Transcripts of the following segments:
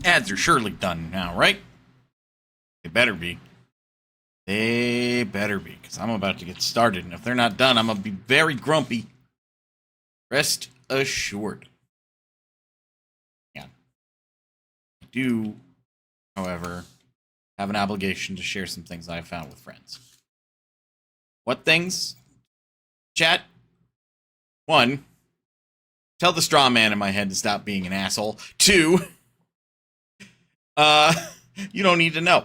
Ads are surely done now, right? They better be. They better be, because I'm about to get started, and if they're not done, I'm going to be very grumpy. Rest assured. Yeah. I do, however, have an obligation to share some things I found with friends. What things? Chat. 1, tell the straw man in my head to stop being an asshole. 2, you don't need to know.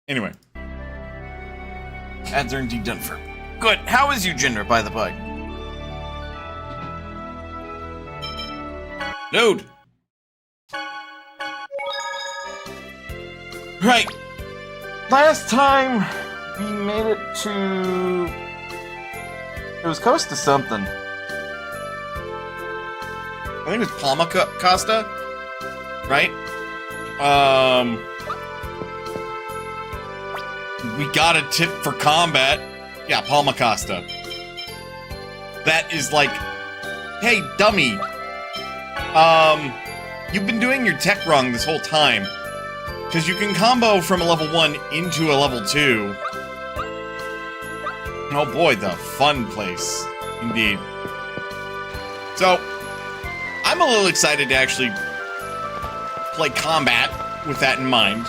Anyway. Ads are indeed done for. Good. How is you, Jinra, by the by? Dude. Right. Last time we made it to... It was close to something. I think it was Palma Costa. Right? We got a tip for combat. Yeah, Palma Costa. That is like, hey, dummy. You've been doing your tech wrong this whole time. Because you can combo from a level 1 into a level 2. Oh boy, the fun place. Indeed. So, I'm a little excited to actually play combat with that in mind.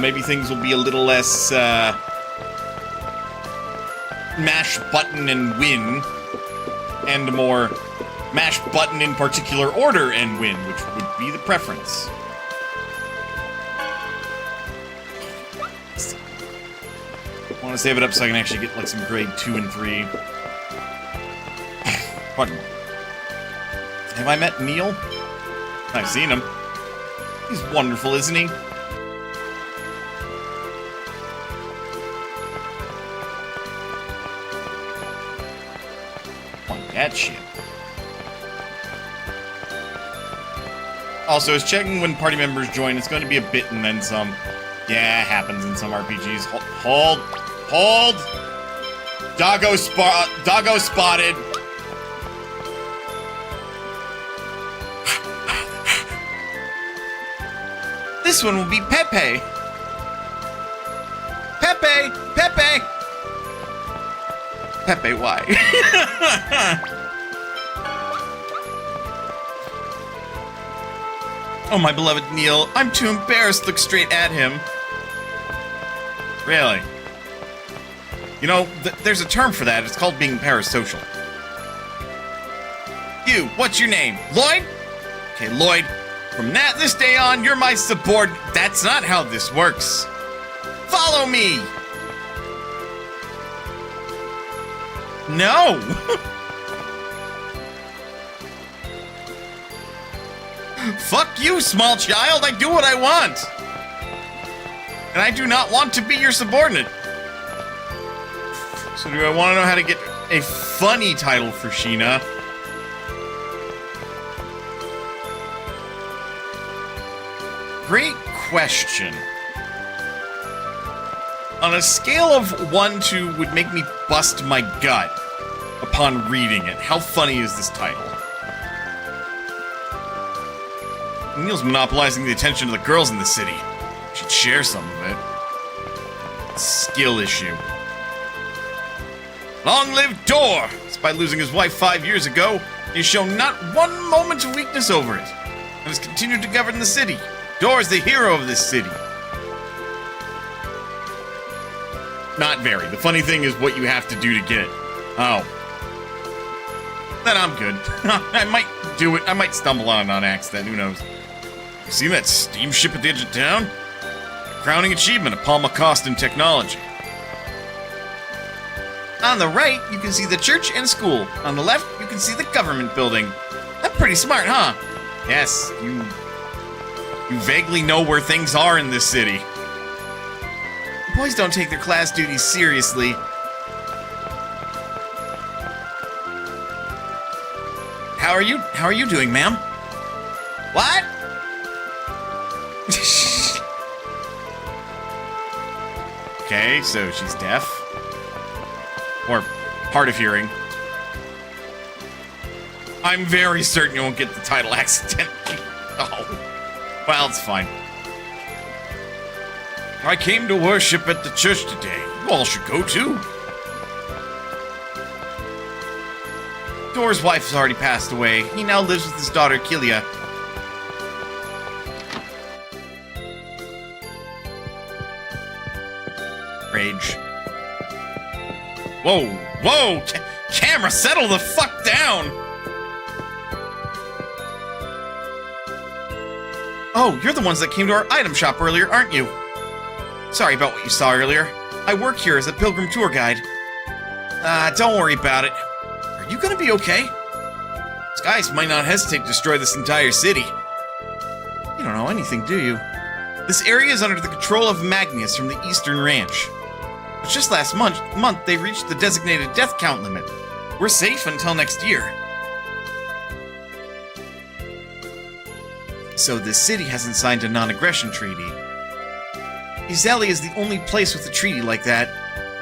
Maybe things will be a little less, mash button and win, and more mash button in particular order and win, which would be the preference. I want to save it up so I can actually get, like, some grade 2 and 3. Pardon me. Have I met Neil? I've seen him. He's wonderful, isn't he? That shit. Also, is checking when party members join. It's going to be a bit and then some. Yeah, it happens in some RPGs. Hold. Doggo spotted. This one will be Pepe. Pepe, why? Oh, my beloved Neil. I'm too embarrassed to look straight at him. Really? You know, there's a term for that. It's called being parasocial. You, what's your name? Llyoid? Okay, Llyoid. From this day on, you're my subordinate. That's not how this works. Follow me! No! Fuck you, small child! I do what I want! And I do not want to be your subordinate. So do I want to know how to get a funny title for Sheena? Great question. On a scale of 1 to would make me bust my gut upon reading it, how funny is this title? Neil's monopolizing the attention of the girls in the city. Should share some of it. Skill issue. Long live Dor! Despite losing his wife 5 years ago, he has shown not one moment of weakness over it, and has continued to govern the city. Dor is the hero of this city. Not very. The funny thing is what you have to do to get it. Oh. Then I'm good. I might do it. I might stumble on it on accident. Who knows? You see that steamship at the edge of town? A crowning achievement of Palma Costa in technology. On the right, you can see the church and school. On the left, you can see the government building. That's pretty smart, huh? Yes, you vaguely know where things are in this city. Boys don't take their class duties seriously. How are you doing, ma'am? What? Okay, so she's deaf. Or hard of hearing. I'm very certain you won't get the title accidentally. Oh. Well, it's fine. I came to worship at the church today. You all should go too. Dor's wife has already passed away. He now lives with his daughter, Kilia. Rage. Whoa, whoa! Camera, settle the fuck down! Oh, you're the ones that came to our item shop earlier, aren't you? Sorry about what you saw earlier. I work here as a pilgrim tour guide. Don't worry about it. Are you gonna be okay? These guys might not hesitate to destroy this entire city. You don't know anything, do you? This area is under the control of Magnus from the Eastern Ranch. But just last month, they reached the designated death count limit. We're safe until next year. So this city hasn't signed a non-aggression treaty. Izeli is the only place with a treaty like that,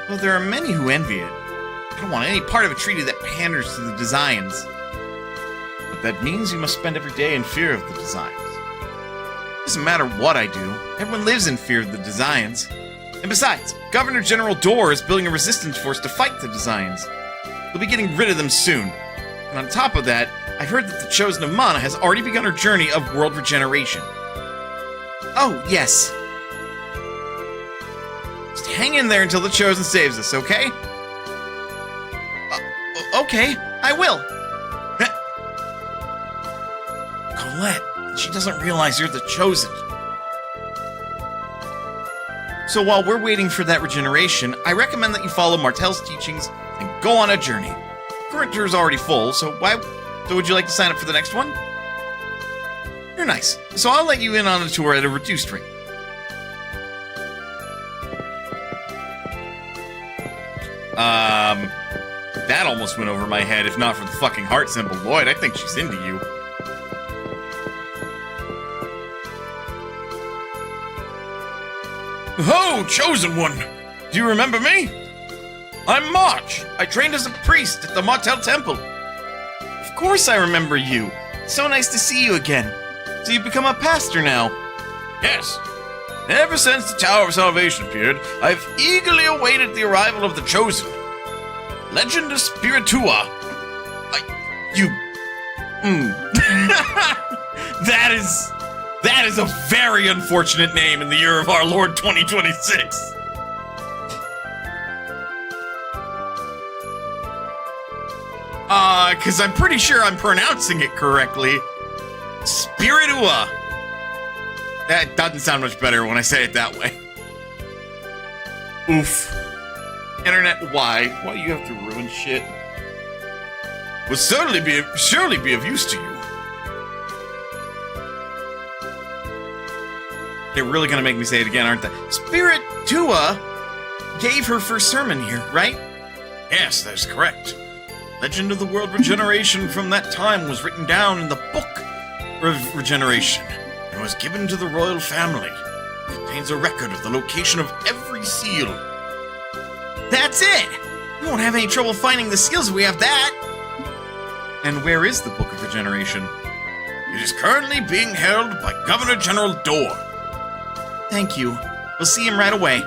though there are many who envy it. I don't want any part of a treaty that panders to the Designs. But that means you must spend every day in fear of the Designs. It doesn't matter what I do, everyone lives in fear of the Designs. And besides, Governor General Dor is building a resistance force to fight the Designs. They'll be getting rid of them soon. And on top of that, I heard that the Chosen of Mana has already begun her journey of world regeneration. Oh, yes. Just hang in there until the Chosen saves us, okay? Okay, I will. Collette, she doesn't realize you're the Chosen. So while we're waiting for that regeneration, I recommend that you follow Martel's teachings and go on a journey. Current tour is already full, so would you like to sign up for the next one? You're nice, so I'll let you in on a tour at a reduced rate. That almost went over my head, if not for the fucking heart symbol. Llyoid, I think she's into you. Oh, Chosen One! Do you remember me? I'm March. I trained as a priest at the Martel Temple. Of course I remember you. So nice to see you again. So you've become a pastor now? Yes. Ever since the Tower of Salvation appeared, I've eagerly awaited the arrival of the Chosen. Legend of Spiritua. That is a very unfortunate name in the year of our Lord 2026. Because I'm pretty sure I'm pronouncing it correctly. Spiritua. That doesn't sound much better when I say it that way. Oof. Internet, why? Why do you have to ruin shit? Will surely be of use to you. They're really gonna make me say it again, aren't they? Spiritua gave her first sermon here, right? Yes, that's correct. Legend of the World Regeneration from that time was written down in the Book of Regeneration and was given to the royal family. It contains a record of the location of every seal. That's it! We won't have any trouble finding the seals if we have that. And where is the Book of Regeneration? It is currently being held by Governor General Dor. Thank you. We'll see him right away.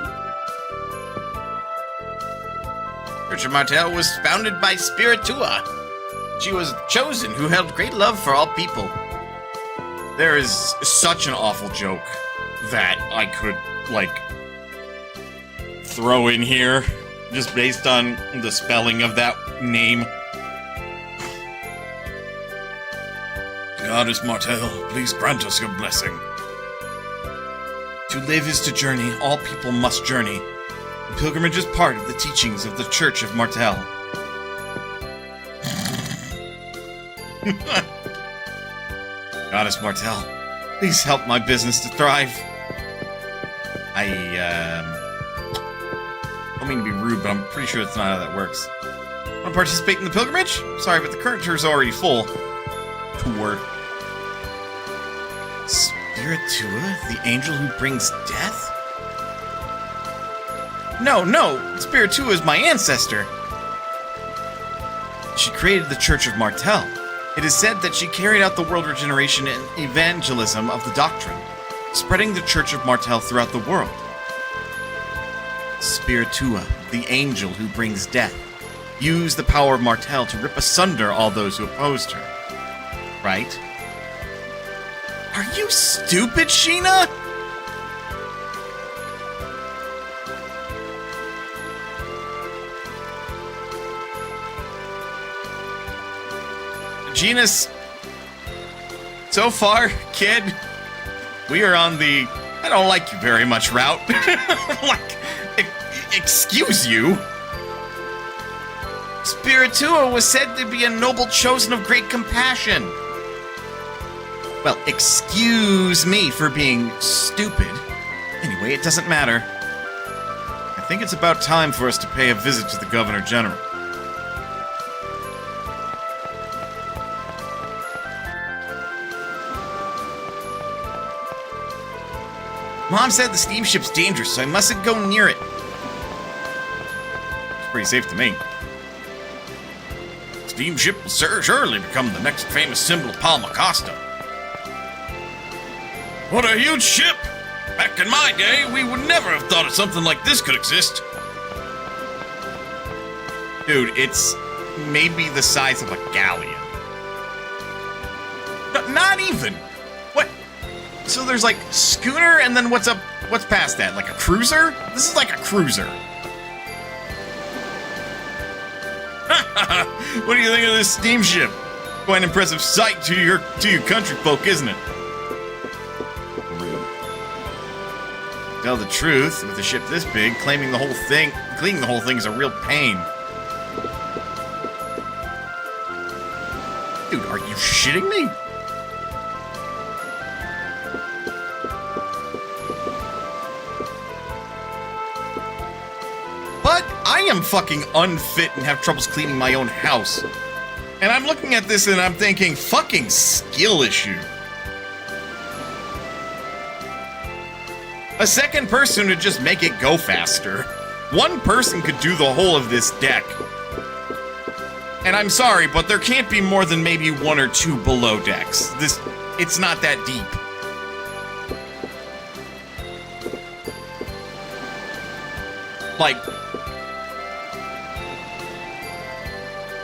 Church of Martel was founded by Spiritua. She was chosen who held great love for all people. There is such an awful joke that I could, throw in here, just based on the spelling of that name. Goddess Martel, please grant us your blessing. To live is to journey. All people must journey. The pilgrimage is part of the teachings of the Church of Martel. Goddess Martel, please help my business to thrive. I don't mean to be rude, but I'm pretty sure that's not how that works. Want to participate in the pilgrimage? Sorry, but the current tour is already full. Tour. Spiritua, the angel who brings death? No, Spiritua is my ancestor. She created the Church of Martel. It is said that she carried out the world regeneration and evangelism of the doctrine, spreading the Church of Martel throughout the world. Spiritua, the angel who brings death, used the power of Martel to rip asunder all those who opposed her. Right? Are you stupid, Sheena? Genus, so far, kid, we are on the I don't like you very much route. Like, excuse you? Spiritua was said to be a noble chosen of great compassion. Well, excuse me for being stupid. Anyway, it doesn't matter. I think it's about time for us to pay a visit to the Governor General. Mom said the steamship's dangerous, so I mustn't go near it. It's pretty safe to me. Steamship will surely become the next famous symbol of Palma Costa. What a huge ship! Back in my day, we would never have thought of something like this could exist. Dude, it's maybe the size of a galleon. No, not even! What? So there's like schooner, and then what's past that? Like a cruiser? This is like a cruiser. What do you think of this steamship? Quite an impressive sight to your country folk, isn't it? Tell the truth, with a ship this big, cleaning the whole thing is a real pain. Dude, are you shitting me? But I am fucking unfit and have troubles cleaning my own house. And I'm looking at this and I'm thinking, fucking skill issue. A second person would just make it go faster. One person could do the whole of this deck. And I'm sorry, but there can't be more than maybe one or two below decks. It's not that deep. Like,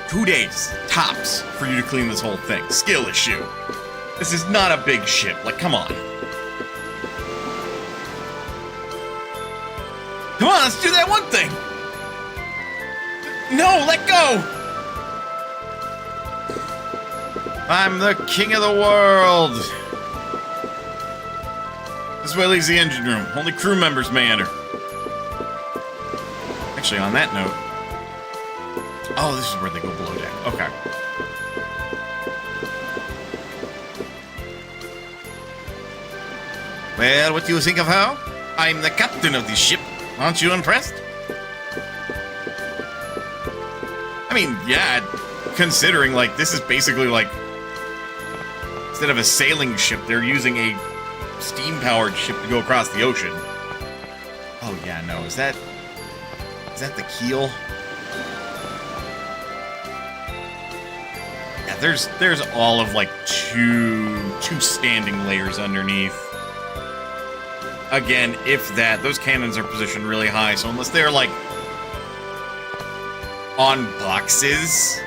2 days, tops, for you to clean this whole thing. Skill issue. This is not a big ship. Like, come on. Come on, let's do that one thing! No, let go! I'm the king of the world! This way leaves the engine room. Only crew members may enter. Actually, on that note... Oh, this is where they go below deck. Okay. Well, what do you think of her? I'm the captain of this ship. Aren't you impressed? I mean, yeah, considering, like, this is basically, like, instead of a sailing ship, they're using a steam-powered ship to go across the ocean. Oh, yeah, no, is that the keel? Yeah, there's all of, like, two standing layers underneath. Again, if that, those cannons are positioned really high, so unless they're, like, on boxes,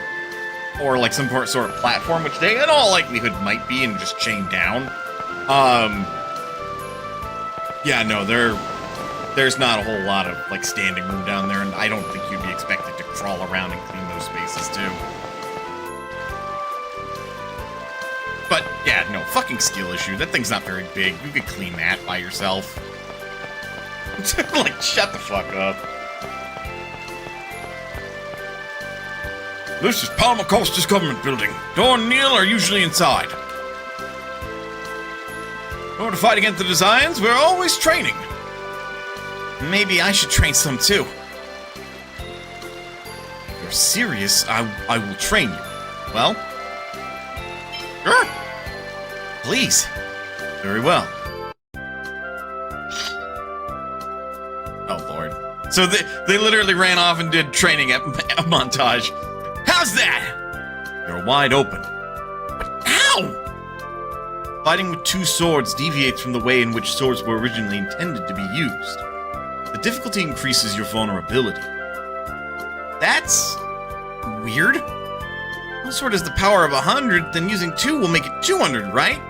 or, like, some sort of platform, which they, in all likelihood, might be, and just chained down, yeah, no, there's not a whole lot of, like, standing room down there, and I don't think you'd be expected to crawl around and clean those spaces, too. But, yeah, no, fucking skill issue. That thing's not very big. You could clean that by yourself. Like, shut the fuck up. This is Palma Costa's government building. Dawn and Neil are usually inside. In order to fight against the designs, we're always training. Maybe I should train some, too. If you're serious, I will train you. Well... Sure. Please. Very well. Oh, Lord. So they literally ran off and did training at montage. How's that? You're wide open. Ow! Fighting with two swords deviates from the way in which swords were originally intended to be used. The difficulty increases your vulnerability. That's weird. One sword has the power of 100, then using two will make it 200, right?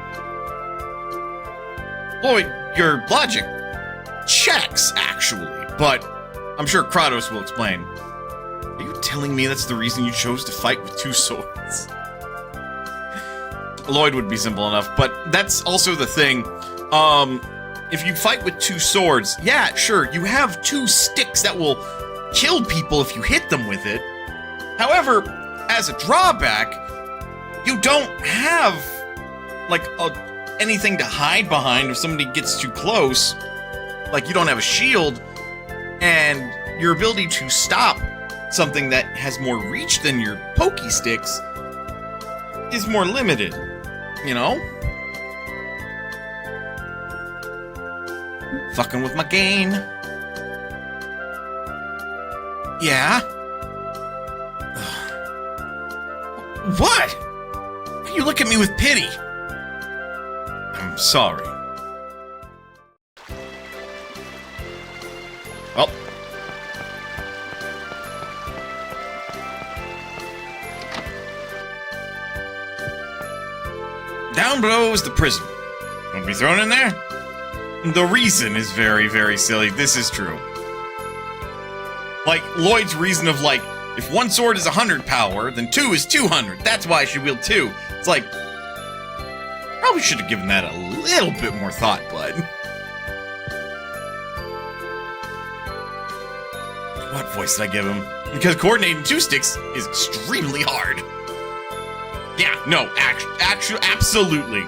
Llyoid, your logic checks, actually, but I'm sure Kratos will explain. Are you telling me that's the reason you chose to fight with two swords? Llyoid would be simple enough, but that's also the thing. If you fight with two swords, yeah, sure, you have two sticks that will kill people if you hit them with it. However, as a drawback, you don't have, like, anything to hide behind if somebody gets too close. Like, you don't have a shield, and your ability to stop something that has more reach than your pokey sticks is more limited, you know? Fucking with my gain. Yeah? What? You look at me with pity. I'm sorry. Well. Down below is the prison. Want to be thrown in there? The reason is very, very silly. This is true. Like, Llyoid's reason of, like, if one sword is 100 power, then two is 200. That's why I should wield two. It's like, probably should have given that a little bit more thought, bud. What voice did I give him? Because coordinating two sticks is extremely hard. Yeah, no, actually, absolutely.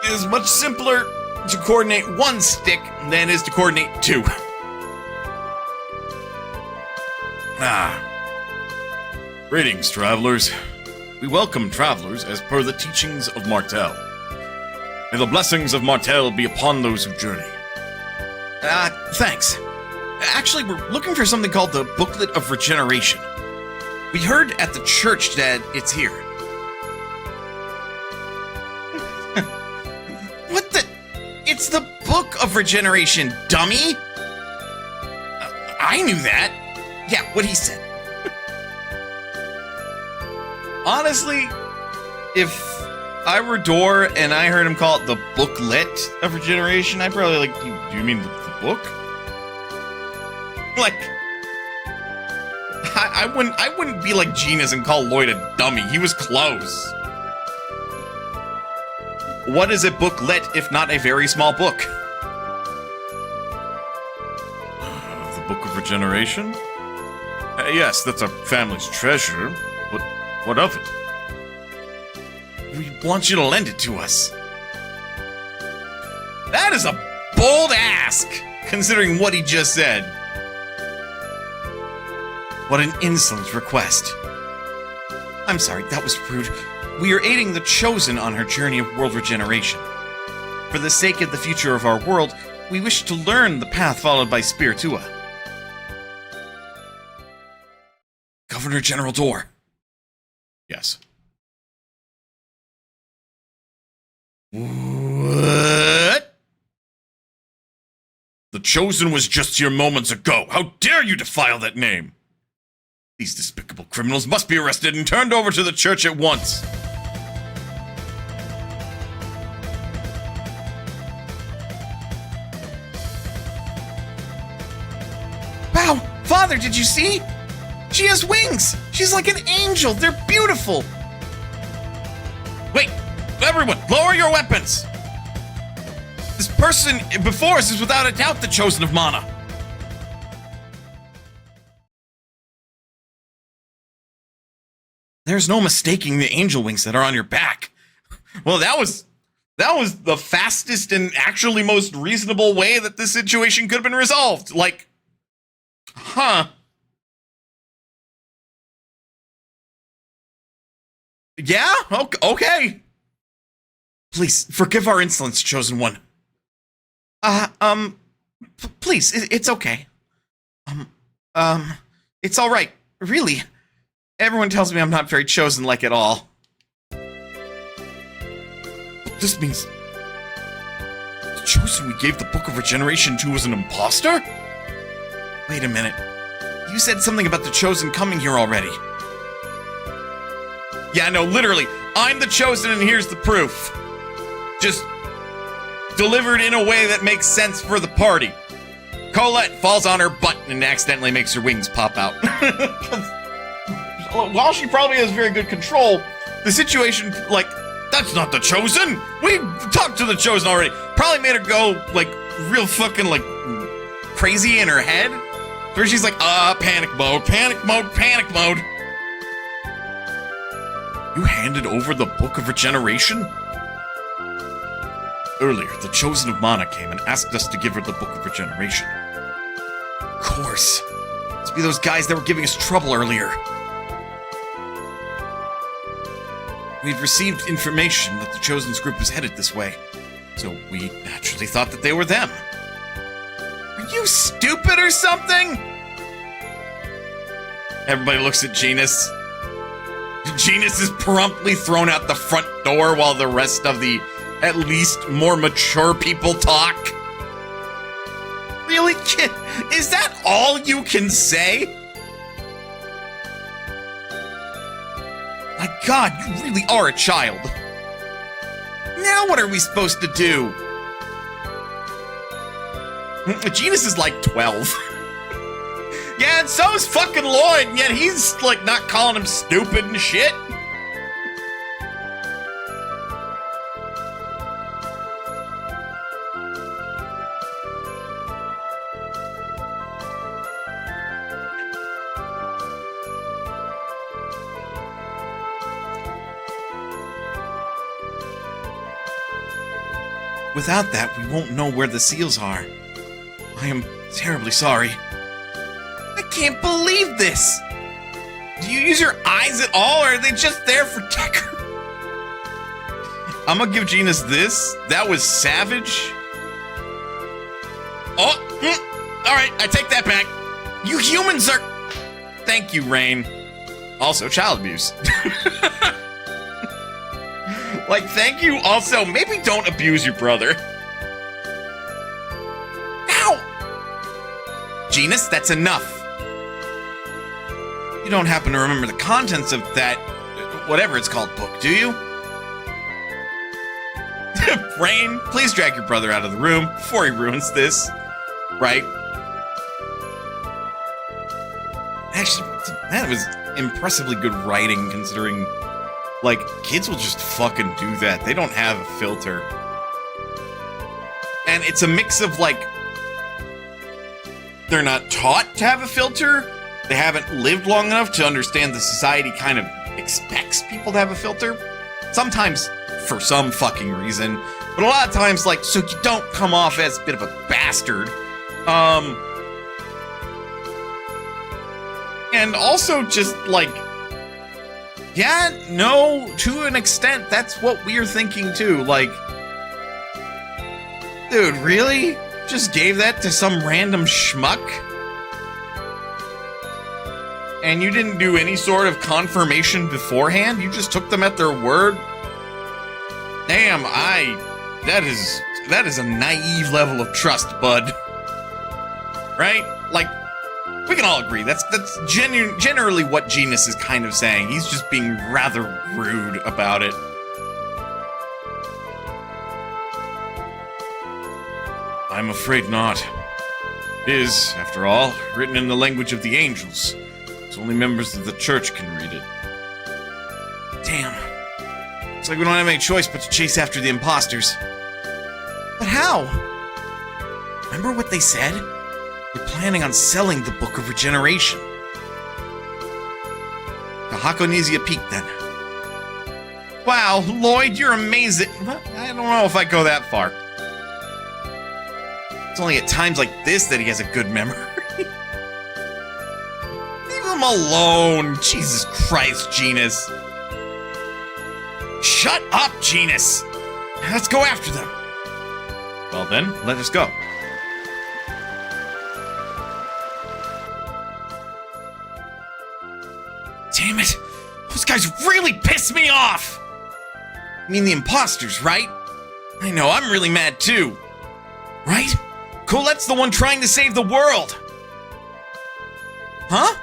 It is much simpler to coordinate one stick than it is to coordinate two. Greetings, travelers. We welcome travelers as per the teachings of Martel. May the blessings of Martel be upon those who journey. Thanks. Actually, we're looking for something called the Booklet of Regeneration. We heard at the church that it's here. What the? It's the Book of Regeneration, dummy! I knew that. Yeah, what he said. Honestly, if I were Door and I heard him call it the Booklet of Regeneration, I'd probably like, do you mean the book? Like, I wouldn't be like Genius and call Llyoid a dummy. He was close. What is a booklet if not a very small book? The Book of Regeneration? Yes, that's our family's treasure, but what of it? We want you to lend it to us. That is a bold ask, considering what he just said. What an insolent request. I'm sorry, that was rude. We are aiding the Chosen on her journey of world regeneration. For the sake of the future of our world, we wish to learn the path followed by Spiritua. Governor General Door. Yes. What? The Chosen was just here moments ago. How dare you defile that name? These despicable criminals must be arrested and turned over to the church at once. Wow! Father, did you see? She has wings! She's like an angel! They're beautiful! Wait! Everyone, lower your weapons! This person before us is without a doubt the Chosen of Mana. There's no mistaking the angel wings that are on your back. Well, that was the fastest and actually most reasonable way that this situation could have been resolved. Like, huh. Yeah? Okay. Please, forgive our insolence, Chosen One. Please, it's okay. It's all right. Really. Everyone tells me I'm not very chosen-like at all. This means the chosen we gave the Book of Regeneration to was an imposter? Wait a minute. You said something about the chosen coming here already. Yeah, no, literally. I'm the chosen and here's the proof. Just delivered in a way that makes sense for the party. Collette falls on her butt and accidentally makes her wings pop out. While she probably has very good control, the situation, like, that's not the chosen. We talked to the chosen already. Probably made her go, like, real fucking, like, crazy in her head. Where she's like, panic mode, panic mode, panic mode. You handed over the Book of Regeneration? Earlier, the Chosen of Mana came and asked us to give her the Book of Regeneration. Of course. Must be those guys that were giving us trouble earlier. We'd received information that the Chosen's group was headed this way, so we naturally thought that they were them. Are you stupid or something? Everybody looks at Genus. Genus is promptly thrown out the front door while the rest of the, at least, more mature people talk. Really, kid? Is that all you can say? My God, you really are a child. Now what are we supposed to do? Genus is like 12. Yeah, and so is fucking Llyoid, and yet he's, like, not calling him stupid and shit. Without that, we won't know where the seals are. I am terribly sorry. I can't believe this! Do you use your eyes at all, or are they just there for Decker? I'm gonna give Genus this. That was savage. Oh! Alright, I take that back. You humans are... Thank you, Rain. Also, child abuse. Like, thank you. Also, maybe don't abuse your brother. Ow! Genus, that's enough. You don't happen to remember the contents of that, whatever it's called, book, do you? Rain, please drag your brother out of the room before he ruins this. Right? Actually, that was impressively good writing, considering... Like, kids will just fucking do that. They don't have a filter. And it's a mix of, like, they're not taught to have a filter. They haven't lived long enough to understand the society kind of expects people to have a filter. Sometimes for some fucking reason. But a lot of times, like, so you don't come off as a bit of a bastard. And also just, like... Yeah, no, to an extent, that's what we're thinking too. Like, dude, really? Just gave that to some random schmuck? And you didn't do any sort of confirmation beforehand? You just took them at their word? Damn, that is a naive level of trust, bud. Right? Like, we can all agree, that's generally what Genus is kind of saying. He's just being rather rude about it. I'm afraid not. It is, after all, written in the language of the angels, so only members of the church can read it. Damn. Looks like we don't have any choice but to chase after the imposters. But how? Remember what they said? We're planning on selling the Book of Regeneration. To Hakonesia Peak, then. Wow, Llyoid, you're amazing. I don't know if I go that far. It's only at times like this that he has a good memory. Leave him alone. Jesus Christ, Genus. Shut up, Genus. Let's go after them. Well then, let us go. Damn it! Those guys really piss me off! I mean the imposters, right? I know, I'm really mad too. Right? Colette's the one trying to save the world! Huh?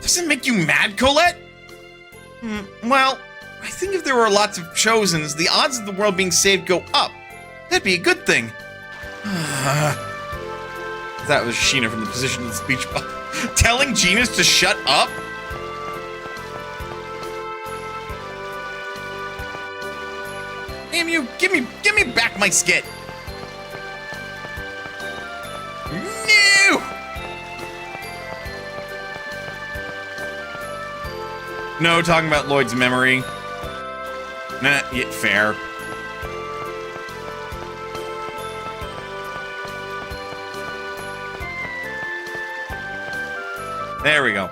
Does it make you mad, Colette? Well, I think if there were lots of Chosens, the odds of the world being saved go up. That'd be a good thing. That was Sheena from the position of the speech bubble. Telling Genus to shut up? Damn you, give me back my skit. No! No, talking about Llyoid's memory. Nah, yeah, fair. There we go.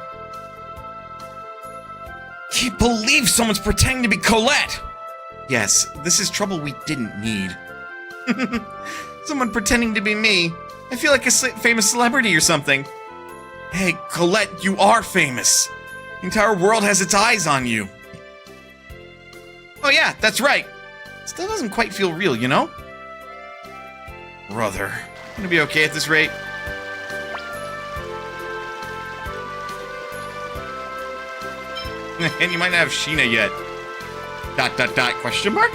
Can't believe someone's pretending to be Colette! Yes, this is trouble we didn't need. Someone pretending to be me. I feel like a famous celebrity or something. Hey, Colette, you are famous. The entire world has its eyes on you. Oh yeah, that's right. Still doesn't quite feel real, you know? Brother, I'm gonna be okay at this rate. And you might not have Sheena yet. ... question mark?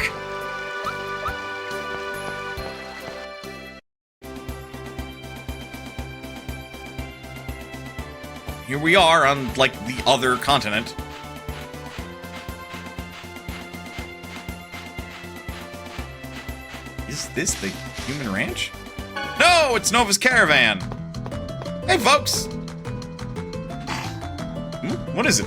Here we are on, like, the other continent. Is this the human ranch? No, it's Nova's caravan! Hey, folks! What is it?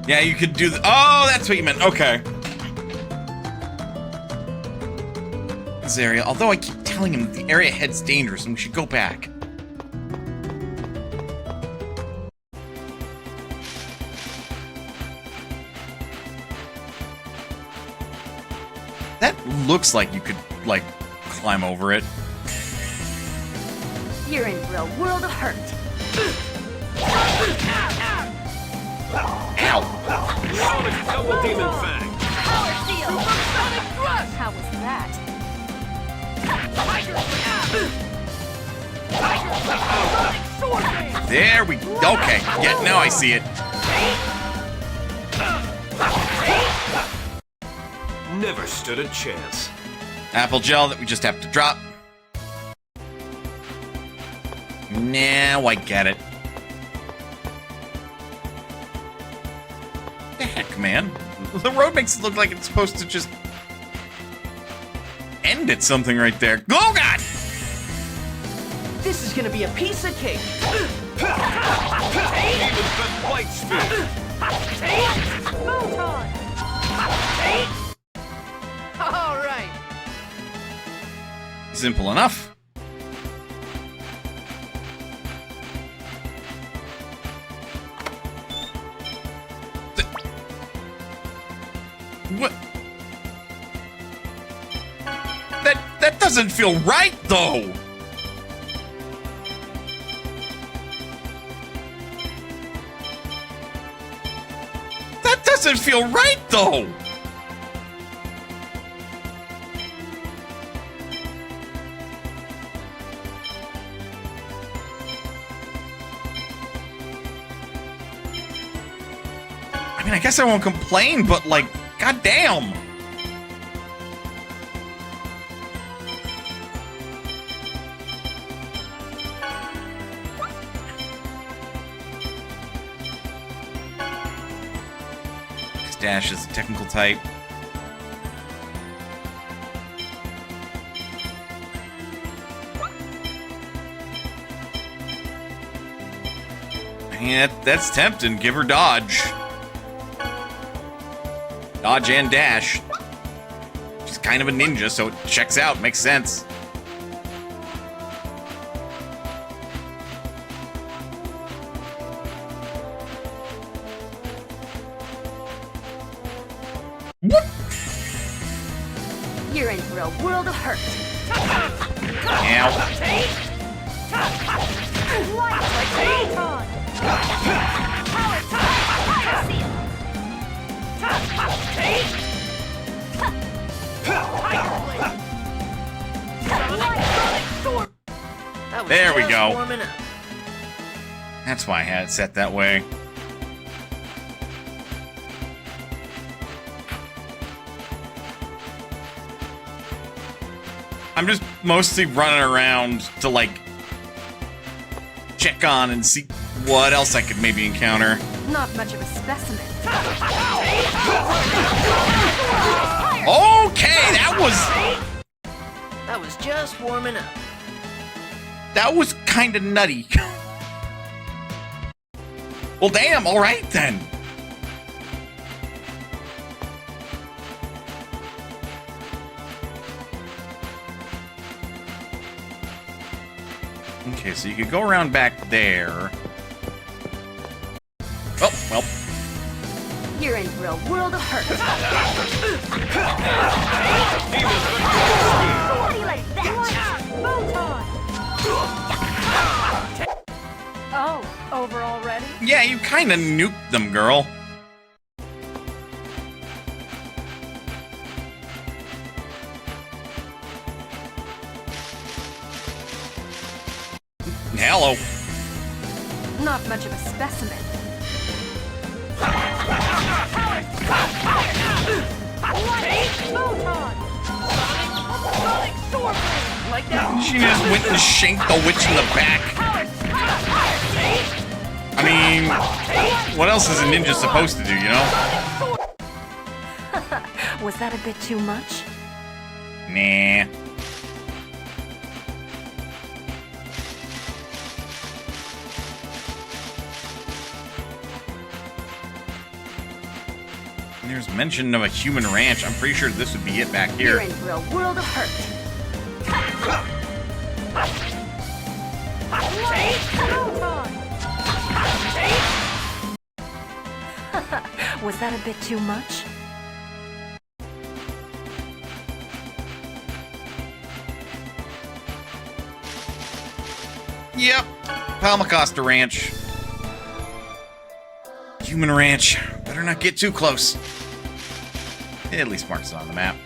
Yeah, you could do the— oh, that's what you meant. Okay. This area, although I keep telling him that the area ahead's dangerous and we should go back. That looks like you could, like, climb over it. You're in for a world of hurt. Ow! Sonic Double Demon Fang! Power Steel! Sonic Thrust! How was that? Sonic Sword Dance! There we go. Okay. Yeah, now I see it. Never stood a chance. Apple gel that we just have to drop. Now I get it. The heck, man? The road makes it look like it's supposed to just end at something right there. Oh, God! This is gonna be a piece of cake. Demon Fang Light Spin! Photon! All right. Simple enough. What? That doesn't feel right, though. That doesn't feel right, though. I mean, I guess I won't complain, but, like, goddamn. This dash is a technical type. I mean, that's tempting. Give her dodge. Dodge and dash. She's kind of a ninja, so it checks out. Makes sense. in for a world of hurt. Ow. There we go. Warming up. That's why I had it set that way. I'm just mostly running around to, like, check on and see what else I could maybe encounter. Not much of a specimen. Okay, That was just warming up. that was kind of nutty. Well, damn, all right then. Okay, so you could go around back there. Oh, well. You're in for a world of hurt. How do you like that? Oh, over already? Yeah, you kind of nuked them, girl. Hello. Not much of a specimen. Like that? She just went and shanked the witch in the back. I mean, what else is a ninja supposed to do, you know? Was that a bit too much? Nah. There's mention of a human ranch. I'm pretty sure this would be it back You're here. in for a world of hurt. Was that a bit too much? Yep. Palmacosta Ranch. Human ranch. Better not get too close. It at least marks it on the map.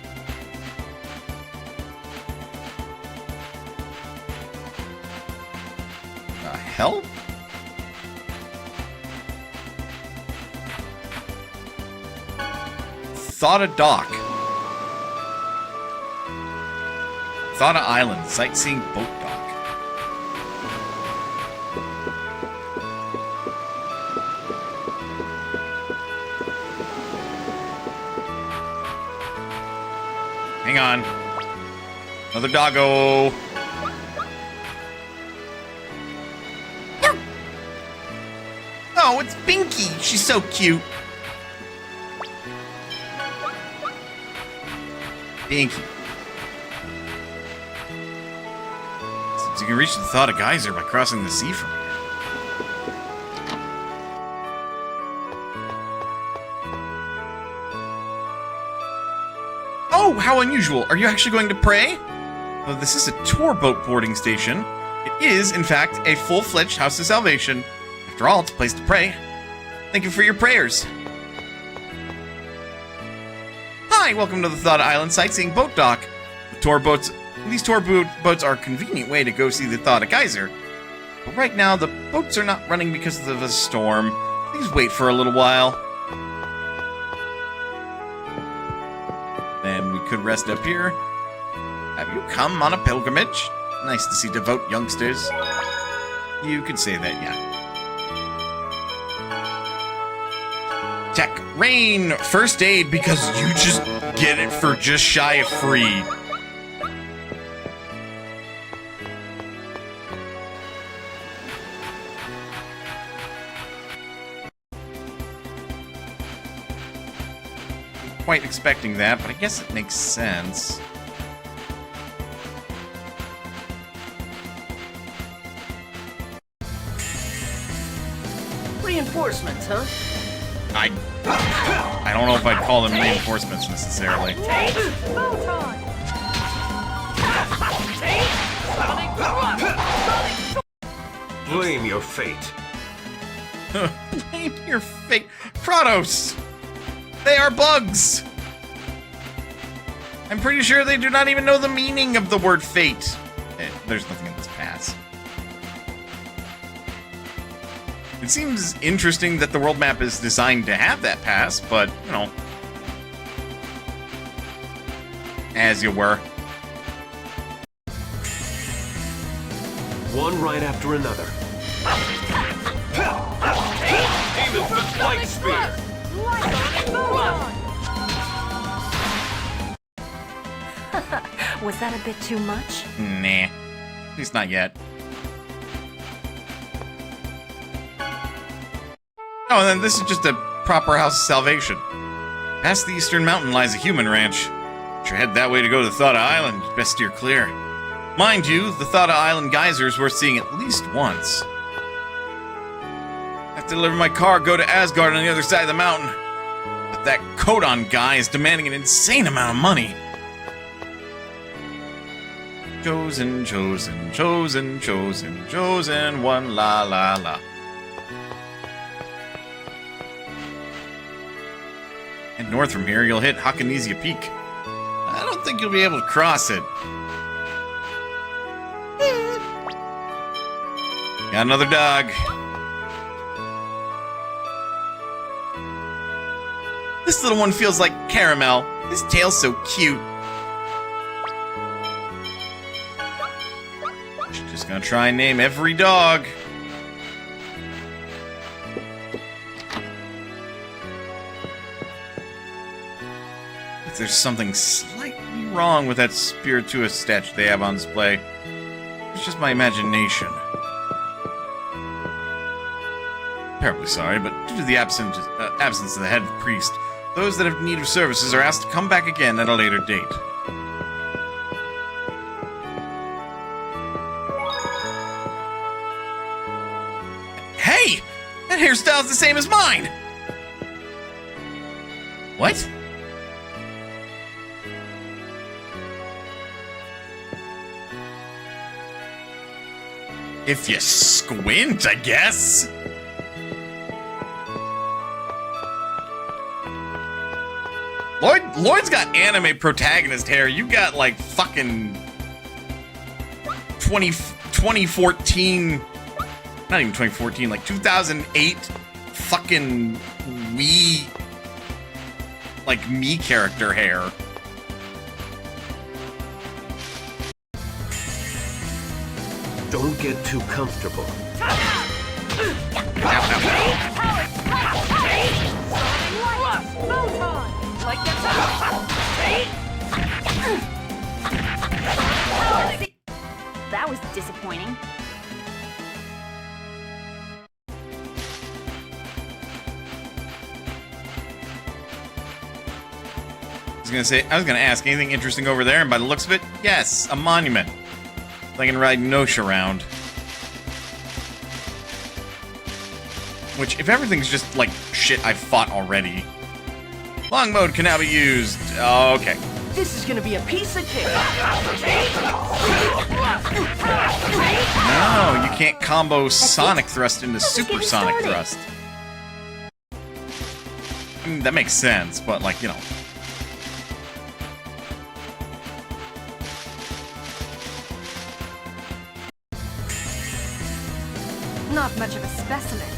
The hell? Thoughta Dock. Thoughta Island, sightseeing boat dock. Hang on. Another doggo. Oh, it's Binky. She's so cute. Binky. Seems you can reach the Thoughta Geyser by crossing the sea from here. Oh, how unusual. Are you actually going to pray? Well, this is a tour boat boarding station. It is, in fact, a full-fledged house of salvation. After all, it's a place to pray. Thank you for your prayers. Hi, welcome to the Thoughta Island sightseeing boat dock. These tour boats are a convenient way to go see the Thoughta Geyser. But right now, the boats are not running because of a storm. Please wait for a little while. Then we could rest up here. Have you come on a pilgrimage? Nice to see devout youngsters. You could say that, yeah. Tech. Rain! First aid because you just get it for just shy of free. Quite expecting that, but I guess it makes sense. Reinforcements, huh? I don't know if I'd call them reinforcements necessarily. Blame your fate. Blame your fate. Kratos! They are bugs! I'm pretty sure they do not even know the meaning of the word fate. There's nothing in this pass. It seems interesting that the world map is designed to have that pass, but, you know. As you were. One right after another. Demon with light spear. Was that a bit too much? Nah. At least not yet. Oh, and then this is just a proper house of salvation. Past the eastern mountain lies a human ranch. Should head that way to go to Thada Island. Best steer clear. Mind you, the Thada Island geysers worth seeing at least once. I have to deliver my cargo to Asgard on the other side of the mountain. But that Codon guy is demanding an insane amount of money. Chosen, chosen, chosen, chosen, chosen one, la la la. Head north from here, you'll hit Hakanesia Peak. I don't think you'll be able to cross it. Got another dog. This little one feels like caramel. His tail's so cute. Just gonna try and name every dog. If there's something slightly wrong with that Spiritua statue they have on display, it's just my imagination. Terribly sorry, but due to the absence of the head priest, those that have need of services are asked to come back again at a later date. Hey! That hairstyle's the same as mine! What? If you squint, I guess. Lloyd's got anime protagonist hair. You got like fucking 2014, not even 2014, like 2008 fucking Wii, like me character hair. Don't get too comfortable. That was disappointing. I was gonna ask, anything interesting over there, and by the looks of it, yes, a monument. I can ride Nosh around. Which, if everything's just like shit I've fought already. Long mode can now be used. Okay. This is gonna be a piece of cake. No, you can't combo Sonic Thrust into Supersonic Thrust. I mean, that makes sense, but like, you know. Not much of a specimen.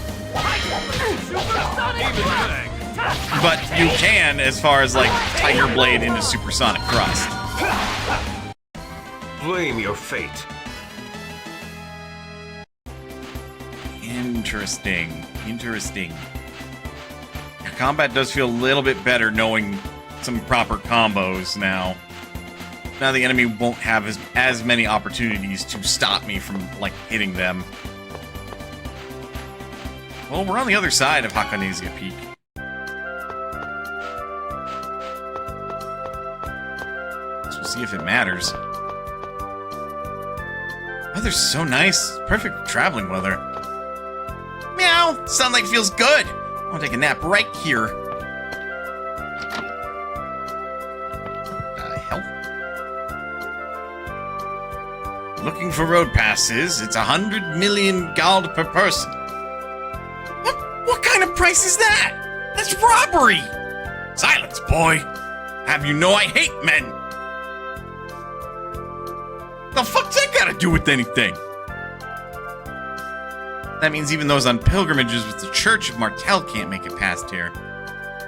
But you can, as far as like Tiger Blade into Supersonic Thrust. Blame your fate. Interesting. Interesting. Combat does feel a little bit better knowing some proper combos now. Now the enemy won't have as many opportunities to stop me from like hitting them. Well, we're on the other side of Hakanesia Peak. So we'll see if it matters. Weather's so nice. Perfect for traveling weather. Meow! Sunlight feels good! I want to take a nap right here. Hell? Looking for road passes. It's 100 million gold per person. What kind of price is that? That's robbery! Silence, boy! Have you know I hate men? The fuck's that gotta do with anything? That means even those on pilgrimages with the Church of Martel can't make it past here.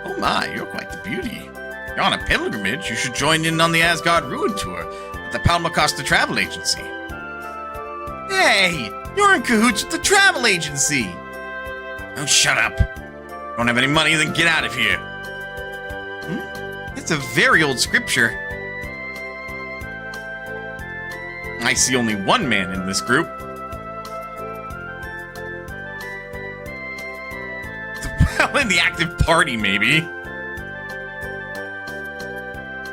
Oh my, you're quite the beauty. You're on a pilgrimage, you should join in on the Asgard Ruin Tour at the Palma Costa Travel Agency. Hey, you're in cahoots with the travel agency. Oh, shut up. Don't have any money, then get out of here. It's a very old scripture. I see only one man in this group. Well, in the active party, maybe.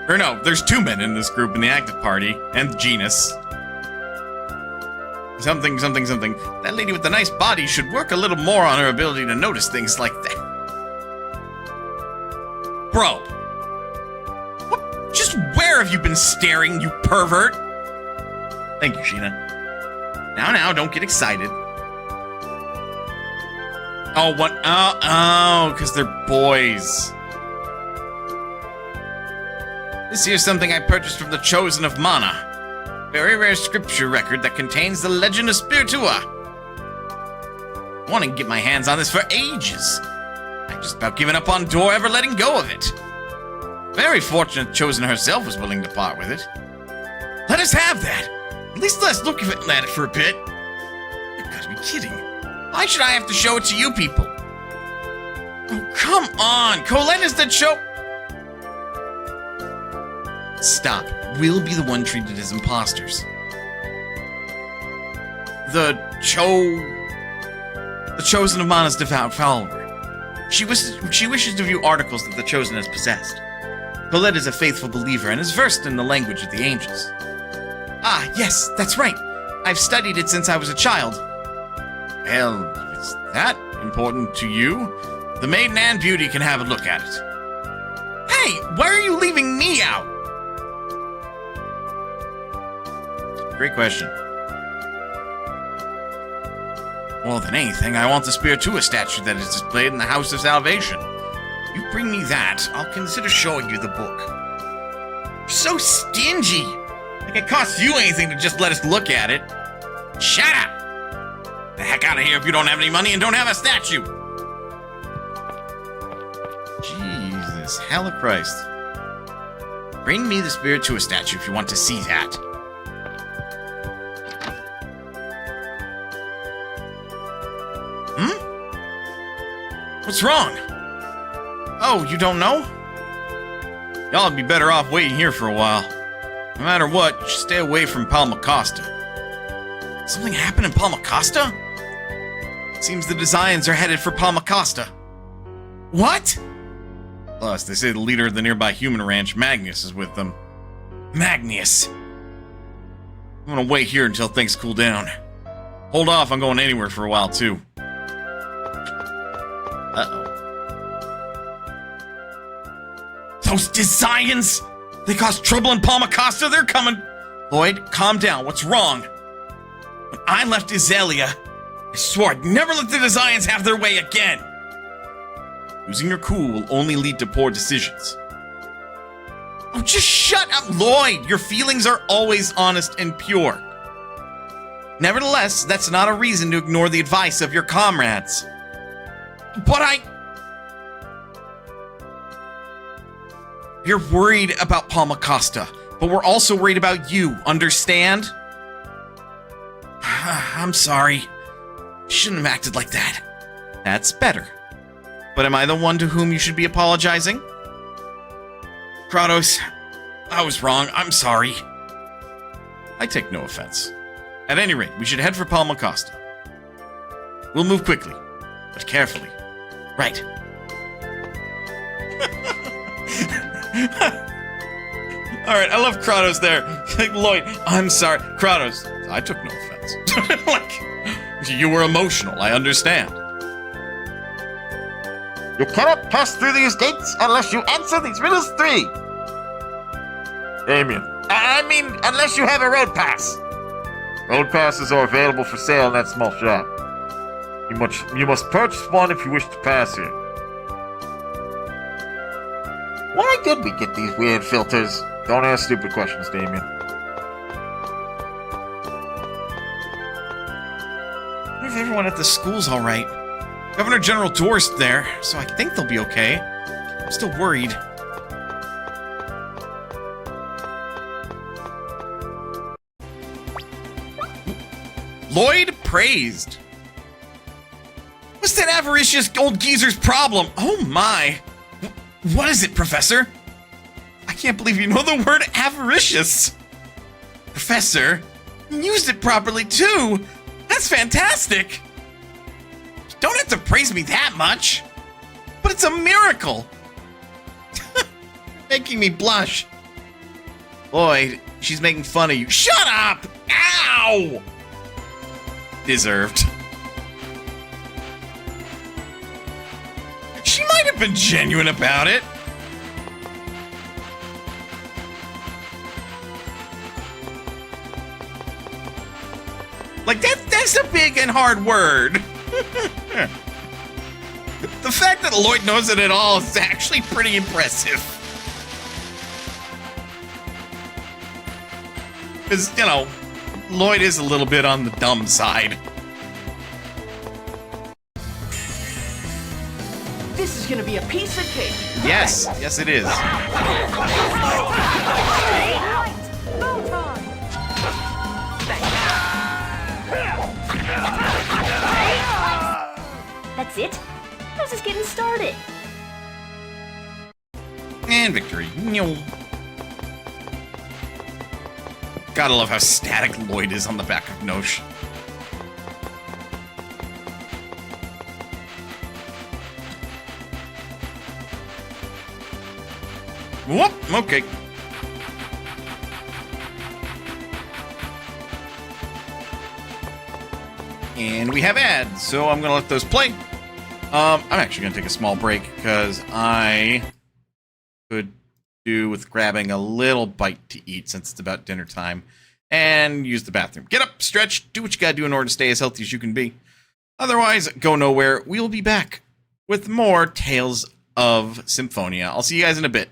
Or no, there's two men in this group in the active party, and Genus. Something. That lady with the nice body should work a little more on her ability to notice things like that. Bro. What? Just where have you been staring, you pervert? Thank you, Sheena. Now, don't get excited. Oh, what? Oh, because they're boys. This here's something I purchased from the Chosen of Mana. Very rare scripture record that contains the legend of Spiritua. I want to get my hands on this for ages. I've just about given up on Dor ever letting go of it. Very fortunate Chosen herself was willing to part with it. Let us have that. At least let's look at it for a bit. You've got to be kidding. Why should I have to show it to you people? Oh, come on. Collette is the Stop. We'll be the one treated as imposters. The Chosen of Mana's devout follower. She wishes to view articles that the Chosen has possessed. Collette is a faithful believer and is versed in the language of the angels. Ah, yes, that's right. I've studied it since I was a child. Well, if it's that important to you, the Maiden and Beauty can have a look at it. Hey, why are you leaving me out? Great question. More than anything, I want the Spiritua statue that is displayed in the House of Salvation. You bring me that, I'll consider showing you the book. You're so stingy. Like it costs you anything to just let us look at it. Shut up! The heck out of here if you don't have any money and don't have a statue! Jesus, hell of Christ. Bring me the Spiritua statue if you want to see that. What's wrong? Oh, you don't know? Y'all would be better off waiting here for a while. No matter what, you should stay away from Palma Costa. Something happened in Palma Costa? Seems the Designs are headed for Palma Costa. What? Plus, they say the leader of the nearby human ranch, Magnus, is with them. Magnus! I'm gonna wait here until things cool down. Hold off on going anywhere for a while, too. Uh-oh. Those Designs! They caused trouble in Palma Costa, they're coming! Llyoid, calm down, what's wrong? When I left Iselia, I swore I'd never let the Designs have their way again! Losing your cool will only lead to poor decisions. Oh, just shut up, Llyoid! Your feelings are always honest and pure. Nevertheless, that's not a reason to ignore the advice of your comrades. But You're worried about Palma Costa, but we're also worried about you, understand? I'm sorry. Shouldn't have acted like that. That's better. But am I the one to whom you should be apologizing? Kratos, I was wrong. I'm sorry. I take no offense. At any rate, we should head for Palma Costa. We'll move quickly, but carefully. Right. Alright, I love Kratos there. Like, Llyoid, I'm sorry. Kratos, I took no offense. Like, you were emotional, I understand. You cannot pass through these gates unless you answer these riddles 3. Damien. I mean, unless you have a road pass. Road passes are available for sale in that small shop. You must purchase one if you wish to pass here. Why did we get these weird filters? Don't ask stupid questions, Damien. What if everyone at the school's alright? Governor General Door's there, so I think they'll be okay. I'm still worried. Llyoid praised. What's that avaricious old geezer's problem? Oh my. What is it, Professor? I can't believe you know the word avaricious. Professor, you used it properly too. That's fantastic. You don't have to praise me that much. But it's a miracle. Making me blush. Llyoid, she's making fun of you. Shut up! Ow! Deserved. She might have been genuine about it. Like, that's a big and hard word. The fact that Llyoid knows it at all is actually pretty impressive. Because, you know, Llyoid is a little bit on the dumb side. This is gonna be a piece of cake. Yes, yes it is. That's it? I was just getting started. And victory. Gotta love how static Llyoid is on the back of Nosh. Whoop, okay. And we have ads, so I'm gonna let those play. I'm actually gonna take a small break because I could do with grabbing a little bite to eat since it's about dinner time and use the bathroom. Get up, stretch, do what you gotta do in order to stay as healthy as you can be. Otherwise, go nowhere. We'll be back with more Tales of Symphonia. I'll see you guys in a bit.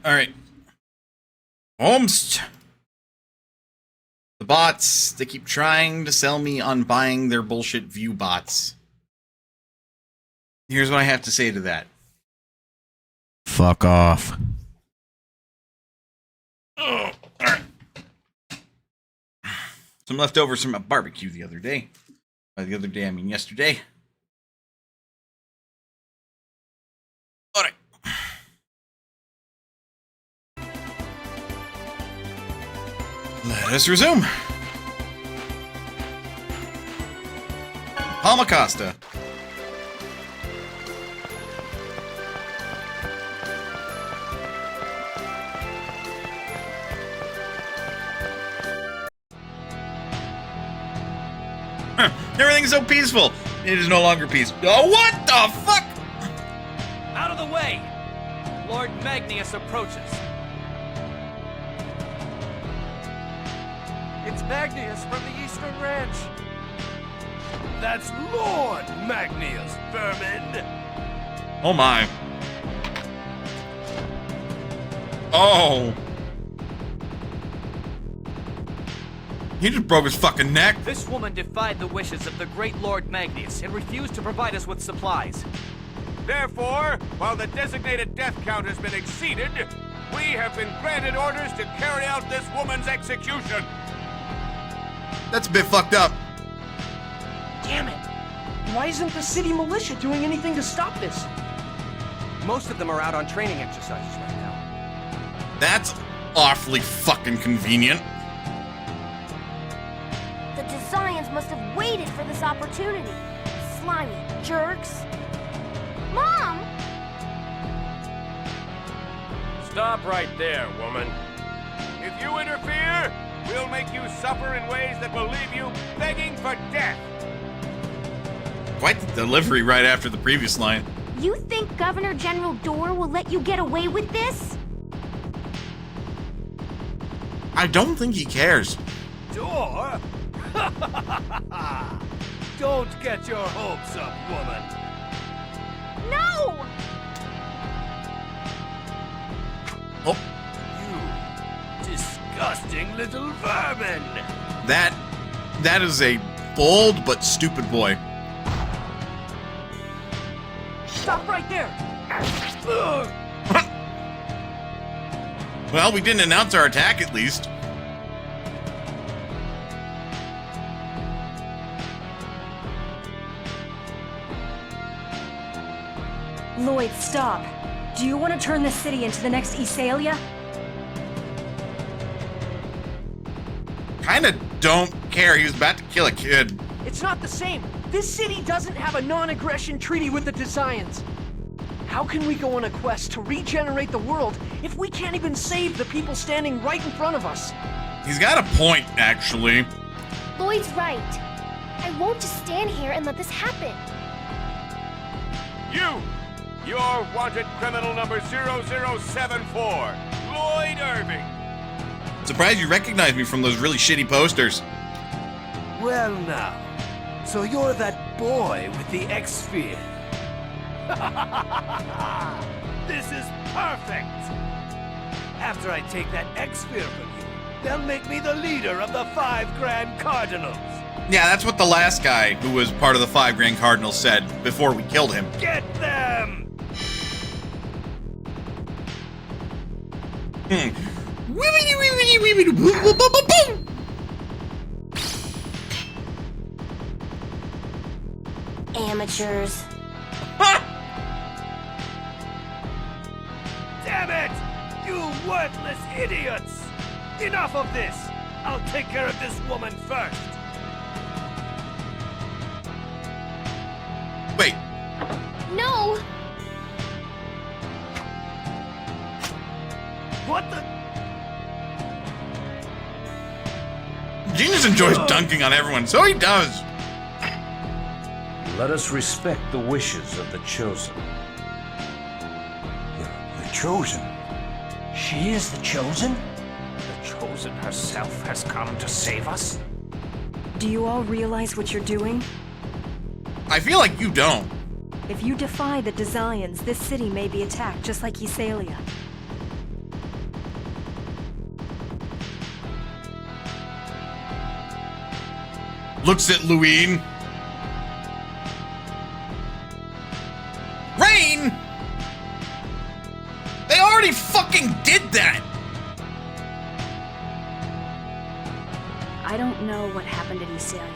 Alright. Holmes. The bots, they keep trying to sell me on buying their bullshit view bots. Here's what I have to say to that. Fuck off. Oh, alright. Some leftovers from a barbecue the other day. By the other day, I mean yesterday. Alright. Let us resume. Palmacosta. Everything's so peaceful. It is no longer peaceful. Oh, what the fuck? Out of the way! Lord Magnius approaches. It's Magnius from the Eastern Ranch. That's Lord Magnius, vermin. Oh my. Oh. He just broke his fucking neck. This woman defied the wishes of the great Lord Magnius and refused to provide us with supplies. Therefore, while the designated death count has been exceeded, we have been granted orders to carry out this woman's execution. That's a bit fucked up. Damn it! Why isn't the city militia doing anything to stop this? Most of them are out on training exercises right now. That's awfully fucking convenient. The Desians must have waited for this opportunity. Slimy jerks. Mom! Stop right there, woman. If you interfere, we'll make you suffer in ways that will leave you begging for death. Quite the delivery right after the previous line. You think Governor General Dorr will let you get away with this? I don't think he cares. Door? Don't get your hopes up, woman. No! Oh, You disgusting little vermin. that is a bold but stupid boy. Stop right there! Well, we didn't announce our attack at least. Llyoid, stop. Do you want to turn this city into the next Esalia? Kinda don't care. He was about to kill a kid. It's not the same. This city doesn't have a non-aggression treaty with the Desians. How can we go on a quest to regenerate the world if we can't even save the people standing right in front of us? He's got a point, actually. Lloyd's right. I won't just stand here and let this happen. You're wanted criminal number 0074, Lloyd Irving. Surprised you recognize me from those really shitty posters. Well now, so you're that boy with the X-Sphere. This is perfect! After I take that X-Sphere from you, they'll make me the leader of the 5 Grand Cardinals. Yeah, that's what the last guy who was part of the 5 Grand Cardinals said before we killed him. Get them! Amateurs. Damn it! You worthless idiots! Enough of this! I'll take care of this woman first! Wait, No! What the? Genius enjoys dunking on everyone, so he does. Let us respect the wishes of the Chosen. The Chosen? She is the Chosen? The Chosen herself has come to save us? Do you all realize what you're doing? I feel like you don't. If you defy the Desians, this city may be attacked just like Esalia. Looks at Llyoid. Rain? They already fucking did that! I don't know what happened at Iselia,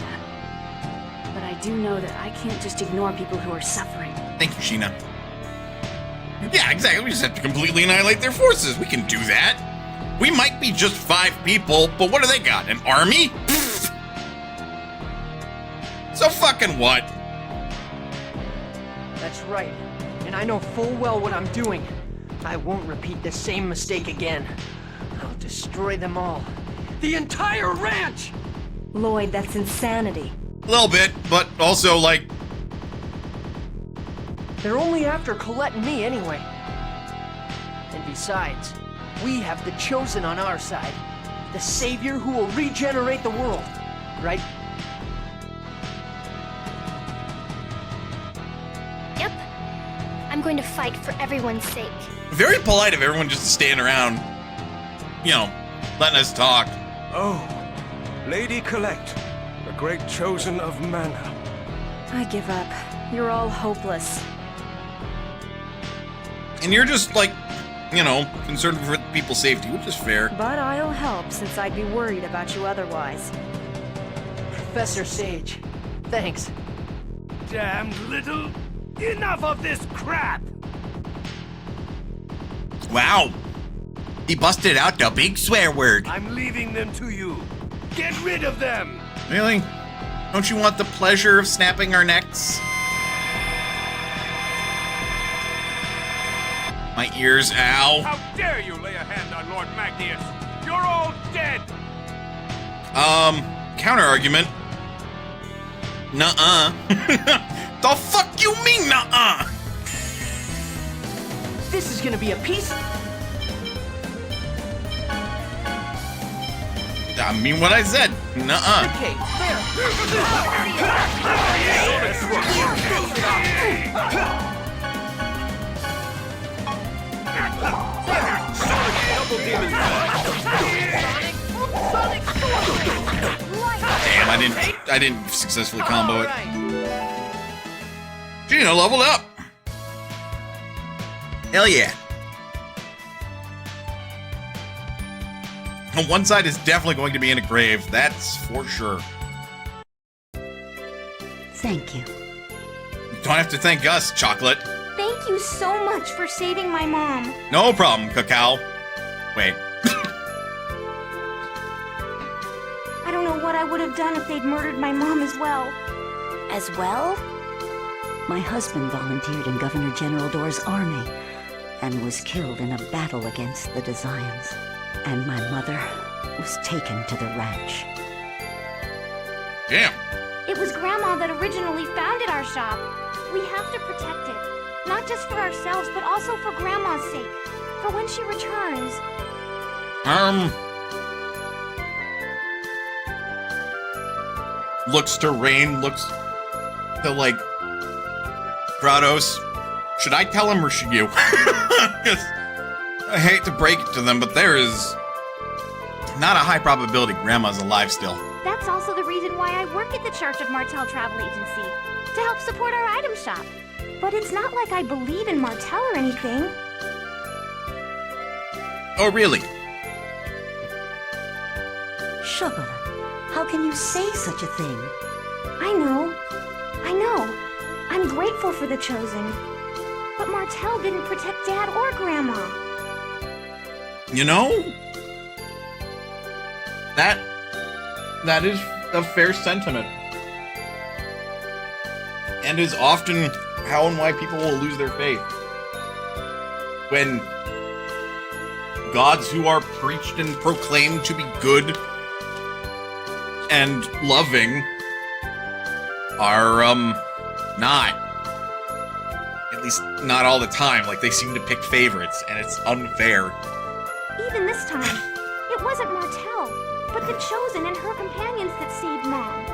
but I do know that I can't just ignore people who are suffering. Thank you, Sheena. Yeah, exactly. We just have to completely annihilate their forces. We can do that. We might be just 5 people, but what do they got? An army? Pfft. So fucking what? That's right. And I know full well what I'm doing. I won't repeat the same mistake again. I'll destroy them all. The entire ranch! Llyoid, that's insanity. A little bit, but also, like... They're only after Collette and me anyway. And besides, we have the Chosen on our side. The savior who will regenerate the world. Right? Yep. I'm going to fight for everyone's sake. Very polite of everyone just standing around, you know, letting us talk. Oh, Lady Collette, the great Chosen of Mana. I give up. You're all hopeless. And you're just, like, you know, concerned for people's safety, which is fair. But I'll help, since I'd be worried about you otherwise. Professor Sage, thanks. Damned little. Enough of this crap! Wow. He busted out the big swear word. I'm leaving them to you. Get rid of them! Really? Don't you want the pleasure of snapping our necks? My ears, ow. How dare you lay a hand on Lord Magnius? You're all dead! Counter argument. Nuh-uh. The fuck you mean, nuh-uh? This is gonna be a piece. I mean what I said. Nuh-uh. Okay, there. Damn, I didn't successfully combo it. Alright. Gina leveled up. Hell yeah. On one side is definitely going to be in a grave, that's for sure. Thank you. You don't have to thank us, Chocolate. Thank you so much for saving my mom. No problem, Cacao. Wait. I don't know what I would have done if they'd murdered my mom as well. As well? My husband volunteered in Governor General Dor's army and was killed in a battle against the Desians. And my mother was taken to the ranch. Damn. It was Grandma that originally founded our shop. We have to protect it. Not just for ourselves, but also for Grandma's sake. For when she returns. Looks to Rain, looks to, like, Kratos. Should I tell him or should you? 'Cause I hate to break it to them, but there is not a high probability Grandma's alive still. That's also the reason why I work at the Church of Martel Travel Agency. To help support our item shop. But it's not like I believe in Martel or anything. Oh, really? Chocolat, how can you say such a thing? I know. I'm grateful for the Chosen. But Martel didn't protect Dad or Grandma. You know? That is a fair sentiment. And is often how and why people will lose their faith. When gods who are preached and proclaimed to be good and loving are, not. At least not all the time. Like, they seem to pick favorites, and it's unfair. Even this time, it wasn't Martel, but the Chosen and her companions that saved Mom.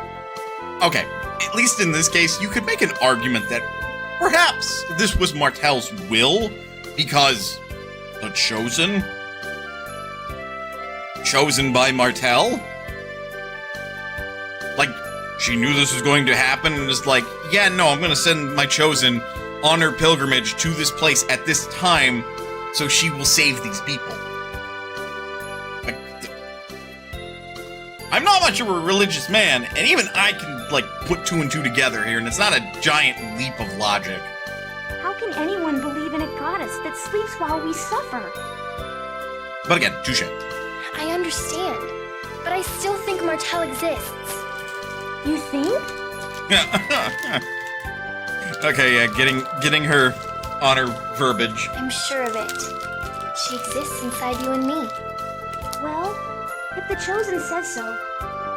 Okay, at least in this case, you could make an argument that perhaps this was Martel's will, because the Chosen? Chosen by Martel? Like, she knew this was going to happen and is like, yeah, no, I'm going to send my Chosen on her pilgrimage to this place at this time so she will save these people. Like, I'm not much of a religious man, and even I can, like, put two and two together here, and it's not a giant leap of logic. How can anyone believe in a goddess that sleeps while we suffer? But again, touche. I understand, but I still think Martel exists. You think? Okay, yeah, getting her on her verbiage. I'm sure of it. She exists inside you and me. Well, if the Chosen says so,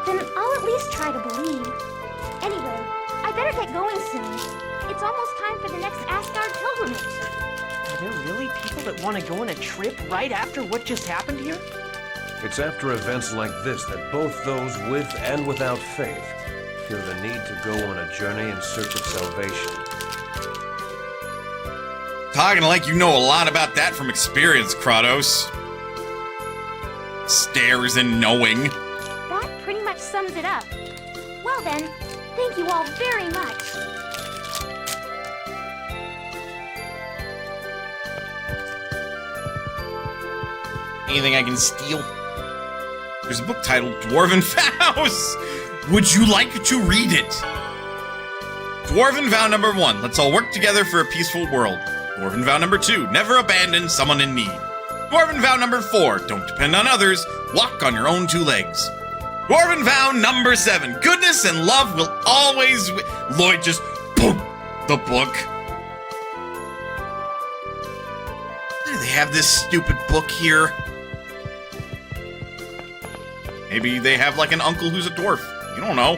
then I'll at least try to believe. Anyway, I better get going soon. It's almost time for the next Asgard pilgrimage. Are there really people that want to go on a trip right after what just happened here? It's after events like this that both those with and without faith feel the need to go on a journey in search of salvation. Talking like you know a lot about that from experience, Kratos. Stares and knowing. That pretty much sums it up. Well then, thank you all very much. Anything I can steal? There's a book titled Dwarven Vows! Would you like to read it? Dwarven Vow number 1, let's all work together for a peaceful world. Dwarven Vow number 2, never abandon someone in need. Dwarven Vow number 4, don't depend on others, walk on your own two legs. Dwarven Vow number 7, goodness and love will always Llyoid just boom the book. Why do they have this stupid book here? Maybe they have like an uncle who's a dwarf. You don't know.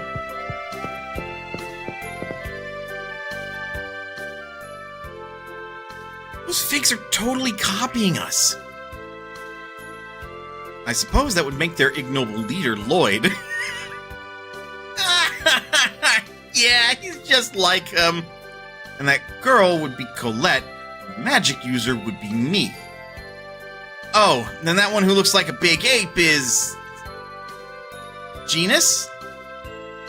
Those fakes are totally copying us. I suppose that would make their ignoble leader Llyoid. Yeah, he's just like him. And that girl would be Collette. The magic user would be me. Oh, then that one who looks like a big ape is... Genus?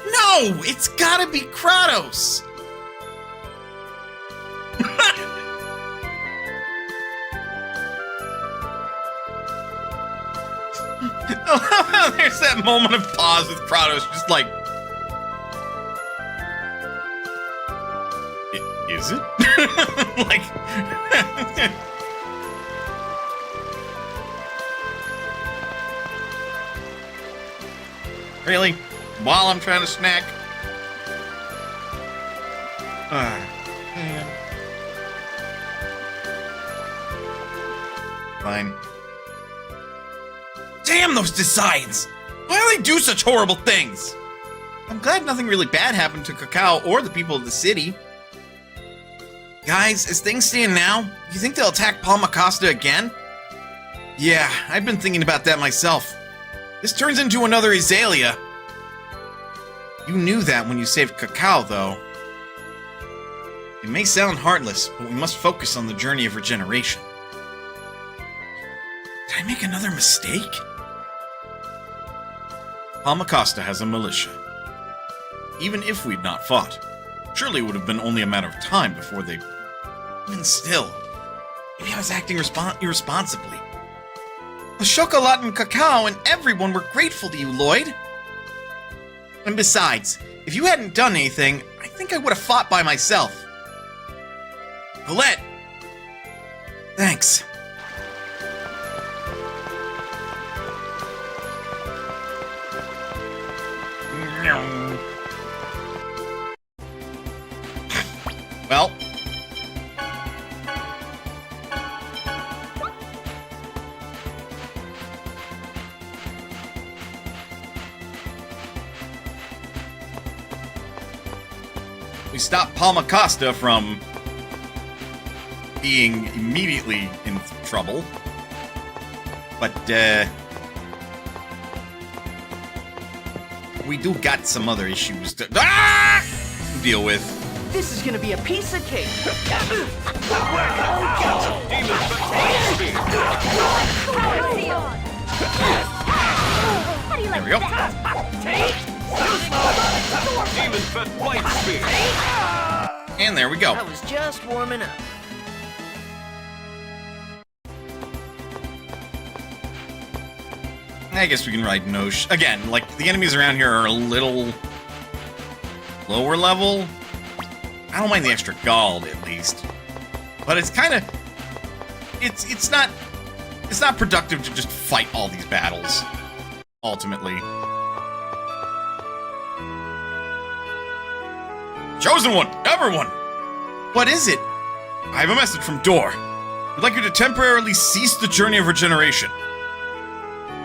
No, it's gotta be Kratos. There's that moment of pause with Kratos, just like... Is it? Like... Really? While I'm trying to snack? Man. Fine. Damn those designs! Why do they do such horrible things? I'm glad nothing really bad happened to Cacao or the people of the city. Guys, as things stand now, you think they'll attack Palma Costa again? Yeah, I've been thinking about that myself. This turns into another Azalea. You knew that when you saved Cacao, though. It may sound heartless, but we must focus on the journey of regeneration. Did I make another mistake? Palma Costa has a militia. Even if we'd not fought, surely it would have been only a matter of time before they... Even still, maybe I was acting irresponsibly. The Chocolat and Cacao and everyone were grateful to you, Llyoid. And besides, if you hadn't done anything, I think I would have fought by myself. Collette! Thanks. Well... we stopped Palma Costa from being immediately in trouble. But, we do got some other issues to deal with. This is gonna be a piece of cake. How do you like There we go. that? infant white spear. And there we go. I was just warming up. I guess we can ride Nosh. Again, like, the enemies around here are a little lower level. I don't mind the extra gold, at least. But it's kind of... It's not productive to just fight all these battles, ultimately. Chosen One! Everyone! What is it? I have a message from Dor. We'd like you to temporarily cease the journey of regeneration.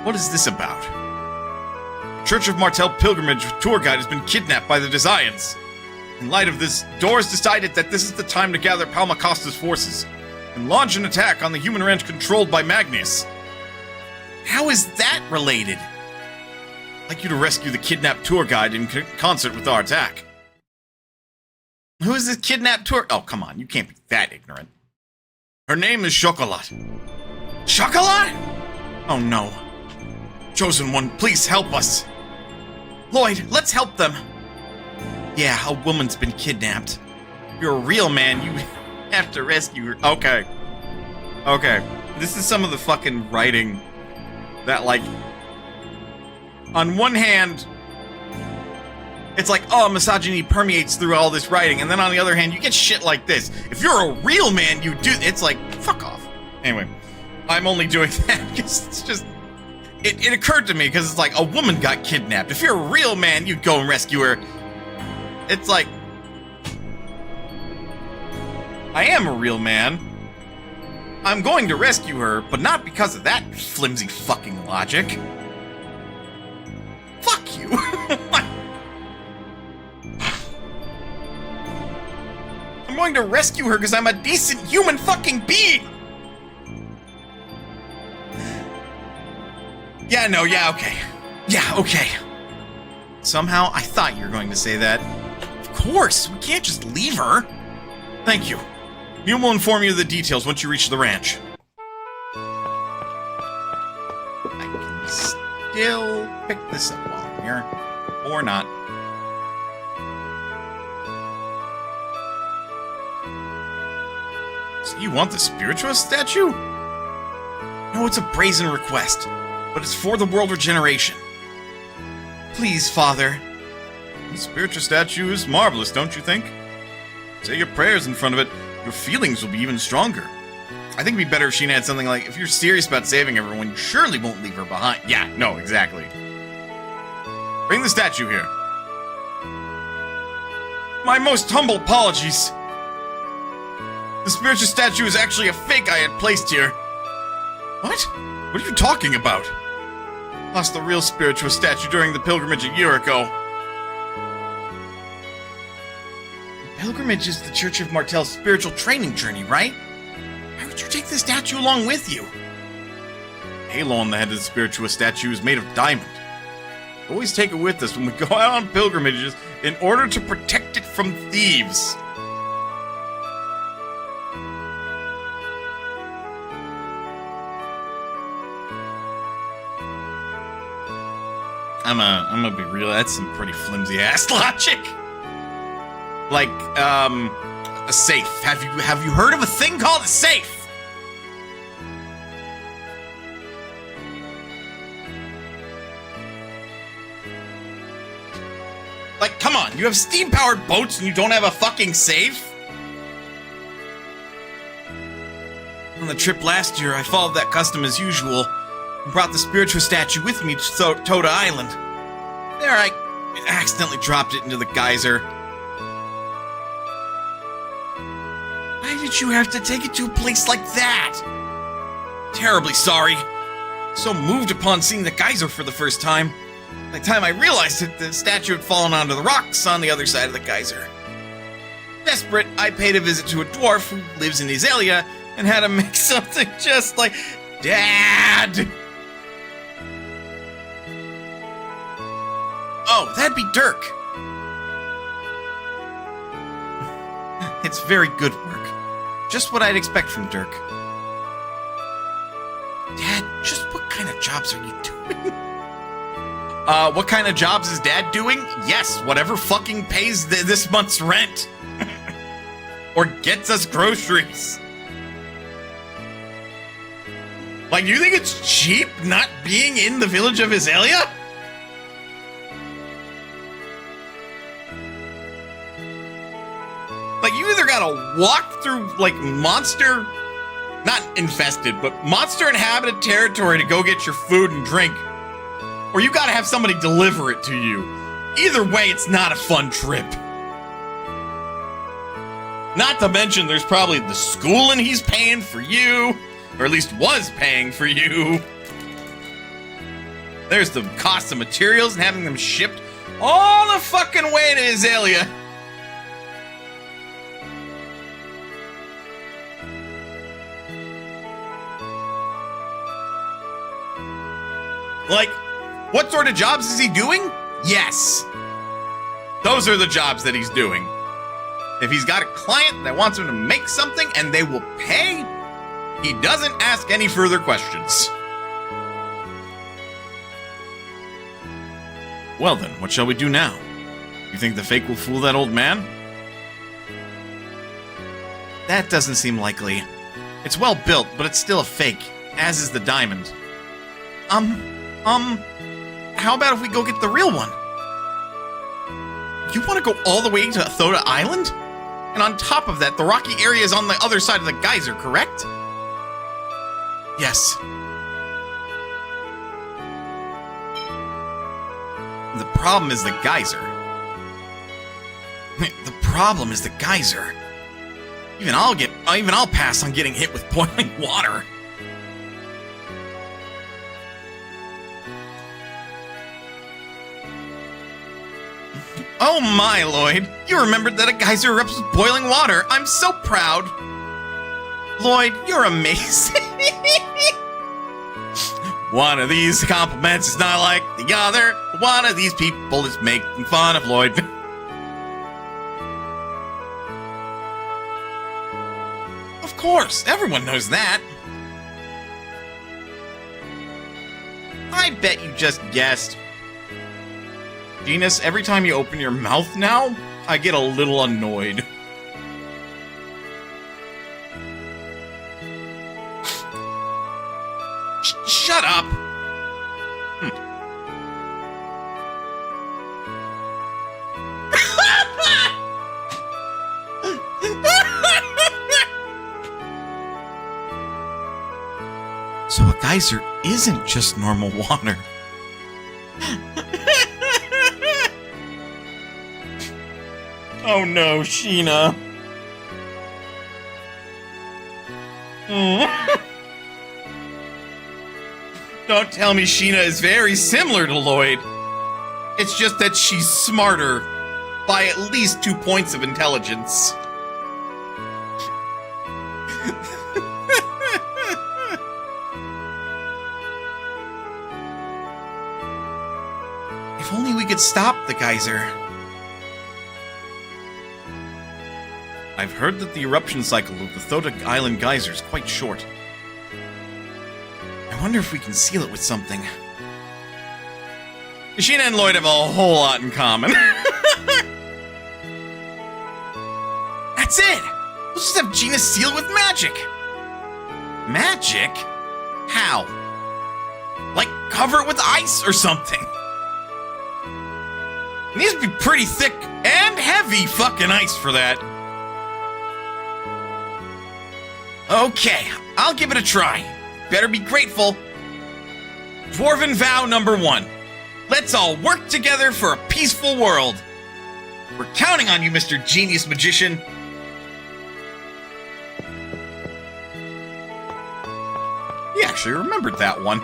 What is this about? The Church of Martel pilgrimage tour guide has been kidnapped by the Desians. In light of this, Dor has decided that this is the time to gather Palmacosta's forces and launch an attack on the human ranch controlled by Magnus. How is that related? I'd like you to rescue the kidnapped tour guide in concert with our attack. Who is this kidnapped tour? Oh, come on, you can't be that ignorant. Her name is Chocolette. Chocolette? Oh no. Chosen One, please help us. Llyoid, let's help them. Yeah, a woman's been kidnapped. You're a real man, you have to rescue her. Okay. Okay. This is some of the fucking writing that, like, on one hand, it's like, oh, misogyny permeates through all this writing, and then on the other hand, you get shit like this. If you're a real man, you do... It's like, fuck off. Anyway, I'm only doing that because it's just... It occurred to me, because it's like, a woman got kidnapped. If you're a real man, you'd go and rescue her. It's like... I am a real man. I'm going to rescue her, but not because of that flimsy fucking logic. Fuck you. I'm going to rescue her because I'm a decent human fucking being! Yeah, no, yeah, okay. Yeah, okay. Somehow, I thought you were going to say that. Of course, we can't just leave her. Thank you. We will inform you of the details once you reach the ranch. I can still pick this up while I'm here. Or not. So you want the spiritualist statue? No, it's a brazen request, but it's for the world regeneration. Please, Father. The spiritual statue is marvelous, don't you think? Say your prayers in front of it, your feelings will be even stronger. I think it'd be better if Sheena had something like, if you're serious about saving everyone, you surely won't leave her behind. Yeah, no, exactly. Bring the statue here. My most humble apologies. The spiritual statue is actually a fake I had placed here. What? What are you talking about? Lost the real spiritual statue during the pilgrimage a year ago. The pilgrimage is the Church of Martel's spiritual training journey, right? Why would you take the statue along with you? The halo on the head of the spiritual statue is made of diamond. Always take it with us when we go out on pilgrimages in order to protect it from thieves. I'm gonna be real, that's some pretty flimsy ass logic. Like, a safe. Have you heard of a thing called a safe? Like, come on, you have steam-powered boats and you don't have a fucking safe? On the trip last year, I followed that custom as usual and brought the spiritual statue with me to Toda Island. There, I accidentally dropped it into the geyser. Why did you have to take it to a place like that? Terribly sorry. So moved upon seeing the geyser for the first time. By the time I realized it, the statue had fallen onto the rocks on the other side of the geyser. Desperate, I paid a visit to a dwarf who lives in Azalea and had him make something just like... Dad! Oh, that'd be Dirk. It's very good work. Just what I'd expect from Dirk. Dad, just what kind of jobs are you doing? What kind of jobs is Dad doing? Yes, whatever fucking pays this month's rent. Or gets us groceries. Like, you think it's cheap not being in the village of Azalea? Like, you either gotta walk through, like, monster... Not infested, but monster-inhabited territory to go get your food and drink. Or you gotta have somebody deliver it to you. Either way, it's not a fun trip. Not to mention, there's probably the schooling he's paying for you. Or at least was paying for you. There's the cost of materials and having them shipped all the fucking way to Azalea. Like, what sort of jobs is he doing? Yes. Those are the jobs that he's doing. If he's got a client that wants him to make something and they will pay, he doesn't ask any further questions. Well then, what shall we do now? You think the fake will fool that old man? That doesn't seem likely. It's well built, but it's still a fake, as is the diamond. How about if we go get the real one? You want to go all the way to Athoda Island? And on top of that, the rocky area is on the other side of the geyser, correct? Yes. The problem is the geyser. The problem is the geyser. Even I'll pass on getting hit with boiling water. Oh my, Llyoid. You remembered that a geyser erupts with boiling water. I'm so proud. Llyoid, you're amazing. One of these compliments is not like the other. One of these people is making fun of Llyoid. Of course, everyone knows that. I bet you just guessed. Genus, every time you open your mouth now, I get a little annoyed. Shut up! So a geyser isn't just normal water. Oh no, Sheena. Don't tell me Sheena is very similar to Llyoid. It's just that she's smarter by at least 2 points of intelligence. If only we could stop the geyser. I've heard that the eruption cycle of the Thoda Island geyser is quite short. I wonder if we can seal it with something. Sheena and Llyoid have a whole lot in common. That's it! We'll just have Gina seal it with magic! Magic? How? Like, cover it with ice or something. It needs to be pretty thick and heavy fucking ice for that. Okay, I'll give it a try. Better be grateful. Dwarven vow number 1. Let's all work together for a peaceful world. We're counting on you, Mr. Genius Magician. He actually remembered that one.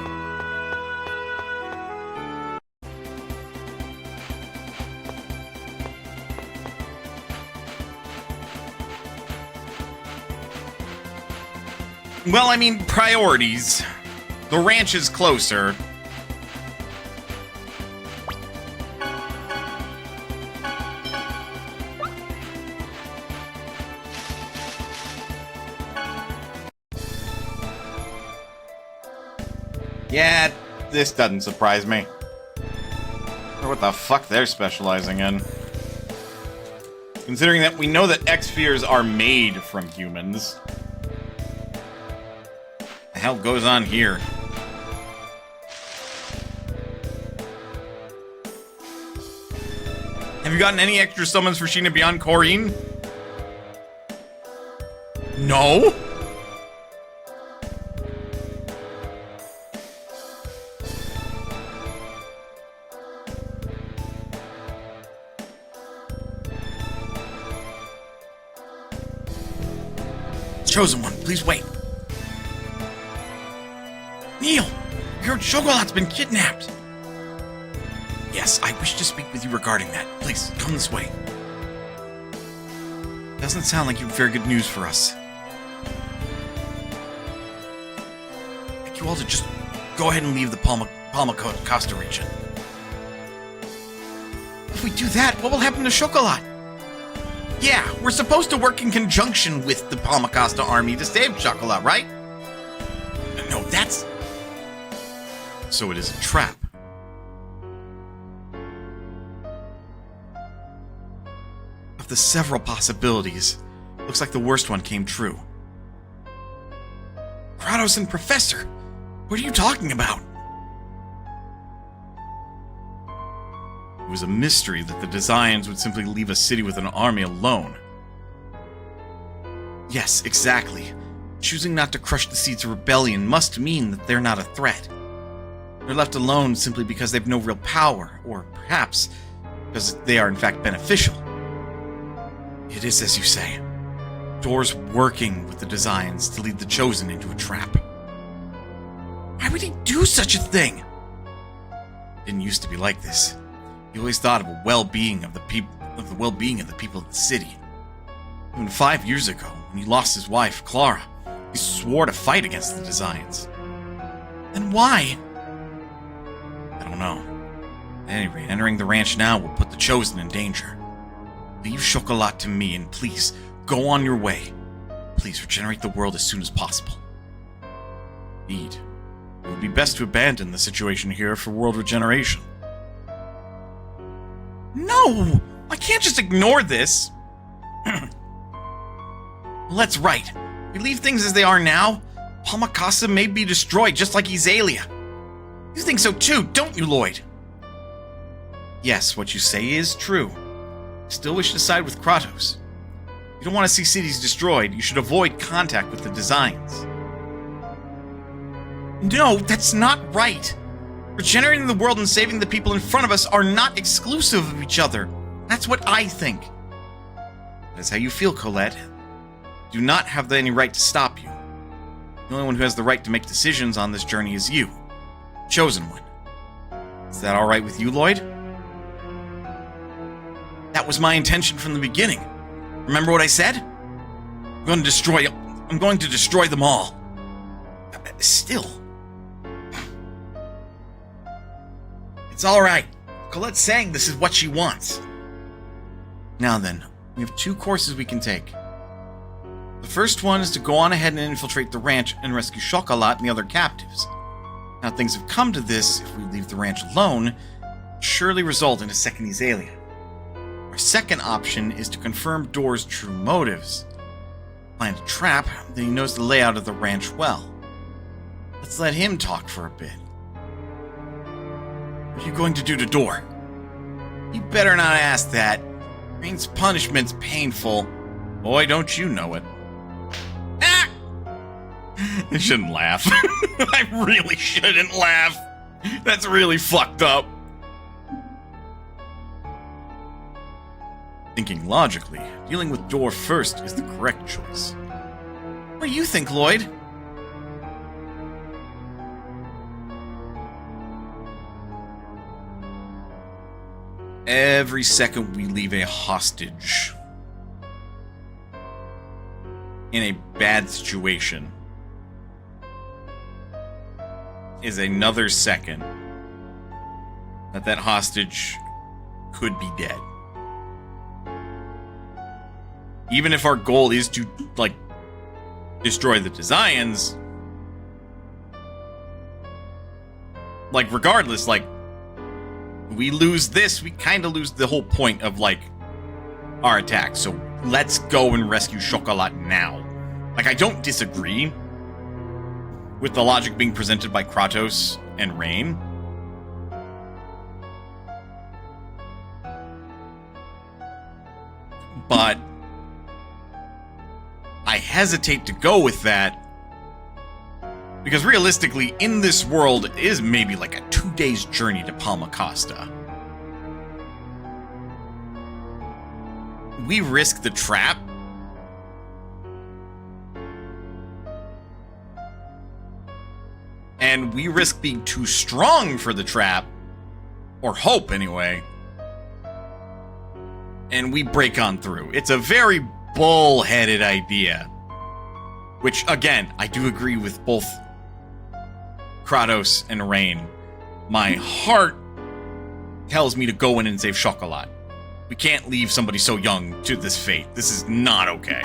Well, I mean, priorities. The ranch is closer. Yeah, this doesn't surprise me. Or what the fuck they're specializing in. Considering that we know that X-spheres are made from humans. The hell goes on here? Have you gotten any extra summons for Sheena beyond Corrine? No? Chosen One, please wait. Neil, your Chocolatte's been kidnapped. Yes, I wish to speak with you regarding that. Please, come this way. Doesn't sound like you have very good news for us. I'd like you all to just go ahead and leave the Palma Costa region. If we do that, what will happen to Chocolat? Yeah, we're supposed to work in conjunction with the Palma Costa army to save Chocolat, right? No, that's... So it is a trap. Of the several possibilities, looks like the worst one came true. Kratos and Professor, what are you talking about? It was a mystery that the Designs would simply leave a city with an army alone. Yes, exactly. Choosing not to crush the seeds of rebellion must mean that they're not a threat. They're left alone simply because they have no real power, or perhaps because they are in fact beneficial. It is as you say. Door's working with the Designs to lead the Chosen into a trap. Why would he do such a thing? It didn't used to be like this. He always thought of the well-being of the people of the city. Even 5 years ago, when he lost his wife, Clara, he swore to fight against the Designs. Then why? I don't know. At any rate, entering the ranch now will put the Chosen in danger. Leave Chocolat to me, and please, go on your way. Please regenerate the world as soon as possible. Indeed. It would be best to abandon the situation here for world regeneration. No! I can't just ignore this! Well, that's right. We leave things as they are now, Palma Costa may be destroyed just like Iselia. You think so too, don't you, Llyoid? Yes, what you say is true. I still wish to side with Kratos. If you don't want to see cities destroyed, you should avoid contact with the Designs. No, that's not right. Regenerating the world and saving the people in front of us are not exclusive of each other. That's what I think. That's how you feel, Collette. Do not have any right to stop you. The only one who has the right to make decisions on this journey is you. Chosen One. Is that alright with you, Llyoid? That was my intention from the beginning. Remember what I said? I'm going to destroy them all. Still. It's alright. Colette's saying this is what she wants. Now then, we have 2 courses we can take. The first one is to go on ahead and infiltrate the ranch and rescue Chocolat and the other captives. Now things have come to this, if we leave the ranch alone, it will surely result in a second Iselia. Our second option is to confirm Door's true motives. Plant a trap, then he knows the layout of the ranch well. Let's let him talk for a bit. What are you going to do to Door? You better not ask that. Rain's punishment's painful. Boy, don't you know it. Ah! I shouldn't laugh. I really shouldn't laugh. That's really fucked up. Thinking logically, dealing with Door first is the correct choice. What do you think, Llyoid? Every second we leave a hostage in a bad situation is another second that hostage could be dead. Even if our goal is to, like, destroy the Designs, like, regardless, like, We lose this, we kind of lose the whole point of, like, our attack. So let's go and rescue Chocolat now. Like, I don't disagree with the logic being presented by Kratos and Rain. But I hesitate to go with that because realistically, in this world, it is maybe like a 2 days journey to Palma Costa. We risk the trap. And we risk being too strong for the trap. Or hope, anyway. And we break on through. It's a very bull-headed idea. Which, again, I do agree with both Kratos and Rain. My heart tells me to go in and save Chocolat. We can't leave somebody so young to this fate. This is not okay.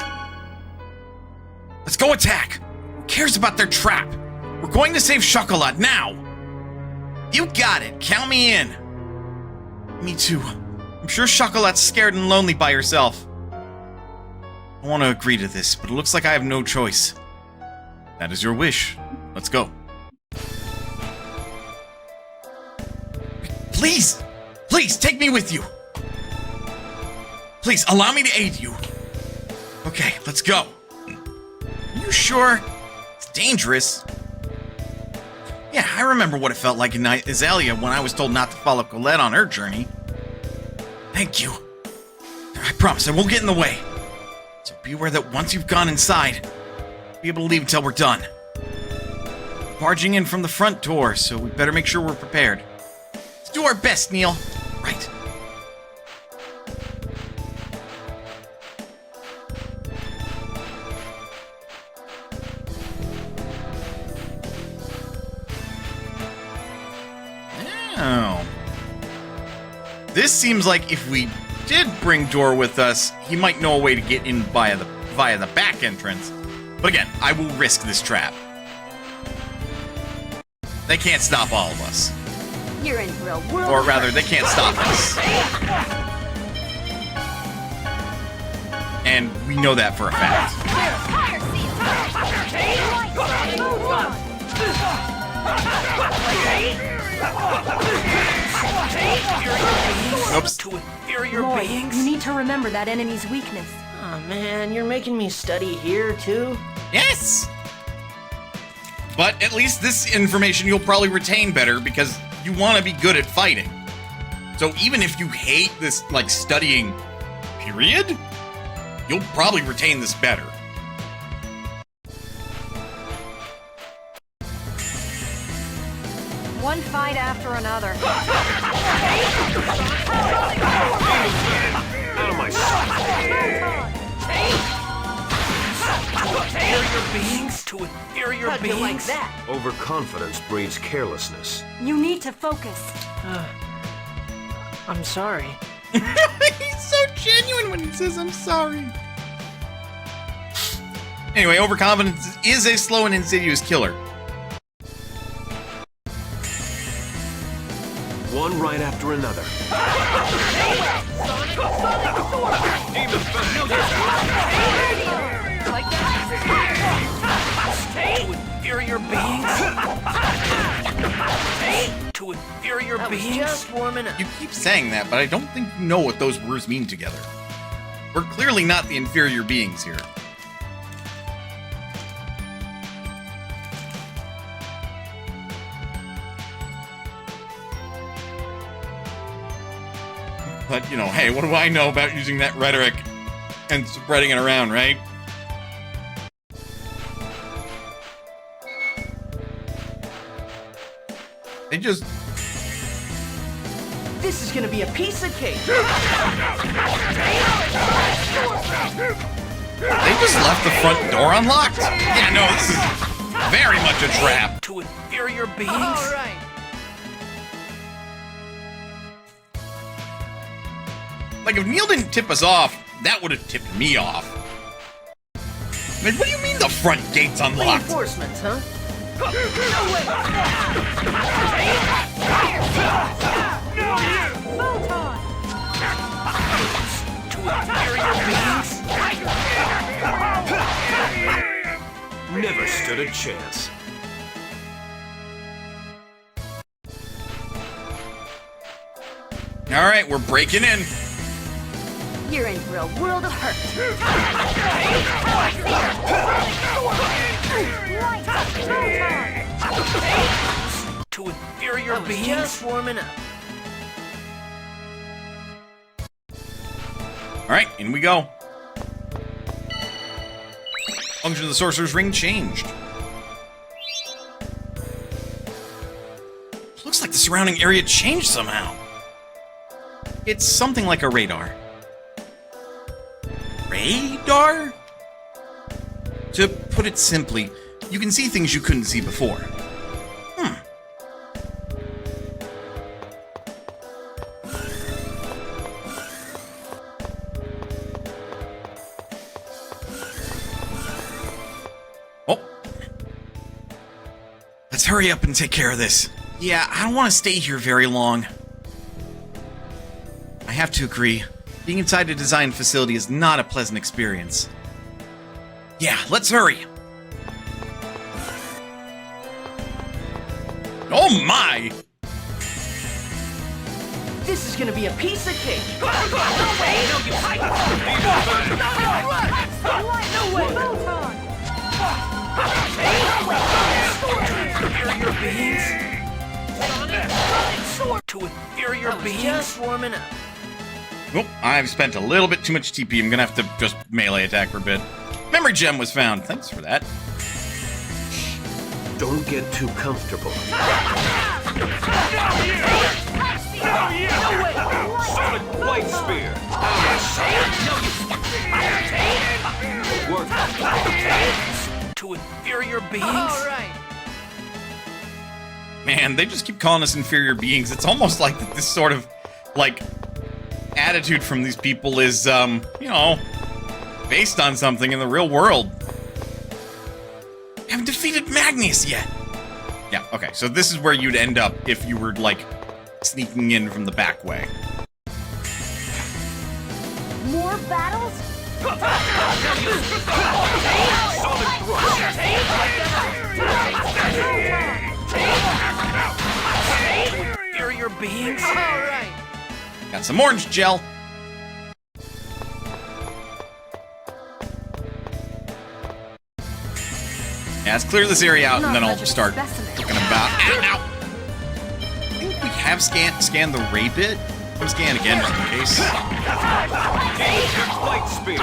Let's go attack! Who cares about their trap? We're going to save Chocolat now! You got it! Count me in! Me too. I'm sure Chocolat's scared and lonely by herself. I want to agree to this, but it looks like I have no choice. That is your wish. Let's go. Please! Please, take me with you! Please, allow me to aid you. Okay, let's go. Are you sure? It's dangerous. Yeah, I remember what it felt like in Azalea when I was told not to follow Collette on her journey. Thank you. I promise I won't get in the way. So be aware that once you've gone inside, you'll be able to leave until we're done. Barging in from the front door, so we better make sure we're prepared. Let's do our best, Neil. Right. Oh. This seems like if we did bring Dor with us, he might know a way to get in via the back entrance. But again, I will risk this trap. They can't stop all of us. You're in for a world. Or rather, they can't stop us. And we know that for a fact. Oops. To inferior Lloyd, beings. you need to remember that enemy's weakness. Oh man, you're making me study here too? Yes! But at least this information you'll probably retain better because you want to be good at fighting. So even if you hate this, like, studying period, you'll probably retain this better. One fight after another. Out of my sight. Inferior beings to inferior How'd beings. you like that? Overconfidence breeds carelessness. You need to focus. I'm sorry. He's so genuine when he says, I'm sorry. Anyway, overconfidence is a slow and insidious killer. One right after another. To inferior beings. To inferior I was beings. just warming up. You keep saying that, but I don't think you know what those words mean together. We're clearly not the inferior beings here. But, you know, hey, what do I know about using that rhetoric and spreading it around, right? They just... This is gonna be a piece of cake. They just left the front door unlocked? Yeah, no, this is very much a trap. To inferior beings. All right. Like, if Neil didn't tip us off, that would have tipped me off. Like, what do you mean the front gate's unlocked? Reinforcements, huh? No! a chance. All right, we're breaking in. You're in for a world of hurt. To inferior beings? Just warming up. All right, in we go. Function of the Sorcerer's Ring changed. Looks like the surrounding area changed somehow. It's something like a radar. Radar? To put it simply, you can see things you couldn't see before. Oh. Let's hurry up and take care of this. Yeah, I don't want to stay here very long. I have to agree. Being inside a design facility is not a pleasant experience. Yeah, let's hurry. Oh my! This is gonna be a piece of cake. No way! Inferior beings? To inferior beings? Just warming up. Oh, I've spent a little bit too much TP. I'm gonna have to just melee attack for a bit. Memory gem was found. Thanks for that. Don't get too comfortable. Solid white spear. To inferior beings? All right. Man, they just keep calling us inferior beings. It's almost like this sort of, like, attitude from these people is, you know, based on something in the real world. I haven't defeated Magnus yet. Yeah, okay, so this is where you'd end up if you were, like, sneaking in from the back way. More battles? Inferior beings? All right. Got some orange gel. Yeah, let's clear this area out, and then I'll start looking about. Ow! I think we have scanned the Ray bit. I'll scan again just in case. White spear.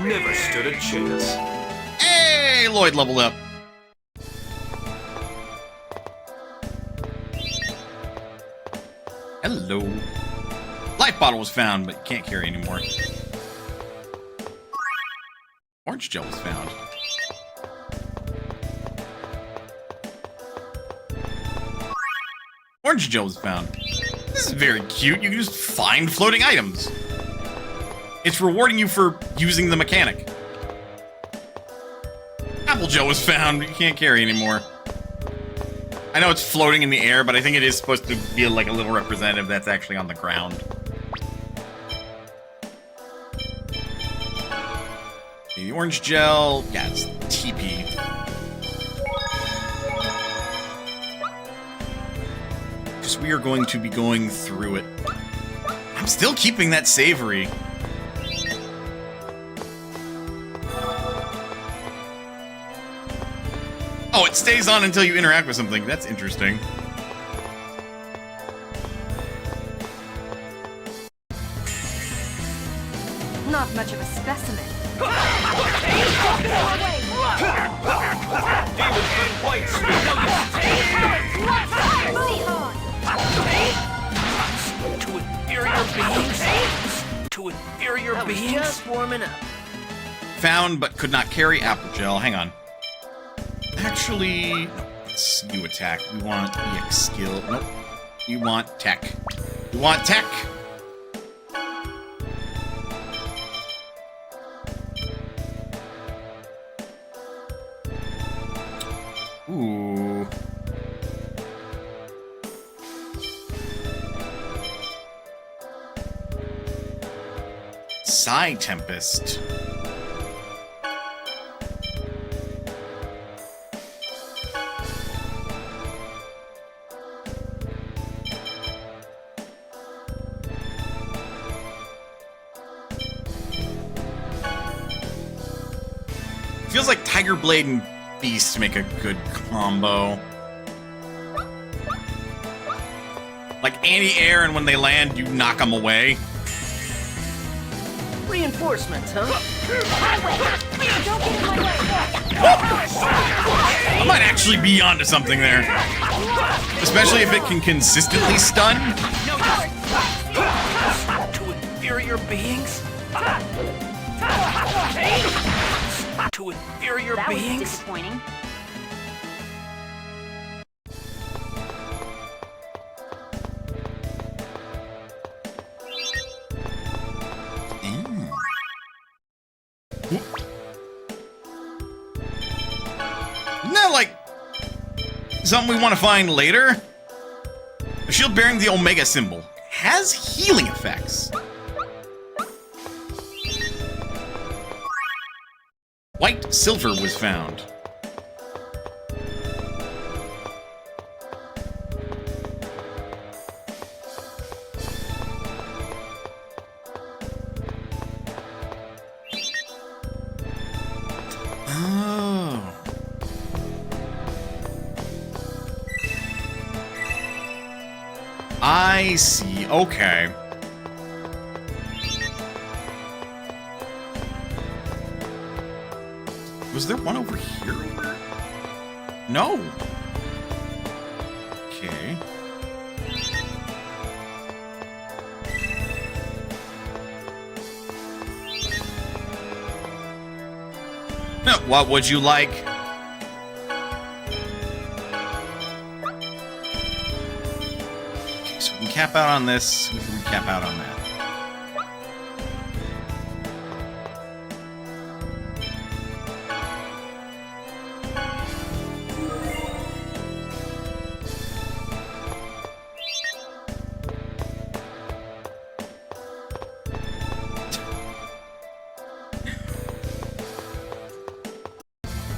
Never stood a chance. Hey, Llyoid leveled up. Hello. Life bottle was found, but you can't carry anymore. Orange gel was found. Orange gel was found. This is very cute. You can just find floating items. It's rewarding you for using the mechanic. Apple gel was found. You can't carry anymore. I know it's floating in the air, but I think it is supposed to be like a little representative that's actually on the ground. The orange gel, yeah, it's TP. Because we are going to be going through it. I'm still keeping that savory. Oh, it stays on until you interact with something. That's interesting. Not much of a specimen. White spear. To inferior beings? To inferior beings? Just warming up. Found but could not carry apple gel. Hang on. Actually, no, it's you attack. We want EX skill. Nope. You want tech. We want tech. Ooh. Psy Tempest. Feels like Tiger Blade and Beast make a good combo. Like anti-air, and when they land, you knock them away. Reinforcements, huh? I might actually be onto something there. Especially if it can consistently stun. To inferior beings? To inferior That was beings? disappointing. Isn't that like something we want to find later? A shield bearing the Omega symbol has healing effects. White silver was found. Oh. I see. Okay. Was there one over here? No. Okay. No, what would you like? Okay, so we can cap out on this, we can cap out on that.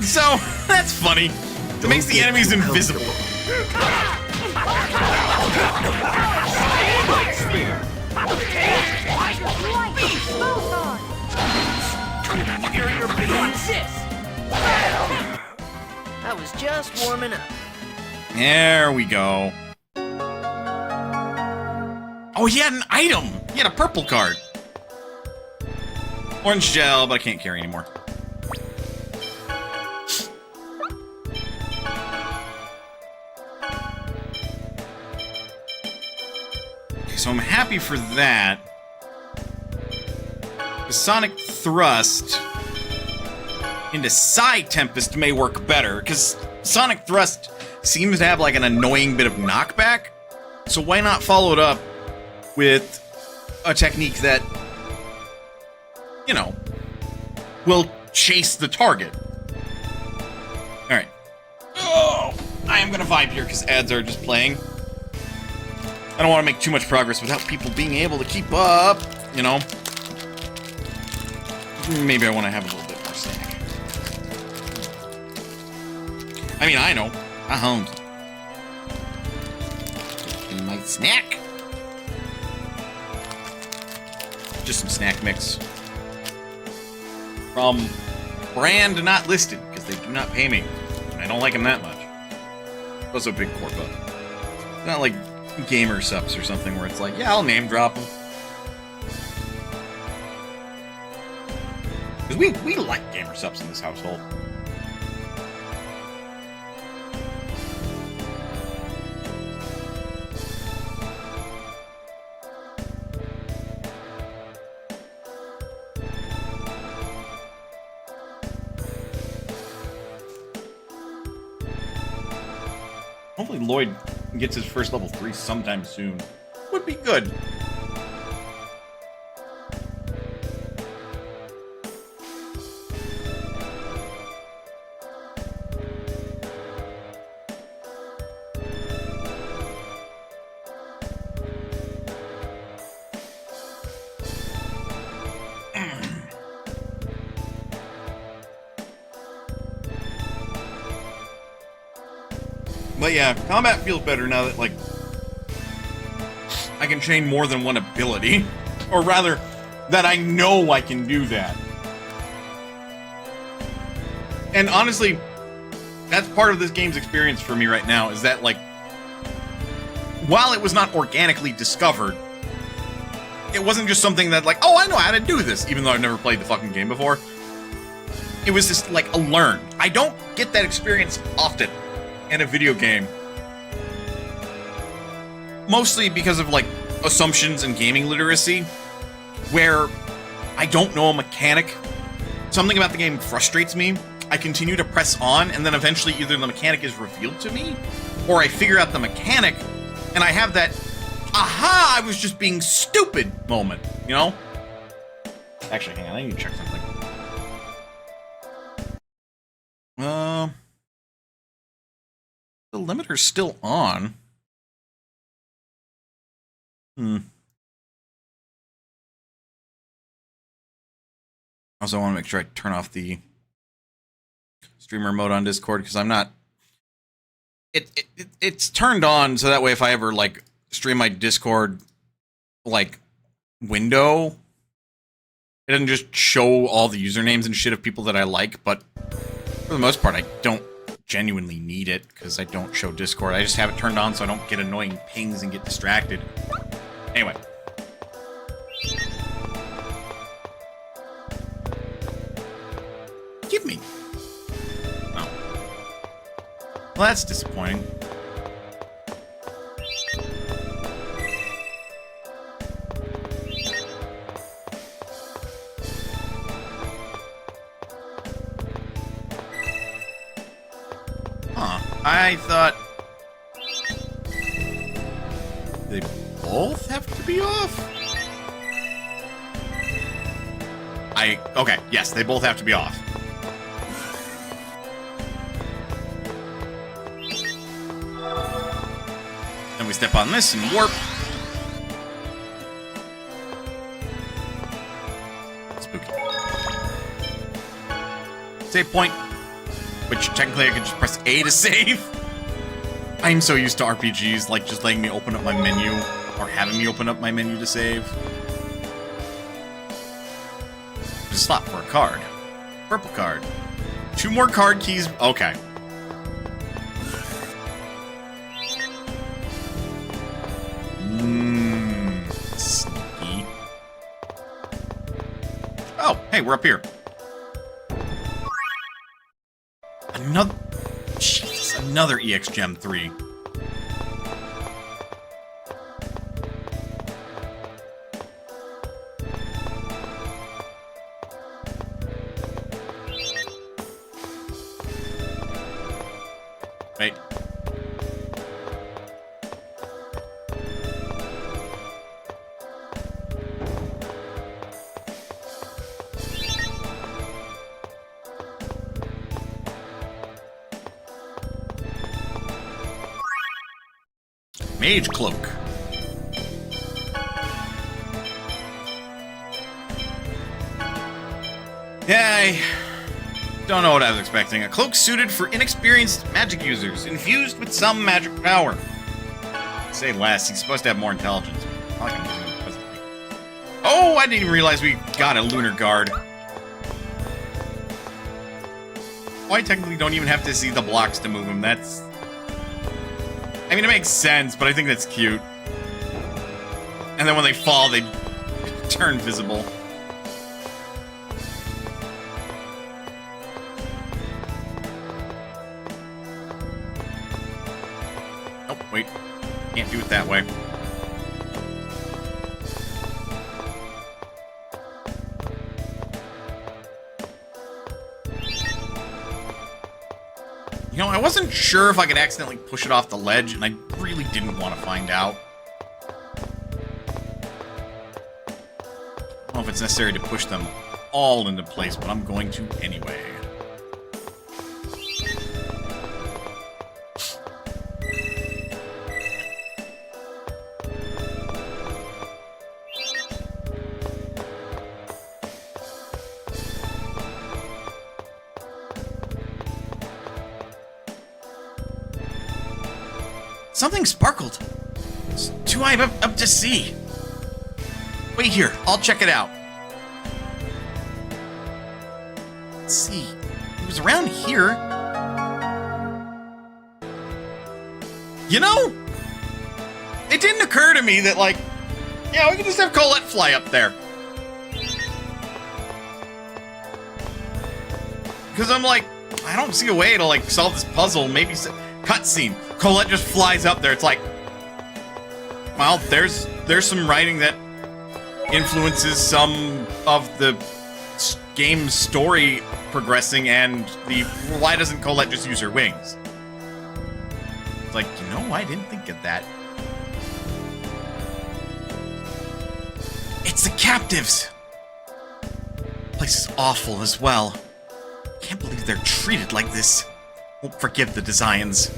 So, that's funny. It makes the enemies invisible. I was just warming up. There we go. Oh, he had an item! He had a purple card. Orange gel, but I can't carry anymore. So I'm happy for that. The Sonic Thrust into Psy Tempest may work better, because Sonic Thrust seems to have like an annoying bit of knockback. So why not follow it up with a technique that, you know, will chase the target. Alright. Oh! I am gonna vibe here, because ads are just playing. I don't want to make too much progress without people being able to keep up, you know. Maybe I want to have a little bit more snack. I mean, I know. I honed. And my snack. Just some snack mix. From brand not listed, because they do not pay me. I don't like them that much. Also, big corpo. It's not like Gamer Subs or something where it's like, yeah, I'll name drop them. Because we like Gamer Subs in this household. Hopefully Llyoid gets his first level 3 sometime soon. Would be good. But yeah, combat feels better now that, like, I can chain more than one ability. Or rather, that I know I can do that. And honestly, that's part of this game's experience for me right now, is that, like, while it was not organically discovered, it wasn't just something that, like, oh, I know how to do this, even though I've never played the fucking game before. It was just, like, a learn. I don't get that experience often in a video game. Mostly because of, like, assumptions and gaming literacy, where I don't know a mechanic. Something about the game frustrates me. I continue to press on, and then eventually either the mechanic is revealed to me, or I figure out the mechanic, and I have that, aha, I was just being stupid moment, you know? Actually, hang on, I need to check something. The limiter's still on. Also, I want to make sure I turn off the streamer mode on Discord, because I'm not... It's turned on, so that way if I ever, like, stream my Discord, like, window, it doesn't just show all the usernames and shit of people that I like, but for the most part, I don't genuinely need it, because I don't show Discord. I just have it turned on so I don't get annoying pings and get distracted. Anyway. Give me. Oh. Well, that's disappointing. Huh. I thought... they both have to be off? Okay, yes, they both have to be off. Then we step on this and warp. Spooky. Save point. Which, technically, I could just press A to save. I'm so used to RPGs, like, just letting me open up my menu, or having me open up my menu to save. Just slot for a card. Purple card. 2 more card keys. Okay. Sneaky. Oh, hey, we're up here. Another... Jesus, another EX Gem 3. Wait. Mage Cloak. Yeah, I don't know what I was expecting. A cloak suited for inexperienced magic users, infused with some magic power. Say less, he's supposed to have more intelligence. I like him using it pleasantly. Oh, I didn't even realize we got a lunar guard. Oh, I technically don't even have to see the blocks to move him. That's... I mean, it makes sense, but I think that's cute. And then when they fall, they turn visible. Oh, wait. Can't do it that way. You know, I wasn't sure if I could accidentally push it off the ledge, and I really didn't want to find out. I don't know if it's necessary to push them all into place, but I'm going to anyway. Something sparkled. It's too high up to see. Wait here, I'll check it out. Let's see. It was around here. You know, it didn't occur to me that, like, yeah, we could just have Collette fly up there. Because I'm like, I don't see a way to, like, solve this puzzle. Maybe cutscene. Collette just flies up there. It's like, well, there's some writing that influences some of the game's story progressing, and why doesn't Collette just use her wings? It's like, you know, I didn't think of that. It's the captives! Place is awful as well. Can't believe they're treated like this. Won't forgive the Desians.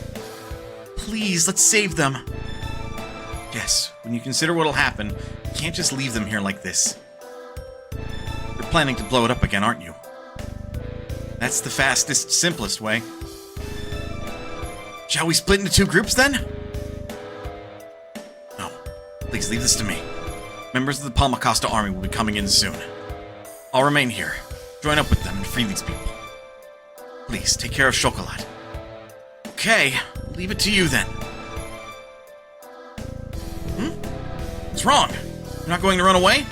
Please, let's save them. Yes, when you consider what'll happen, you can't just leave them here like this. You're planning to blow it up again, aren't you? That's the fastest, simplest way. Shall we split into two groups then? No. Please leave this to me. Members of the Palmacosta army will be coming in soon. I'll remain here. Join up with them and free these people. Please, take care of Chocolat. Okay, leave it to you then. What's wrong? You're not going to run away?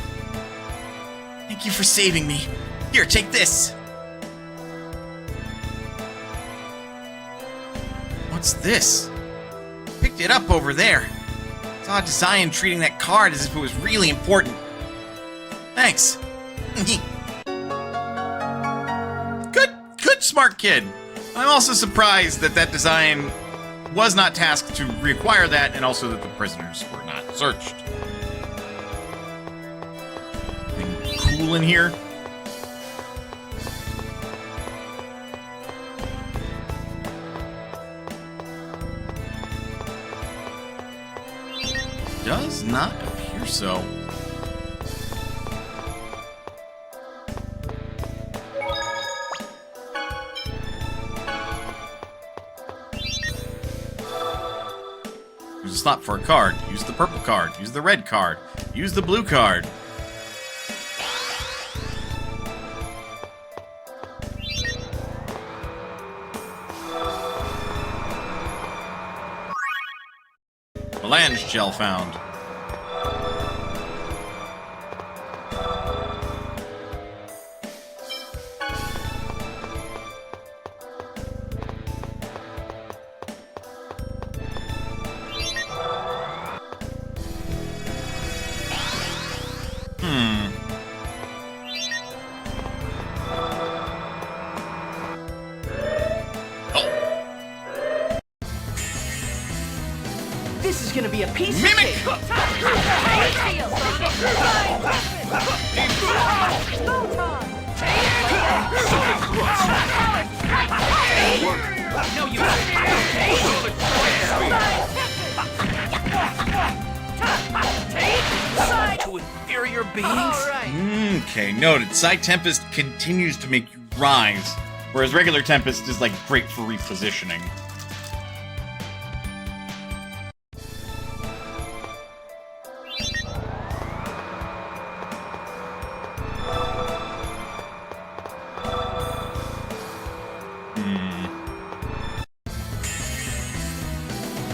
Thank you for saving me. Here, take this. What's this? Picked it up over there. Saw Desian treating that card as if it was really important. Thanks. Good smart kid. I'm also surprised that Desian was not tasked to reacquire that, and also that the prisoners were not searched. Anything cool in here? Does not appear so. There's a slot for a card. Use the purple card. Use the red card. Use the blue card. Melange gel found. This is gonna be a piece Mimic! of cake. No, you to inferior beings? Okay, noted. Psy Tempest continues to make you rise, whereas regular Tempest is, like, great for repositioning.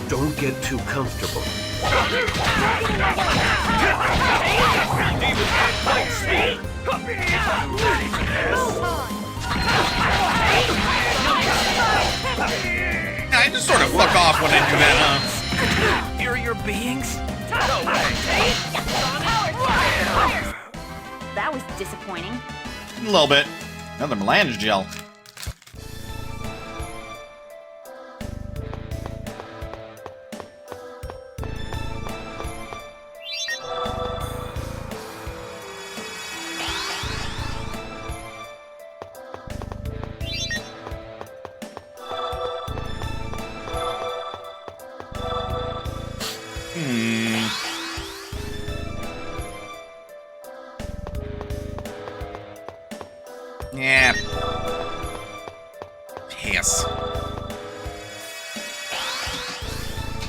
Don't get too comfortable. I just sort of fuck off when I do that, huh? Inferior beings? That was disappointing. A little bit. Another melange gel. Yeah. Yes.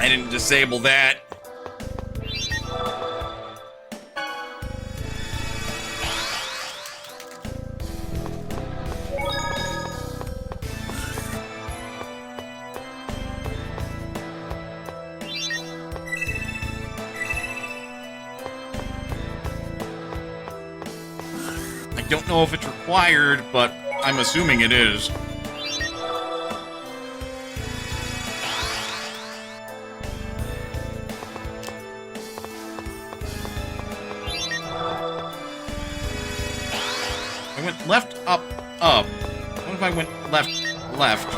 I didn't disable that. I don't know if it's required, but I'm assuming it is. I went left, up, up. What if I went left, left?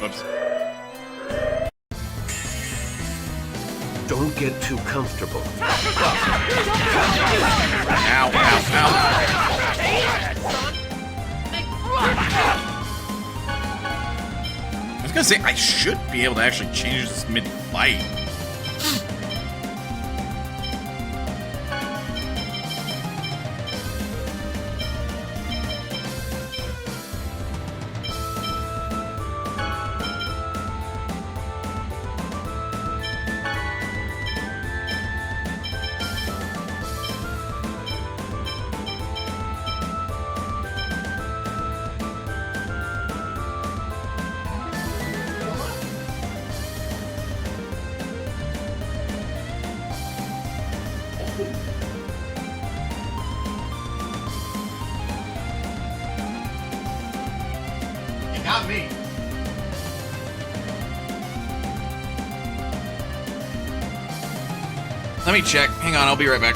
Whoops. Don't get too comfortable. Ow, ow, ow. I was gonna say, I should be able to actually change this mid-fight. Not me. Let me check. Hang on, I'll be right back.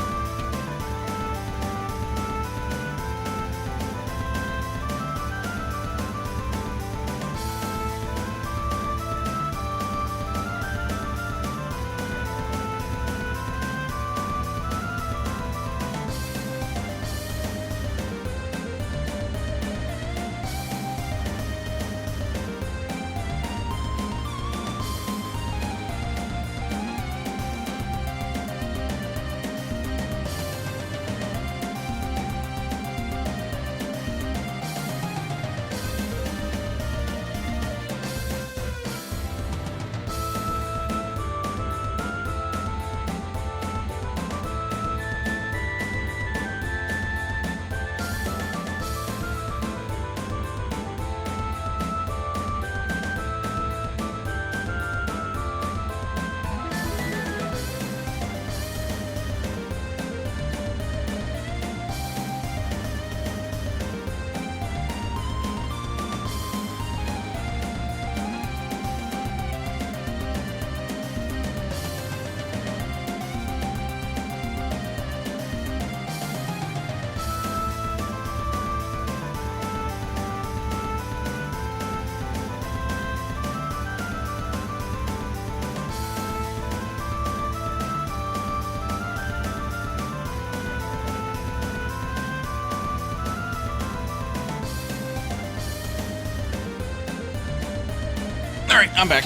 Alright, I'm back.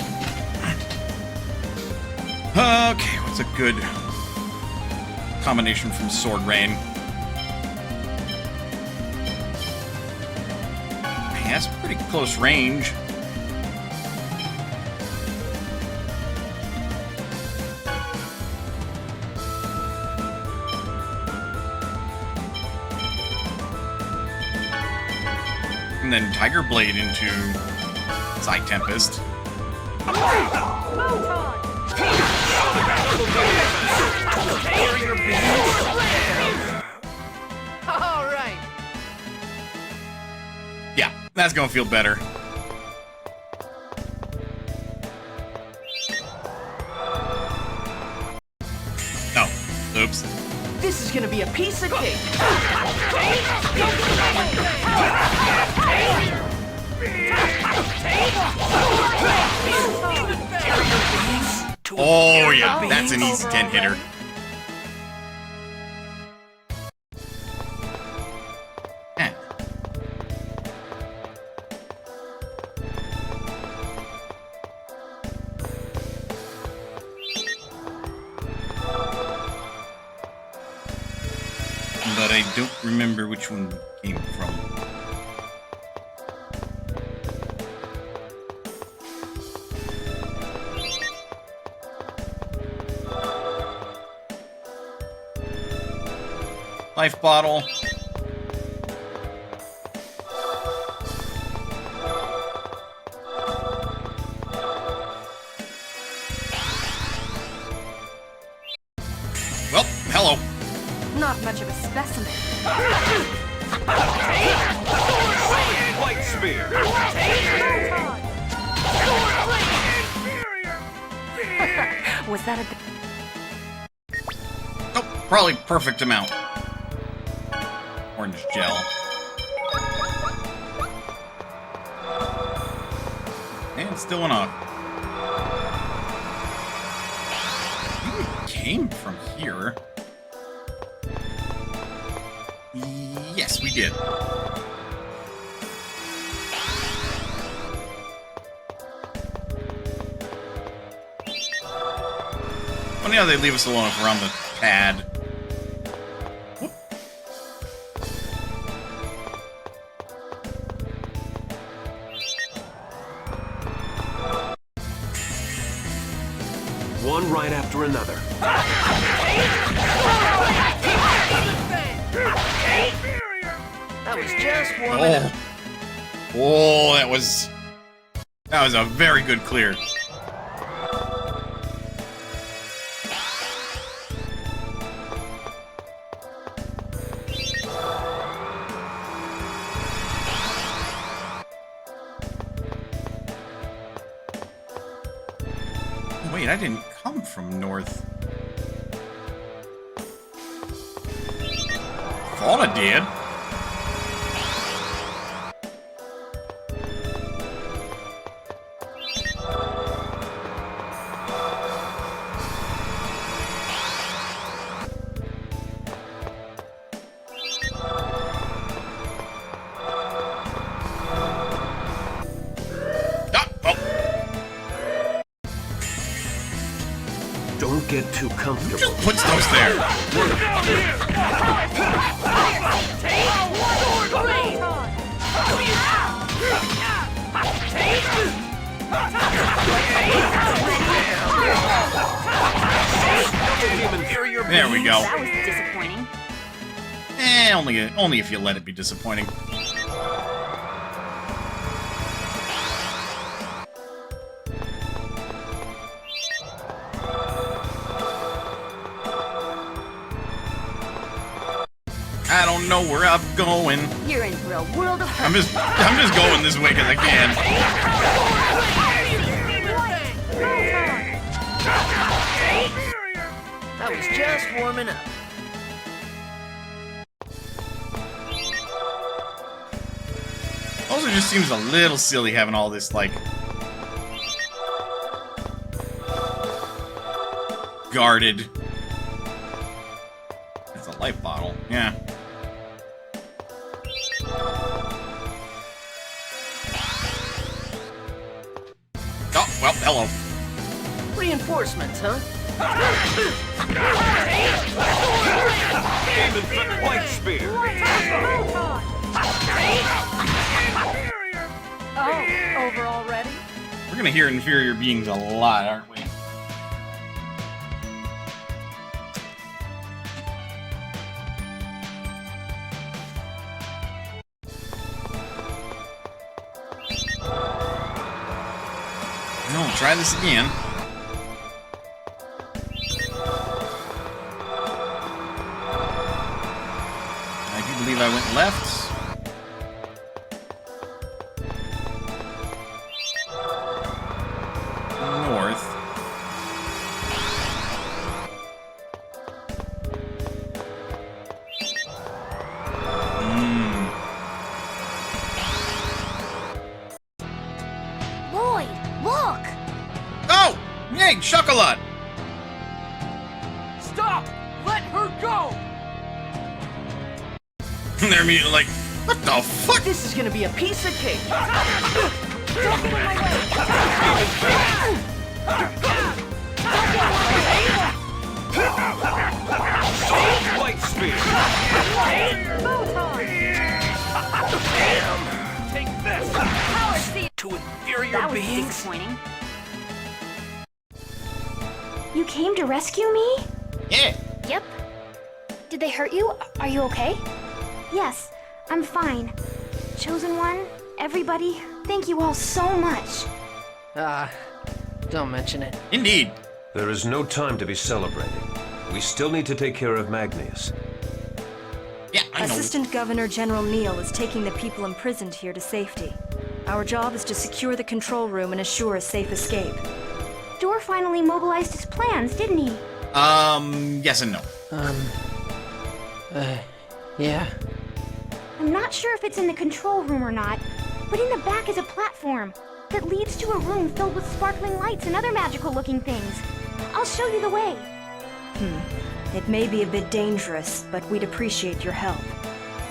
Okay, what's a good combination from Sword Rain? Man, that's pretty close range. And then Tiger Blade into Psy Tempest. Alright. Yeah, that's gonna feel better. Oh, oops. This is gonna be a piece of cake. Oh yeah, that's an easy 10 hitter. But I don't remember which one came from. Life bottle. Well, hello. Not much of a specimen. White spear. Was that a... Oh, probably perfect amount. Orange gel. And still went off. We came from here. Yes, we did. Funny how they leave us alone if we're on the pad. Whoop. One right after another. That was just warming up. Oh, that was a very good clear. Wait, I didn't come from north. Thought I did. Don't get too comfortable. Just puts those there. There we go. That was disappointing. Only if you let it be disappointing. I don't know where I'm going. You're in for a world of hurt. I'm just going this way because I can. That was just warming up. Also, just seems a little silly having all this like guarded. It's a life bottle, yeah. Oh, well, hello. Reinforcements, huh? White spear. Oh, over already? We're gonna hear inferior beings a lot, aren't we? No, try this again. I do believe I went left. North. Lloyd, look! Oh! Yay, Chocolette! Stop! Let her go! They're immediately like, what the fuck? This is gonna be a piece of cake. Don't get in my way! White spear. that was disappointing. You came to rescue me? Yeah. Yep. Did they hurt you? Are you okay? Yes, I'm fine. Chosen One, everybody, thank you all so much. Don't mention it. Indeed. There is no time to be celebrating. We still need to take care of Magnius. Yeah, I know. Assistant Governor General Neal is taking the people imprisoned here to safety. Our job is to secure the control room and assure a safe escape. Door finally mobilized his plans, didn't he? Yes and no. Yeah. I'm not sure if it's in the control room or not, but in the back is a platform that leads to a room filled with sparkling lights and other magical-looking things. I'll show you the way. It may be a bit dangerous, but we'd appreciate your help.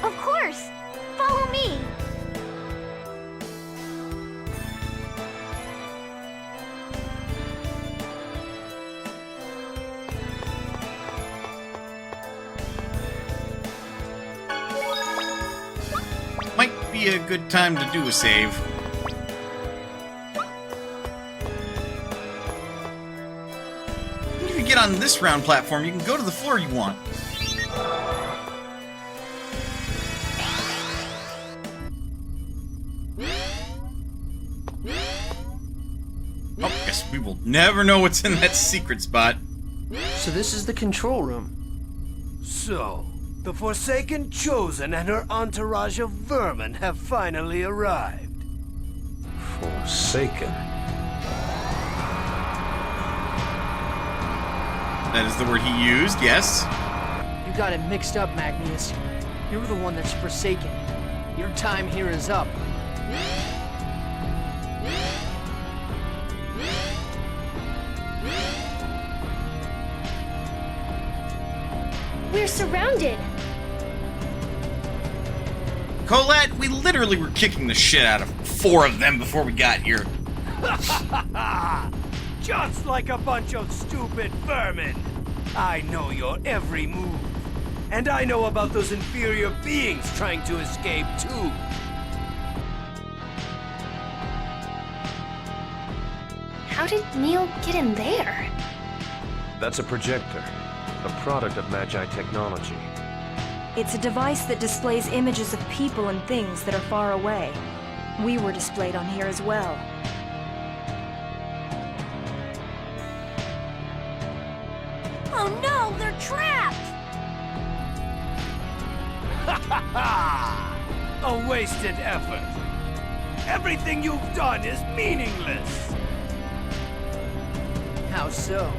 Of course! Follow me! Might be a good time to do a save. If you get on this round platform, you can go to the floor you want. Oh, guess we will never know what's in that secret spot. So this is the control room. So, the Forsaken Chosen and her entourage of vermin have finally arrived. Forsaken. That is the word he used, yes. You got it mixed up, Magnius. You're the one that's forsaken. Your time here is up. We're surrounded. Collette, we literally were kicking the shit out of 4 of them before we got here. Just like a bunch of stupid vermin. I know your every move. And I know about those inferior beings trying to escape, too. How did Neil get in there? That's a projector, a product of Magi technology. It's a device that displays images of people and things that are far away. We were displayed on here as well. Oh no, they're trapped! A wasted effort. Everything you've done is meaningless. How so?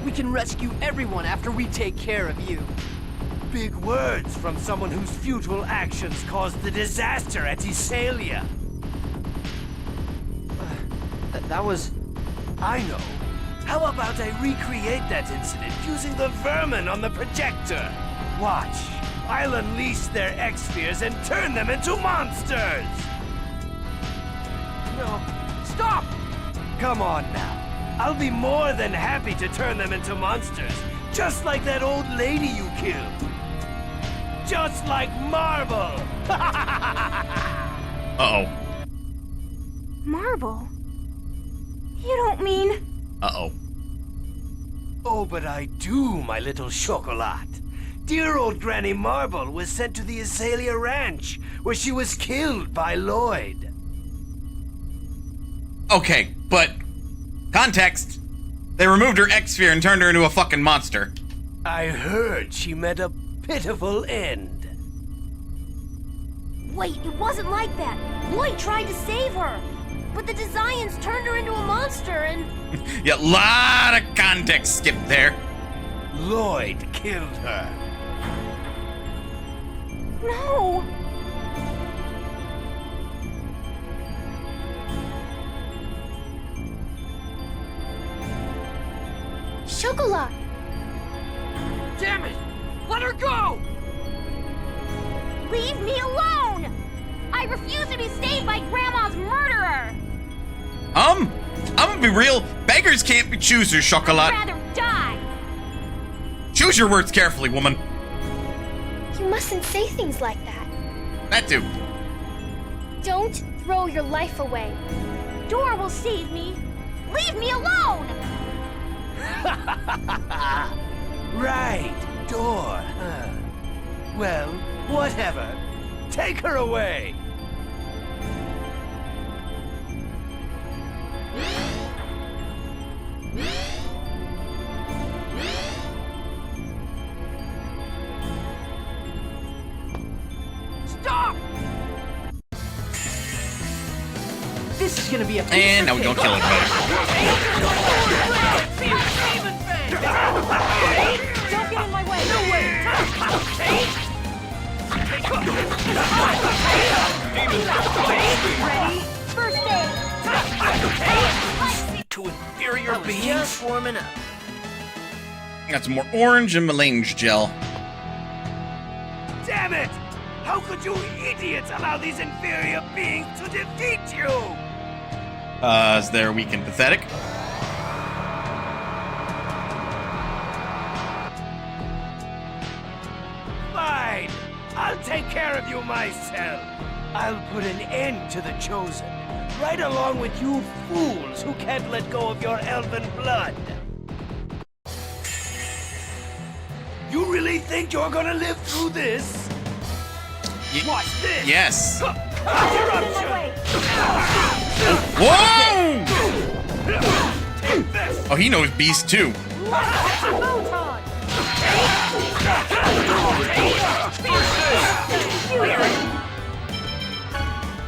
We can rescue everyone after we take care of you. Big words from someone whose futile actions caused the disaster at Iselia. That was... I know. How about I recreate that incident using the vermin on the projector? Watch. I'll unleash their X-Spheres and turn them into monsters! No. Stop! Come on now. I'll be more than happy to turn them into monsters, just like that old lady you killed. Just like Marble! Uh-oh. Marble? You don't mean... Uh-oh. Oh, but I do, my little Chocolate. Dear old Granny Marble was sent to the Azalea Ranch, where she was killed by Llyoid. Okay, but... context. They removed her X-Sphere and turned her into a fucking monster. I heard she met a pitiful end. Wait, it wasn't like that. Llyoid tried to save her. But the Desians turned her into a monster and... Yeah, lot of context skip there. Llyoid killed her. No! Chocolat! Damn it! Let her go! Leave me alone! I refuse to be saved by Grandma's murderer! I'm gonna be real. Beggars can't be choosers, Chocolat. I'd rather die! Choose your words carefully, woman. You mustn't say things like that. That too. Don't throw your life away. door will save me. Leave me alone! Right, door, huh? Well, whatever. Take her away! Stop! This is gonna be a piece And of now we don't cake. kill anybody. Don't get in my way! No way! Ready? First aid! To inferior I was beings? just warming up. Got some more orange and melange gel. Damn it! How could you idiots allow these inferior beings to defeat you? Is there weak and pathetic? Fine! I'll take care of you myself. I'll put an end to the Chosen, right along with you fools who can't let go of your elven blood. You really think you're gonna live through this? Watch this! Yes. Interruption! Whoa! Take this! Oh, he knows Beast too.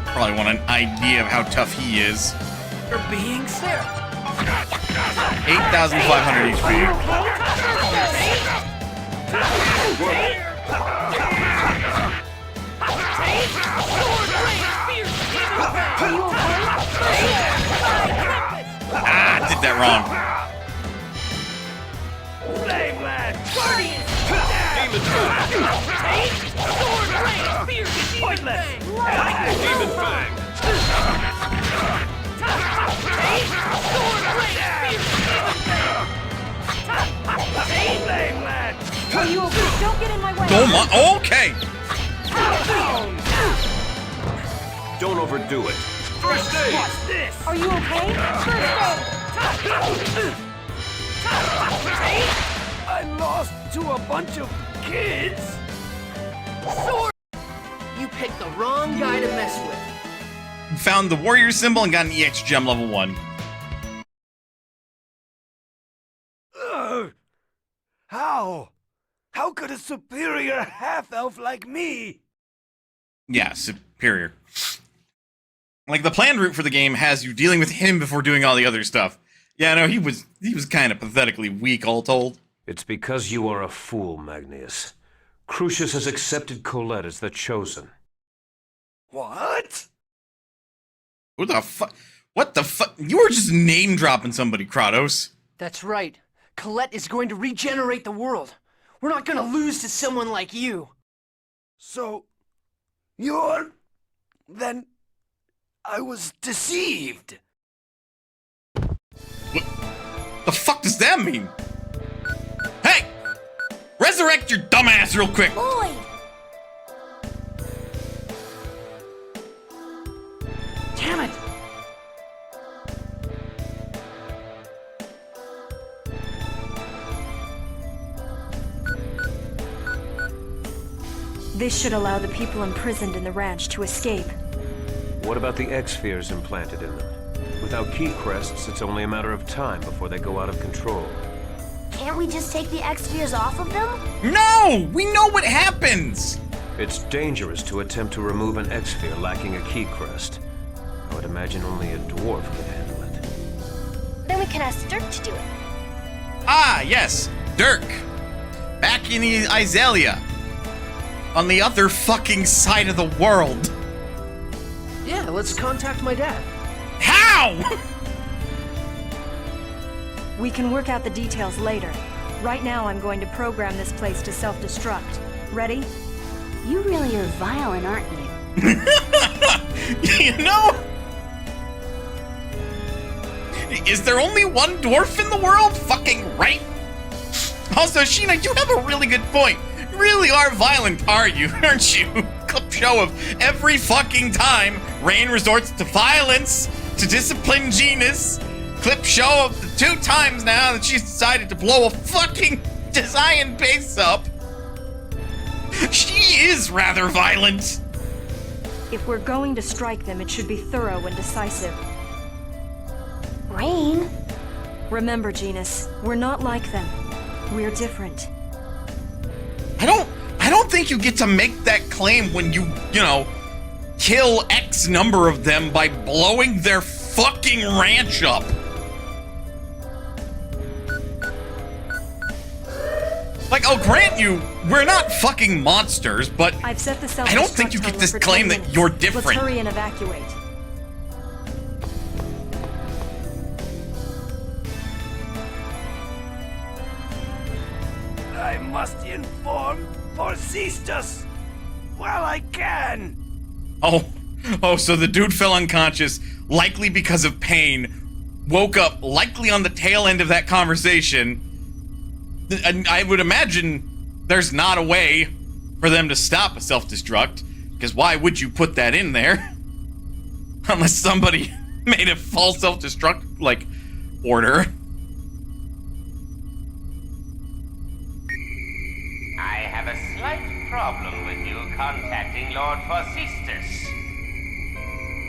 Probably want an idea of how tough he is. Your beings there. 8,500 HP. Ah, did that wrong. Flameland! Guardian! Pointless! Demon Fang! Flameland! Are you okay? Don't get in my way! Oh my, okay. Don't overdo it. First aid! Watch this! Are you okay? First aid! I lost to a bunch of kids? Sword! You picked the wrong guy to mess with. Found the warrior symbol and got an EX gem level 1. Ugh. How? How could a superior half-elf like me? Yeah, superior. Like, the planned route for the game has you dealing with him before doing all the other stuff. Yeah, no, he was kind of pathetically weak, all told. It's because you are a fool, Magnius. Crucius has accepted Collette as the Chosen. What? Who the fuck? What the fuck? You were just name-dropping somebody, Kratos. That's right. Collette is going to regenerate the world. We're not gonna lose to someone like you. So, you're... then... I was deceived. What the fuck does that mean? Hey! Resurrect your dumbass real quick! Llyoid! Damn it! This should allow the people imprisoned in the ranch to escape. What about the X-spheres implanted in them? Without key crests, it's only a matter of time before they go out of control. Can't we just take the X-spheres off of them? No! We know what happens! It's dangerous to attempt to remove an X-sphere lacking a key crest. I would imagine only a dwarf could handle it. Then we can ask Dirk to do it. Ah, yes, Dirk. Back in the Iselia. On the other fucking side of the world. Yeah, let's contact my dad. How? We can work out the details later. Right now, I'm going to program this place to self-destruct. Ready? You really are violent, aren't you? You know? Is there only one dwarf in the world? Fucking right. Also, Sheena, you have a really good point. You really are violent, aren't you? Aren't you? Clip show of every fucking time Rain resorts to violence. to discipline Genus. Clip show of the 2 times now that she's decided to blow a fucking Desian base up. She is rather violent. If we're going to strike them, it should be thorough and decisive. Rain? Remember, Genus, we're not like them. We're different. I don't think you get to make that claim when you know, kill X number of them by blowing their fucking ranch up. Like, I'll grant you, we're not fucking monsters, but I've set the I don't think you get this claim that you're different. Let's hurry and evacuate. I must inform Porcistus while I can. Oh, so the dude fell unconscious, likely because of pain, woke up likely on the tail end of that conversation. And I would imagine there's not a way for them to stop a self-destruct, because why would you put that in there? Unless somebody made a false self-destruct, like, order. I have a slight problem with you contacting Lord Porcistus.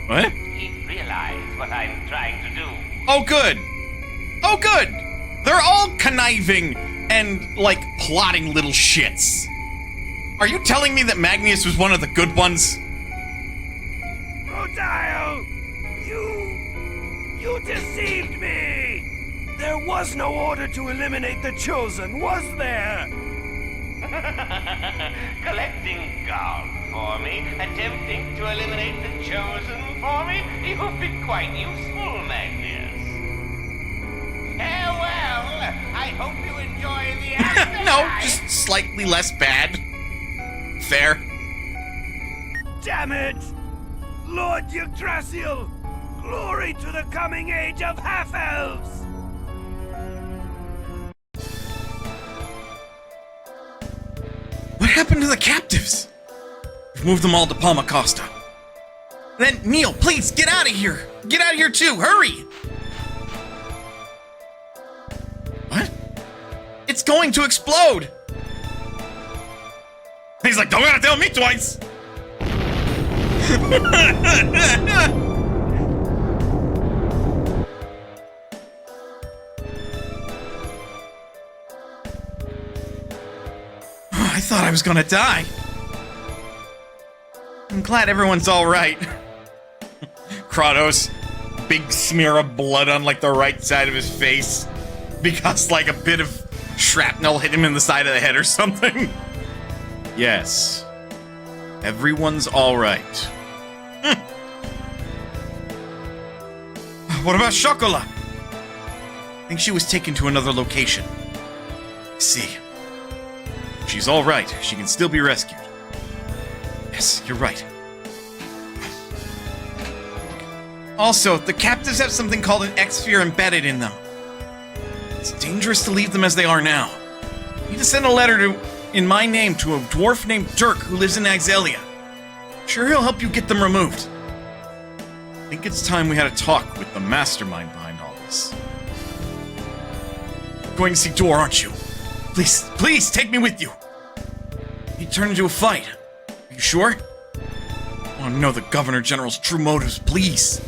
What? He'd realize what I'm trying to do. Oh, good. Oh, good. They're all conniving and, like, plotting little shits. Are you telling me that Magnus was one of the good ones? Rodile! You deceived me! There was no order to eliminate the Chosen, was there? Collecting gold for me, attempting to eliminate the Chosen for me? You've been quite useful, Magnus. Farewell! I hope you enjoy the afterlife. No, just slightly less bad. Fair. Damn it! Lord Yggdrasil! Glory to the coming age of half-elves! What happened to the captives? We've moved them all to Palma Costa. Then, Neil, please, get out of here! Get out of here too, hurry! What? It's going to explode! He's like, don't gotta tell me twice! I thought I was gonna die. I'm glad everyone's alright. Kratos, big smear of blood on like the right side of his face because like a bit of shrapnel hit him in the side of the head or something. Yes. Everyone's alright. What about Chocolat? I think she was taken to another location. I see. She's alright. She can still be rescued. Yes, you're right. Also, the captives have something called an X-sphere embedded in them. It's dangerous to leave them as they are now. I need to send a letter in my name to a dwarf named Dirk who lives in Axelia. Sure, he'll help you get them removed. I think it's time we had a talk with the mastermind behind all this. You're going to see Dor, aren't you? Please, take me with you. You turn into a fight. Are you sure? I want to know the Governor General's true motives, please.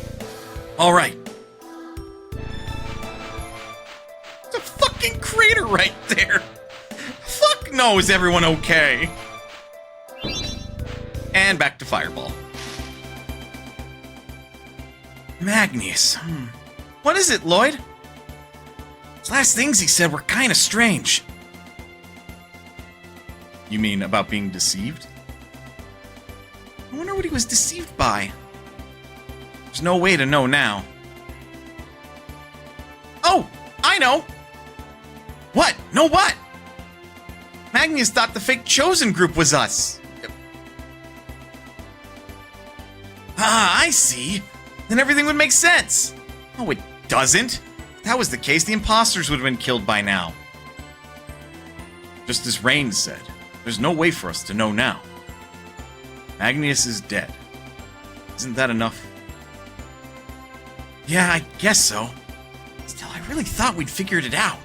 All right. It's a fucking crater right there. Fuck no, is everyone okay? And back to Fireball. Magnus. What is it, Llyoid? Those last things he said were kind of strange. You mean about being deceived? I wonder what he was deceived by. There's no way to know now. Oh, I know! What? No what? Magnus thought the fake Chosen group was us. Ah, I see. Then everything would make sense. Oh, it doesn't. If that was the case, the imposters would have been killed by now. Just as Rain said, there's no way for us to know now. Magnus is dead. Isn't that enough? Yeah, I guess so. Still, I really thought we'd figured it out.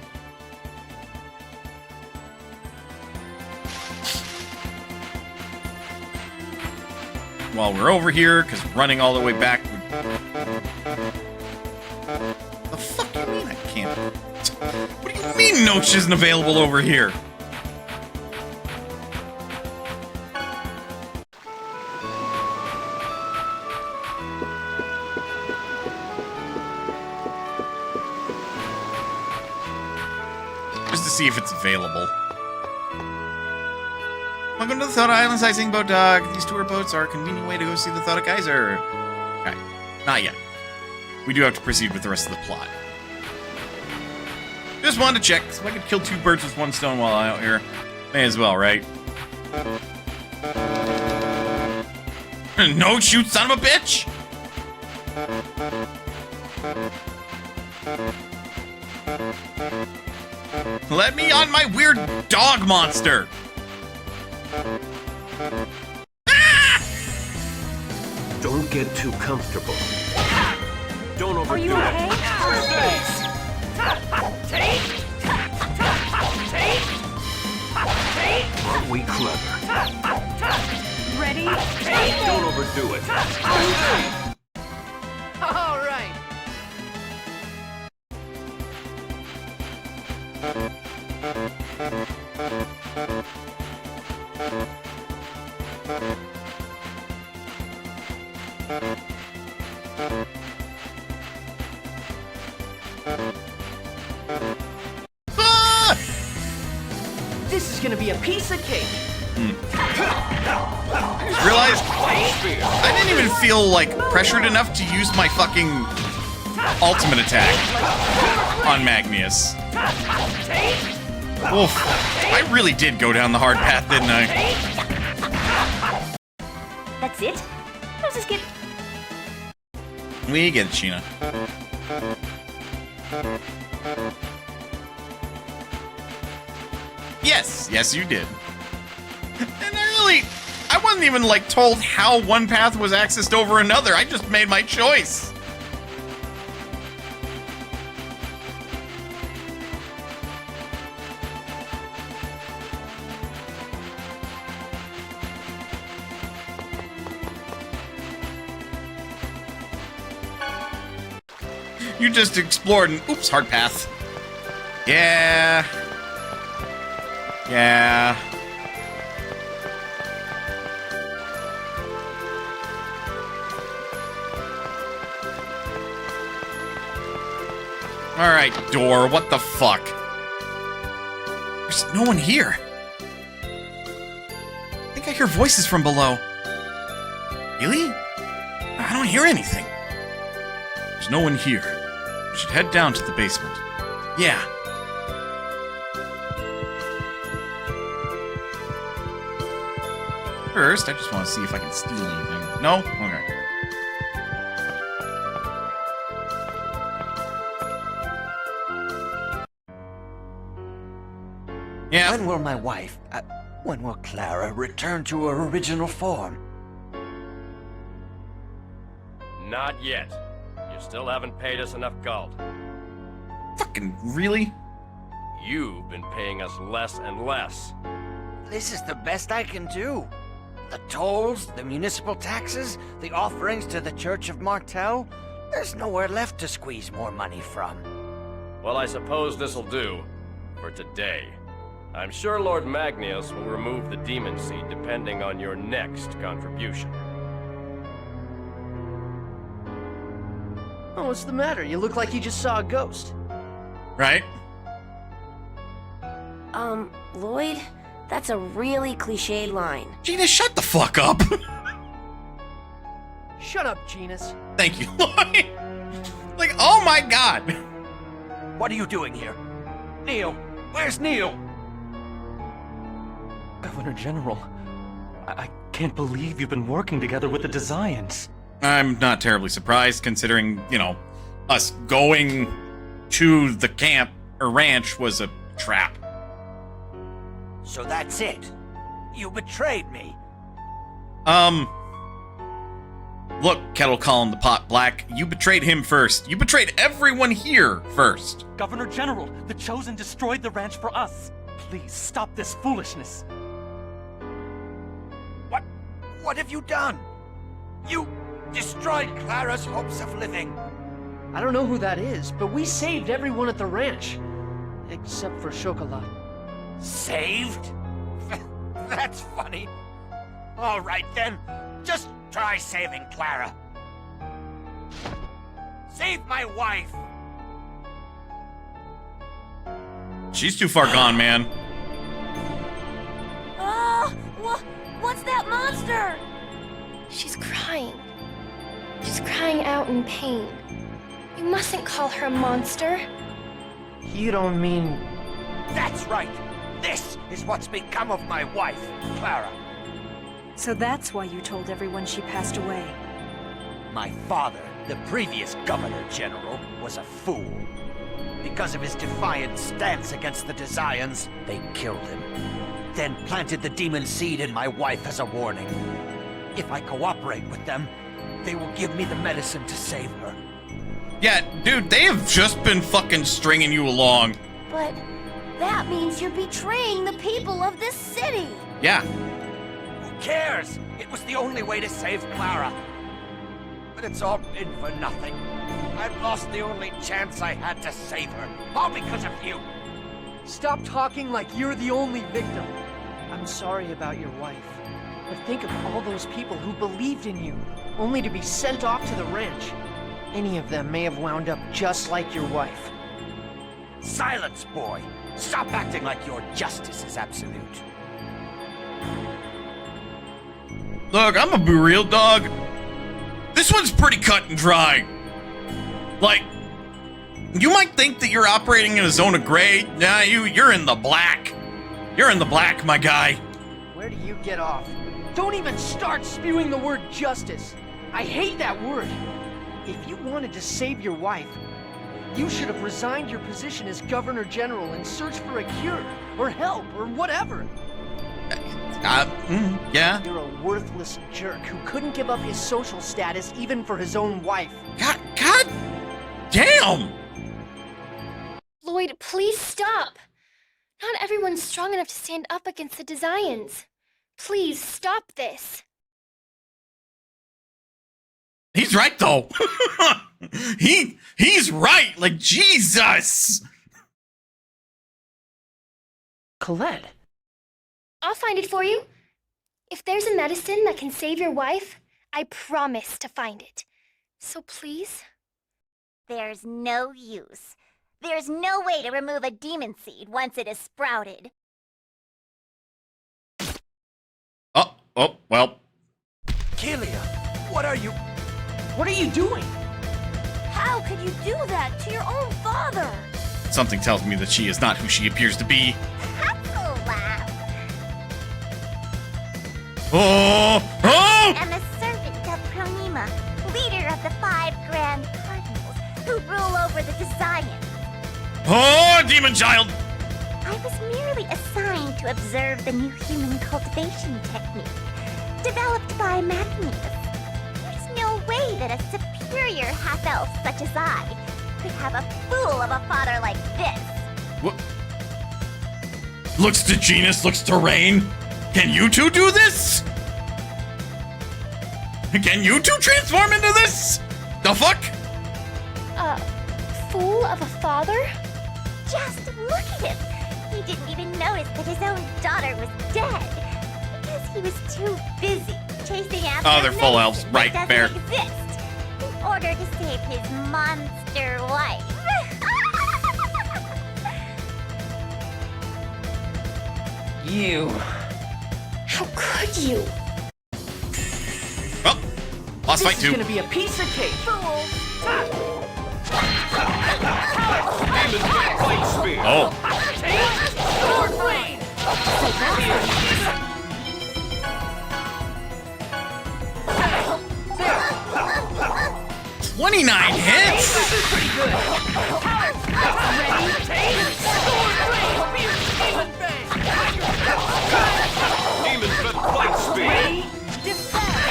While we're over here, because running all the way back would... The fuck do you mean I can't? What do you mean Noche isn't available over here? Just to see if it's available. Welcome to the Thought Island Sightseeing Boat Dock. These tour boats are a convenient way to go see the Thought Geyser. Okay, not yet. We do have to proceed with the rest of the plot. Just wanted to check, so I could kill 2 birds with 1 stone while I'm out here. May as well, right? No, shoot, son of a bitch! Let me on my weird dog monster! Ah! Don't get too comfortable. Don't overdo Are you okay? Aren't we clever? Ready? Don't overdo it. All right. Ah! This is gonna be a piece of cake. I just realized I didn't even feel like pressured enough to use my fucking ultimate attack on Magnius. Oof. I really did go down the hard path, didn't I? That's it? How's this get... We get it, Sheena. Yes, yes you did. And I wasn't even, like, told how one path was accessed over another. I just made my choice. You just explored an oops, hard path. Yeah. Yeah. Alright, door, what the fuck? There's no one here. I think I hear voices from below. Really? I don't hear anything. There's no one here. We should head down to the basement. Yeah. First, I just want to see if I can steal anything. No? Okay. Yeah. When will my wife, when will Clara return to her original form? Not yet. You still haven't paid us enough gold. Fucking really? You've been paying us less and less. This is the best I can do. The tolls, the municipal taxes, the offerings to the Church of Martel. There's nowhere left to squeeze more money from. Well, I suppose this'll do. For today. I'm sure Lord Magnius will remove the demon seed depending on your next contribution. Oh, what's the matter? You look like you just saw a ghost. Right? Llyoid, that's a really cliched line. Gina, shut the fuck up! Shut up, Genus. Thank you, Lloyd. Like, oh my god! What are you doing here? Neil! Where's Neil? Governor General, I can't believe you've been working together with the Desians. I'm not terribly surprised, considering, you know, us going to the camp or ranch was a trap. So that's it? You betrayed me? Look, Kettle calling the pot black. You betrayed him first. You betrayed everyone here first. Governor General, the Chosen destroyed the ranch for us. Please stop this foolishness. What have you done? You destroyed Clara's hopes of living. I don't know who that is, but we saved everyone at the ranch. Except for Chocolat. Saved? That's funny. All right then, just try saving Clara. Save my wife. She's too far gone, man. What's that monster? She's crying. She's crying out in pain. You mustn't call her a monster. You don't mean... That's right. This is what's become of my wife, Clara. So that's why you told everyone she passed away. My father, the previous Governor General, was a fool. Because of his defiant stance against the Desians, they killed him. Then planted the demon seed in my wife as a warning. If I cooperate with them, they will give me the medicine to save her. Yeah, dude, they have just been fucking stringing you along. But that means you're betraying the people of this city. Yeah. Who cares? It was the only way to save Clara. But it's all been for nothing. I've lost the only chance I had to save her, all because of you. Stop talking like you're the only victim. I'm sorry about your wife. But think of all those people who believed in you, only to be sent off to the ranch. Any of them may have wound up just like your wife. Silence, boy! Stop acting like your justice is absolute. Look, I'm gonna be real, dog. This one's pretty cut and dry. Like, you might think that you're operating in a zone of gray. Nah, you're in the black. You're in the black, my guy. Where do you get off? Don't even start spewing the word justice. I hate that word. If you wanted to save your wife, you should have resigned your position as Governor General and searched for a cure, or help, or whatever. Yeah. You're a worthless jerk who couldn't give up his social status even for his own wife. God damn! Lloyd, please stop. Not everyone's strong enough to stand up against the Desians. Please stop this. He's right, though. He's right. Like, Jesus. Collette. I'll find it for you. If there's a medicine that can save your wife, I promise to find it. So please? There's no use. There's no way to remove a demon seed once it is sprouted. Oh, well. Kelia, what are you... What are you doing? How could you do that to your own father? Something tells me that she is not who she appears to be. Oh! I am a servant of Pronima, leader of the 5 Grand Cardinals, who rule over the Desians. Oh, demon child! I was merely assigned to observe the new human cultivation technique, developed by Magnius. There's no way that a superior half-elf such as I could have a fool of a father like this. What? Looks to Genus, looks to Rain. Can you two do this? Can you two transform into this? The fuck? Fool of a father? Just look at him. He didn't even notice that his own daughter was dead. Because he was too busy chasing after Oh, they're full elves. Right, that fair. doesn't exist in order to save his monster wife. You... How could you? Oh, boss fight 2. This is gonna be a piece of cake. Fool. Oh. Sword blade. 29 hits? This is pretty good. Ready? Sword blade. Demon bang. Demon Fed Flight Speed! Defend!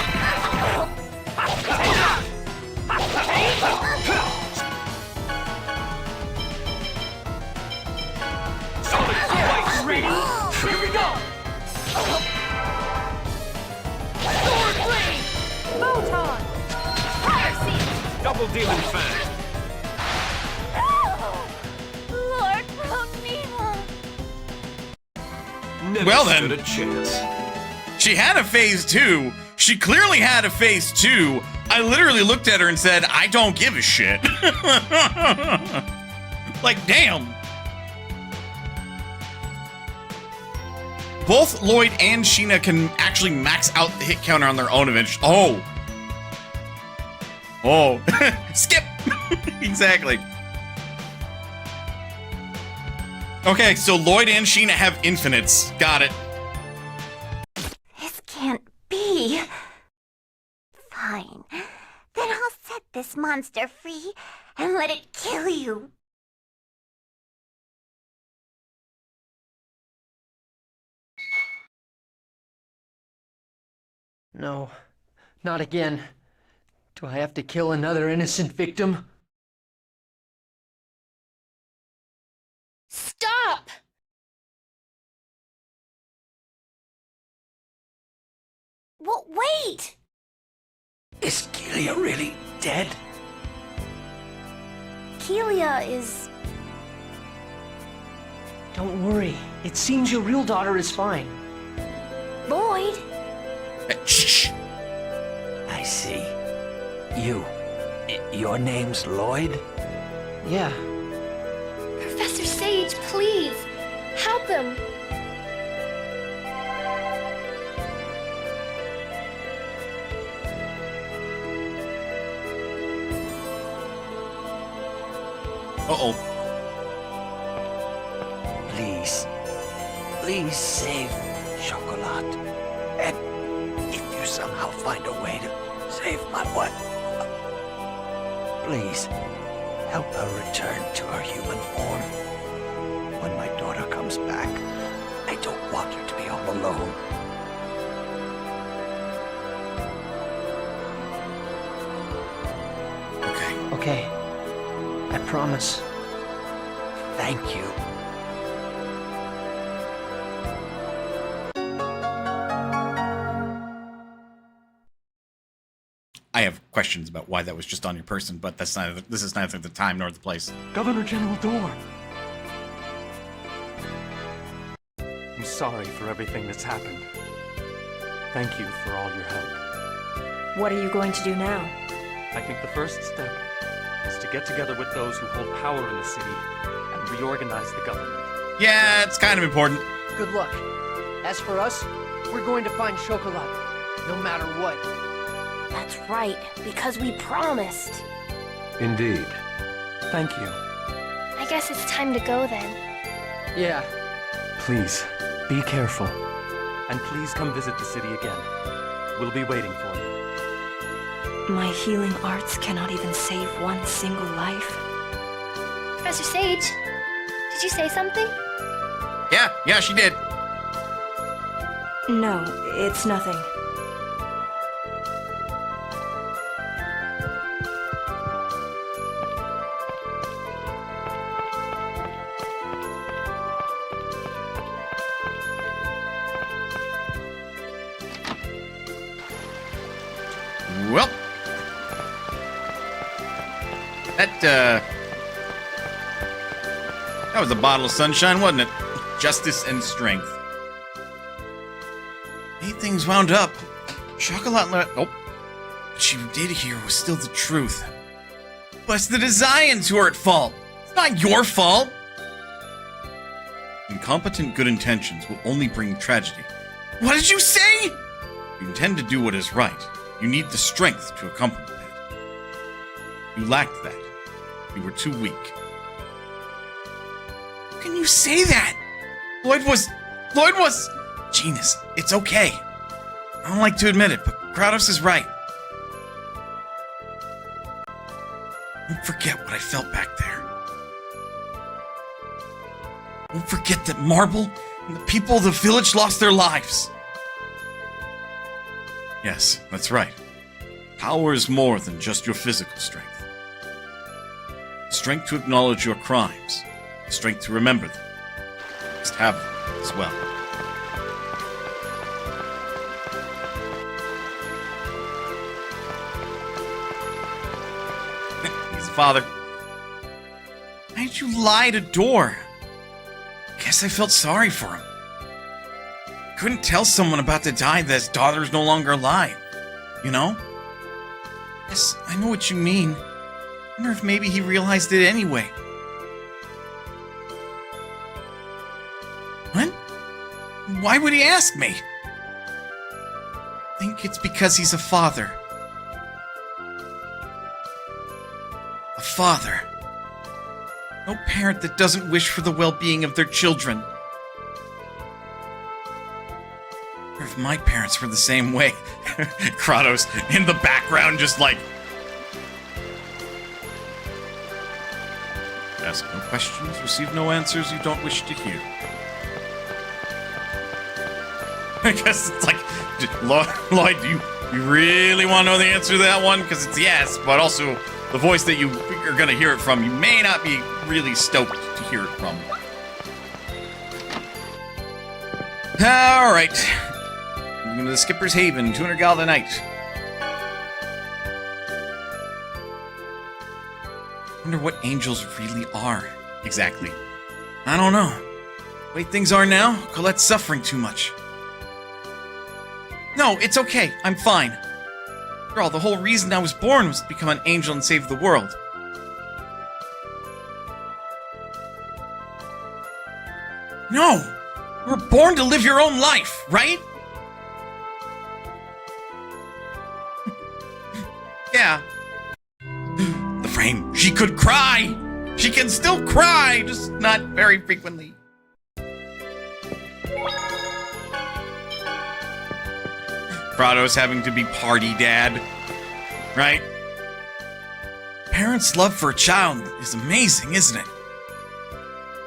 Sword blade! Photon! Fire seal! Double demon fang. Lord Romeo! Never Well then. stood a chance. She had a phase 2. She clearly had a phase 2. I literally looked at her and said, I don't give a shit. Like, damn. Both Llyoid and Sheena can actually max out the hit counter on their own eventually. Oh. Skip. Exactly. Okay, so Llyoid and Sheena have infinites. Got it. This can't be. Fine. Then I'll set this monster free and let it kill you. No, not again. Do I have to kill another innocent victim? Stop! Well, wait! Is Kelia really dead? Kelia is... Don't worry. It seems your real daughter is fine. Llyoid? Shh. I see. Your name's Llyoid? Yeah. Professor Sage, please! Help him! Uh-oh. Please save Chocolate. And if you somehow find a way to save my wife, please help her return to her human form. When my daughter comes back, I don't want her to be all alone. Okay. I promise. Thank you. I have questions about why that was just on your person, but this is neither the time nor the place. Governor General Door. I'm sorry for everything that's happened. Thank you for all your help. What are you going to do now? I think the first step is to get together with those who hold power in the city and reorganize the government. Yeah, it's kind of important. Good luck. As for us, we're going to find Chocolate, no matter what. That's right, because we promised. Indeed. Thank you. I guess it's time to go then. Yeah. Please, be careful. And please come visit the city again. We'll be waiting for you. My healing arts cannot even save one single life. Professor Sage, did you say something? Yeah, she did. No, it's nothing. Well, that was a bottle of sunshine, wasn't it? Justice and strength. Made things wound up. Chocolate what she did here was still the truth. But it's the Desians who are at fault. It's not your fault. Incompetent good intentions will only bring tragedy. What did you say? You intend to do what is right. You need the strength to accompany that. You lacked that. You were too weak. How can you say that? Llyoid was... Genus, it's okay. I don't like to admit it, but Kratos is right. Don't forget what I felt back there. Don't forget that Marble and the people of the village lost their lives. Yes, that's right. Power is more than just your physical strength. Strength to acknowledge your crimes. Strength to remember them. You must have them as well. father. Why did you lie to Door? Guess I felt sorry for him. Couldn't tell someone about to die that his daughter's no longer alive. You know? Yes, I know what you mean. I wonder if maybe he realized it anyway. What? Why would he ask me? I think it's because he's a father. A father. No parent that doesn't wish for the well-being of their children. Or if my parents were the same way. Kratos in the background just like... Ask no questions, receive no answers you don't wish to hear. I guess it's like, Lloyd, do you really want to know the answer to that one? Because it's yes, but also the voice that you are going to hear it from, you may not be really stoked to hear it from. Alright. Moving to the Skipper's Haven, 200 gal a night. Wonder what angels really are, exactly. I don't know. The way things are now, Colette's suffering too much. No, it's okay. I'm fine. After all, the whole reason I was born was to become an angel and save the world. No! You were born to live your own life, right? Yeah. The frame. She could cry! She can still cry, just not very frequently. Kratos having to be party dad, right? Parents' love for a child is amazing, isn't it?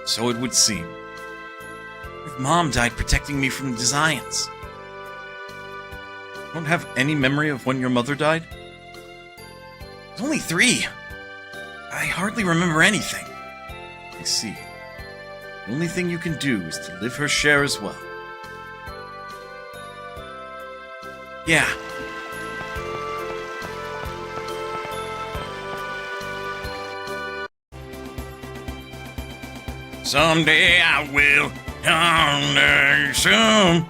So it would seem. If Mom died protecting me from the Zions. You don't have any memory of when your mother died? I was only 3. I hardly remember anything. I see. The only thing you can do is to live her share as well. Yeah. Someday I will understand.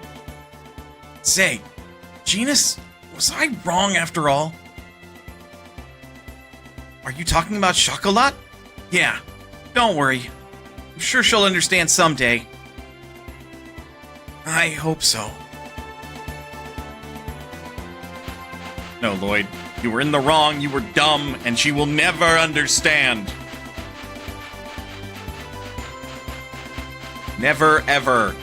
Say, Genus, was I wrong after all? Are you talking about Chocolat? Yeah, don't worry. I'm sure she'll understand someday. I hope so. No, Lloyd, you were in the wrong, you were dumb, and she will never understand. Never, ever.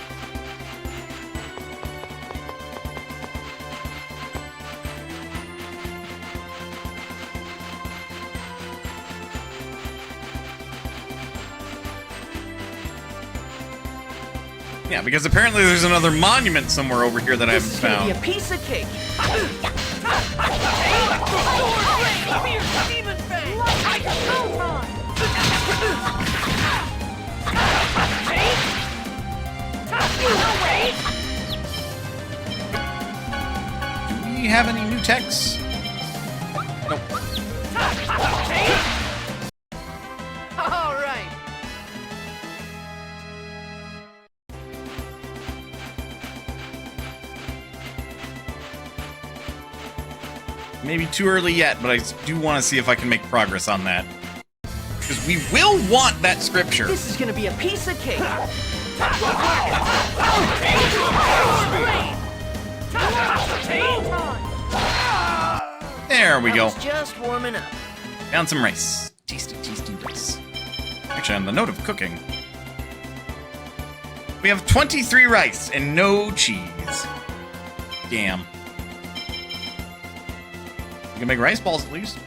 Yeah, because apparently there's another monument somewhere over here that I haven't found. This is gonna be a piece of cake. Do we have any new texts? Nope. All right. Maybe too early yet, but I do want to see if I can make progress on that. Because we will want that scripture. This is gonna be a piece of cake. There we go. Just warming up. Found some rice. Tasty, tasty rice. Actually, on the note of cooking, we have 23 rice and no cheese. Damn. You can make rice balls at least.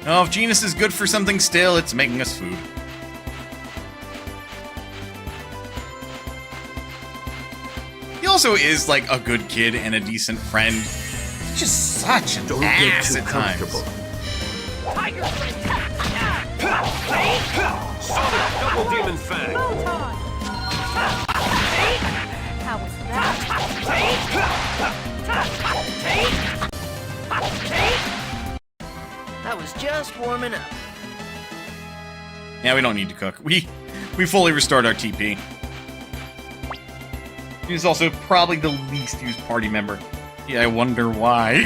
Oh, if Genus is good for something still, it's making us food. He also is like a good kid and a decent friend. He's just such an ass at times. Sonic Double Demon Fang! How was that? I was just warming up. Yeah, we don't need to cook. We fully restored our TP. He's also probably the least used party member. Yeah, I wonder why.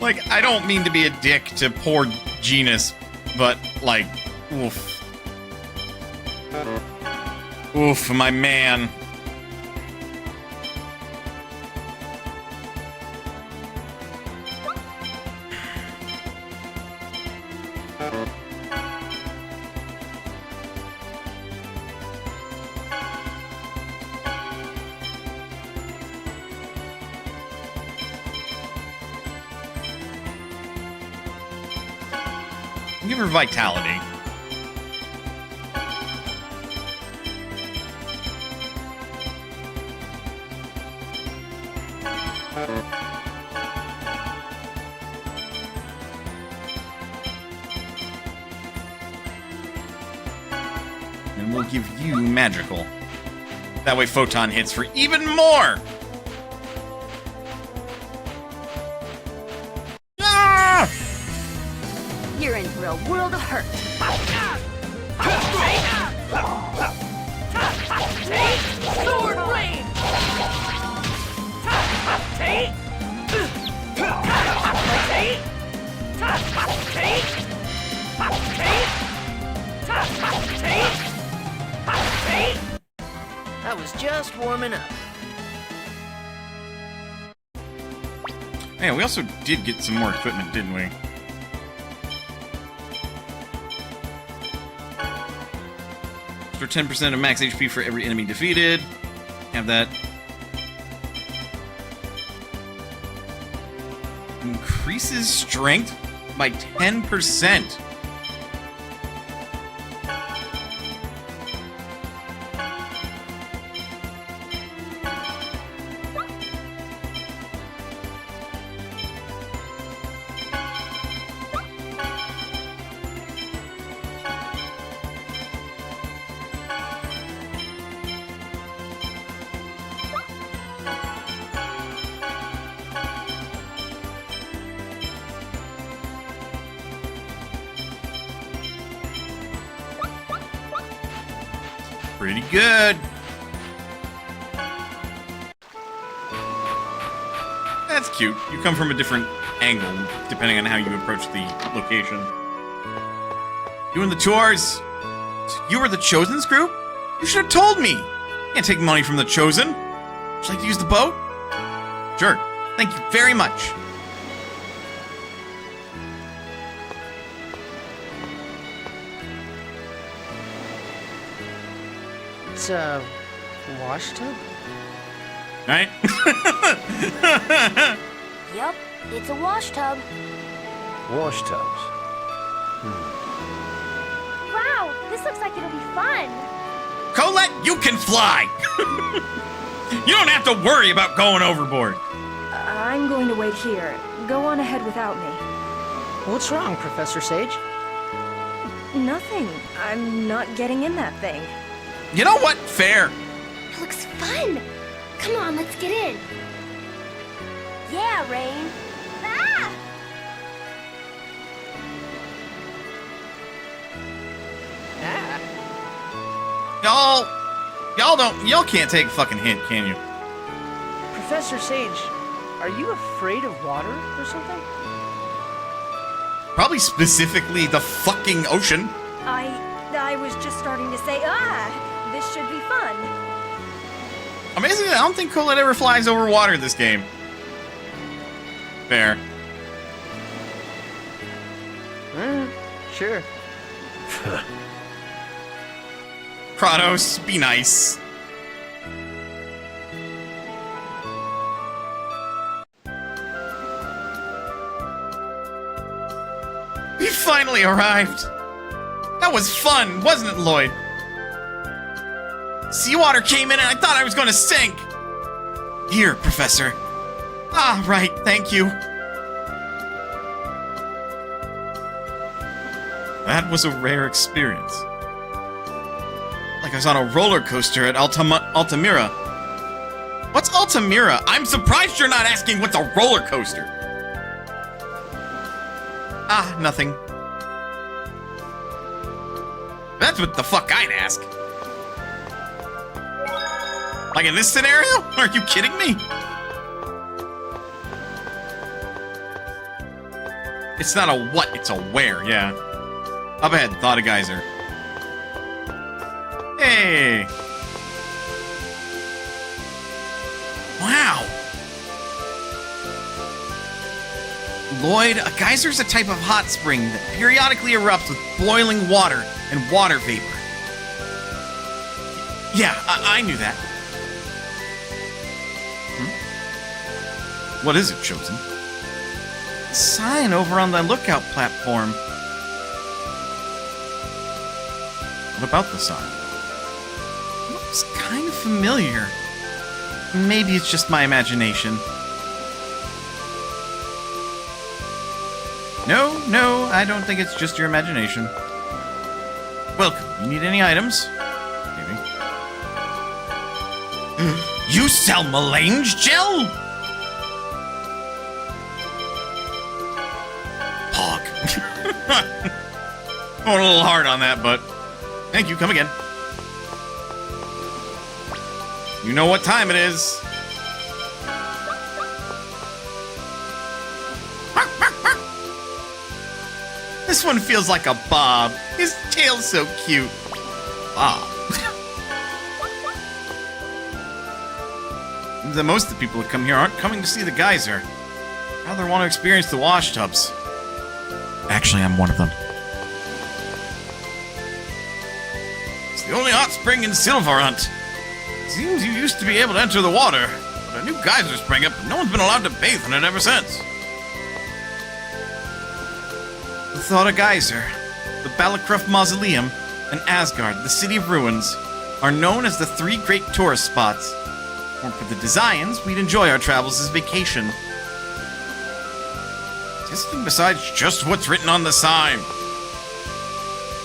Like, I don't mean to be a dick to poor Genus, but, like, oof. Oof, my man. Give her vitality. And we'll give you magical. That way Photon hits for even more! Ah! You're in for a world of hurt. Sword Rain! I was just warming up. Yeah, we also did get some more equipment, didn't we? For 10% of max HP for every enemy defeated. Have that. Increases strength by 10%. Pretty good. That's cute. You come from a different angle, depending on how you approach the location. Doing the chores. So you were the Chosen's group? You should have told me. Can't take money from the Chosen. Would you like to use the boat? Sure. Thank you very much. It's a wash tub? Right? Yup, it's a wash tub. Wash tubs. Wow, this looks like it'll be fun. Collette, you can fly! You don't have to worry about going overboard. I'm going to wait here. Go on ahead without me. What's wrong, Professor Sage? Nothing. I'm not getting in that thing. You know what? Fair. It looks fun. Come on, let's get in. Yeah, Rain. Ah! Y'all can't take a fucking hint, can you? Professor Sage, are you afraid of water or something? Probably specifically the fucking ocean. I was just starting to say, this should be fun. Amazingly, I don't think Collette ever flies over water this game. Fair. Sure. Kratos, be nice. We finally arrived. That was fun, wasn't it, Llyoid? Seawater came in and I thought I was going to sink. Here, Professor. Ah, right, thank you. That was a rare experience. Like I was on a roller coaster at Altamira. What's Altamira? I'm surprised you're not asking what's a roller coaster. Ah, nothing. That's what the fuck I'd ask. Like in this scenario? Are you kidding me? It's not a what, it's a where, yeah. Up ahead, thought a geyser. Hey! Wow! Llyoid, a geyser is a type of hot spring that periodically erupts with boiling water and water vapor. Yeah, I knew that. What is it, Chosen? A sign over on the lookout platform. What about the sign? Looks kind of familiar. Maybe it's just my imagination. No, I don't think it's just your imagination. Welcome. You need any items? Maybe. You sell melange gel? Hog. I'm a little hard on that, but thank you. Come again. You know what time it is. This one feels like a Bob. His tail's so cute. Bob. Most of the people who come here aren't coming to see the geyser. Rather want to experience the wash tubs. Actually, I'm one of them. It's the only hot spring in Silverhunt. Seems you used to be able to enter the water, but a new geyser sprang up and no one's been allowed to bathe in it ever since. The Thought Geyser, the Balacruft Mausoleum, and Asgard, the City of Ruins, are known as the three great tourist spots. Or for the Desians, we'd enjoy our travels as vacation. Something besides just what's written on the sign.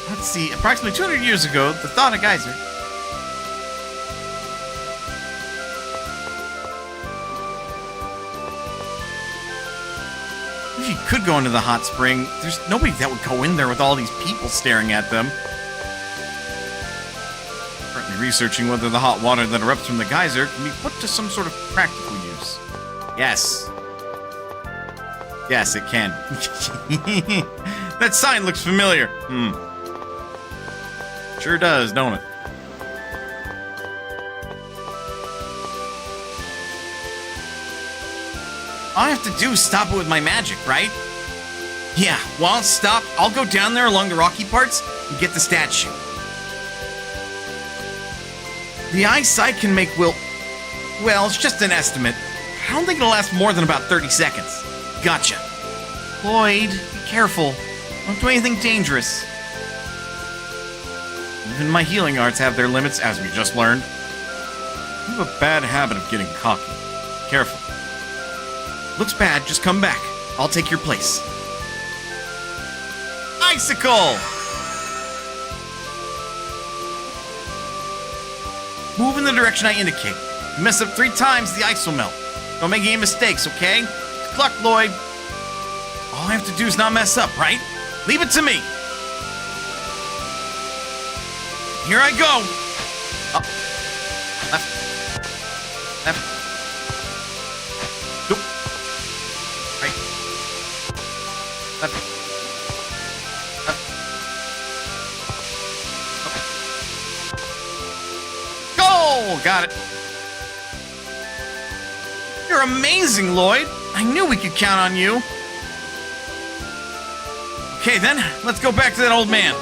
Let's see, approximately 200 years ago, the Thought Geyser. If you could go into the hot spring, there's nobody that would go in there with all these people staring at them. Currently researching whether the hot water that erupts from the geyser can be put to some sort of practical use. Yes. Yes, it can. That sign looks familiar. Sure does, don't it? All I have to do is stop it with my magic, right? Yeah, while it's stopped, I'll go down there along the rocky parts and get the statue. The eyesight can make well, it's just an estimate. I don't think it'll last more than about 30 seconds. Gotcha. Llyoid, be careful. Don't do anything dangerous. Even my healing arts have their limits, as we just learned. I have a bad habit of getting cocky. Careful. Looks bad, just come back. I'll take your place. Icicle! Move in the direction I indicate. You mess up 3 times, the ice will melt. Don't make any mistakes, okay? Good luck, Llyoid. All I have to do is not mess up, right? Leave it to me. Here I go. Up. Left. Left. Nope. Right. Left. Left. Up. Go! Got it. You're amazing, Llyoid. I knew we could count on you. Okay, then, let's go back to that old man.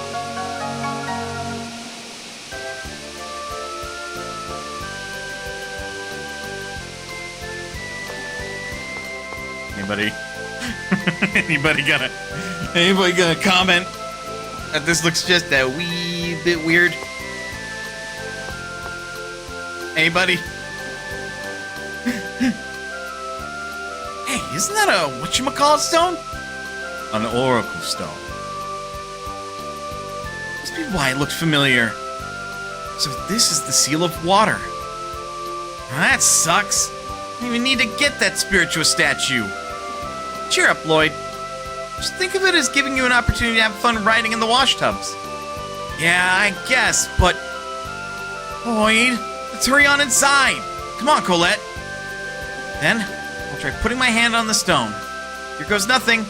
Anybody gonna comment that this looks just a wee bit weird? Anybody? Hey, isn't that a whatchamacallit stone? An oracle stone. why it looked familiar. So this is the seal of water. That sucks. I don't even need to get that spiritual statue. Cheer up, Llyoid. Just think of it as giving you an opportunity to have fun riding in the wash tubs. Yeah, I guess, but... Llyoid, let's hurry on inside. Come on, Collette. Then, I'll try putting my hand on the stone. Here goes nothing.